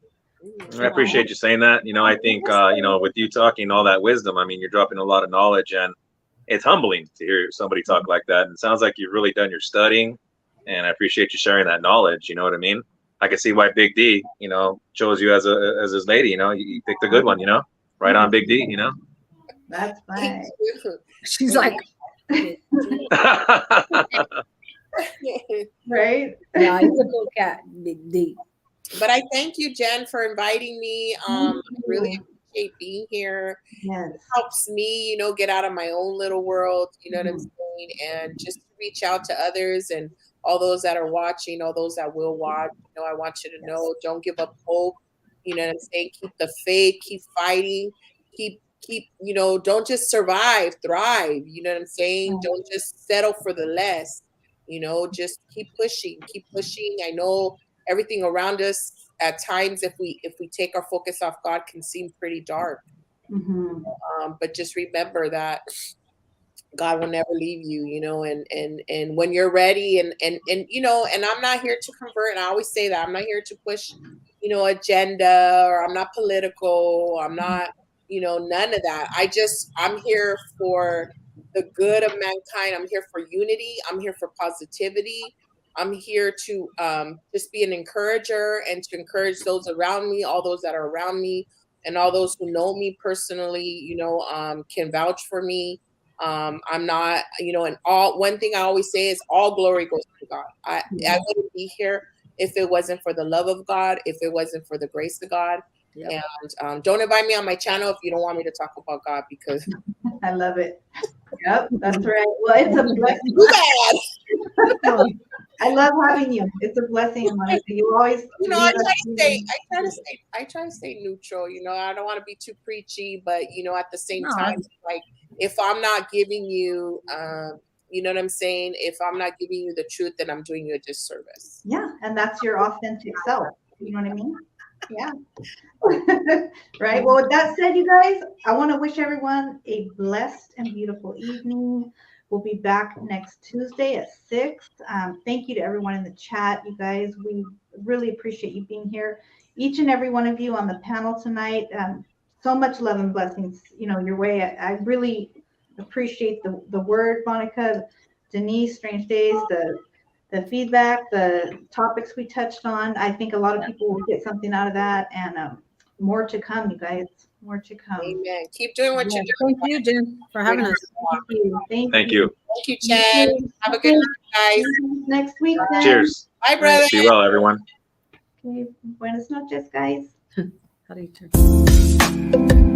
I appreciate you saying that. You know, I think, you know, with you talking all that wisdom, I mean, you're dropping a lot of knowledge, and it's humbling to hear somebody talk like that. And it sounds like you've really done your studying, and I appreciate you sharing that knowledge. You know what I mean? I can see why Big D, you know, chose you as his lady. You know, you picked a good one. You know, right on, Big D. You know. That's fine. She's like, right? Yeah, he's a cool cat, Big D. But I thank you, Jen, for inviting me. I really appreciate being here. Yes. It helps me, you know, get out of my own little world, you know what I'm saying, and just reach out to others and all those that are watching, all those that will watch. You know, I want you to know, don't give up hope. You know what I'm saying? Keep the faith, keep fighting, keep, you know, don't just survive, thrive. You know what I'm saying? Don't just settle for the less, you know, just keep pushing. I know everything around us at times, if we take our focus off God, can seem pretty dark. But just remember that God will never leave you, you know, and when you're ready and you know, and I'm not here to convert, and I always say that I'm not here to push, you know, agenda, or I'm not political, I'm not, you know, none of that. I'm here for the good of mankind. I'm here for unity. I'm here for positivity. I'm here to just be an encourager and to encourage those around me, all those that are around me, and all those who know me personally, you know, can vouch for me. I'm not, you know, and one thing I always say is all glory goes to God. I wouldn't be here if it wasn't for the love of God, if it wasn't for the grace of God. Yep. And don't invite me on my channel if you don't want me to talk about God, because I love it. Yep, that's right. Well, it's a blessing. I love having you. It's a blessing, Monica. You always, you know, I try to stay neutral. You know, I don't want to be too preachy, but you know, at the same time, like if I'm not giving you, you know what I'm saying? If I'm not giving you the truth, then I'm doing you a disservice. Yeah, and that's your authentic self. You know what I mean? Yeah. Right. Well, with that said, you guys, I want to wish everyone a blessed and beautiful evening. We'll be back next Tuesday at 6. Thank you to everyone in the chat, you guys. We really appreciate you being here. Each and every one of you on the panel tonight. So much love and blessings, you know, your way. I really appreciate the word, Monica, Denise, Strange Days, the feedback, the topics we touched on. I think a lot of people will get something out of that, and more to come, you guys. More to come. Amen. Keep doing what you're doing. Thank you, Jen, for having us. Thank you. Thank you. Thank you, Chad. Have a good night, guys. Next week, then. Cheers. Bye, brother. Be well, everyone. Okay. Buenas noches, guys. How do you turn?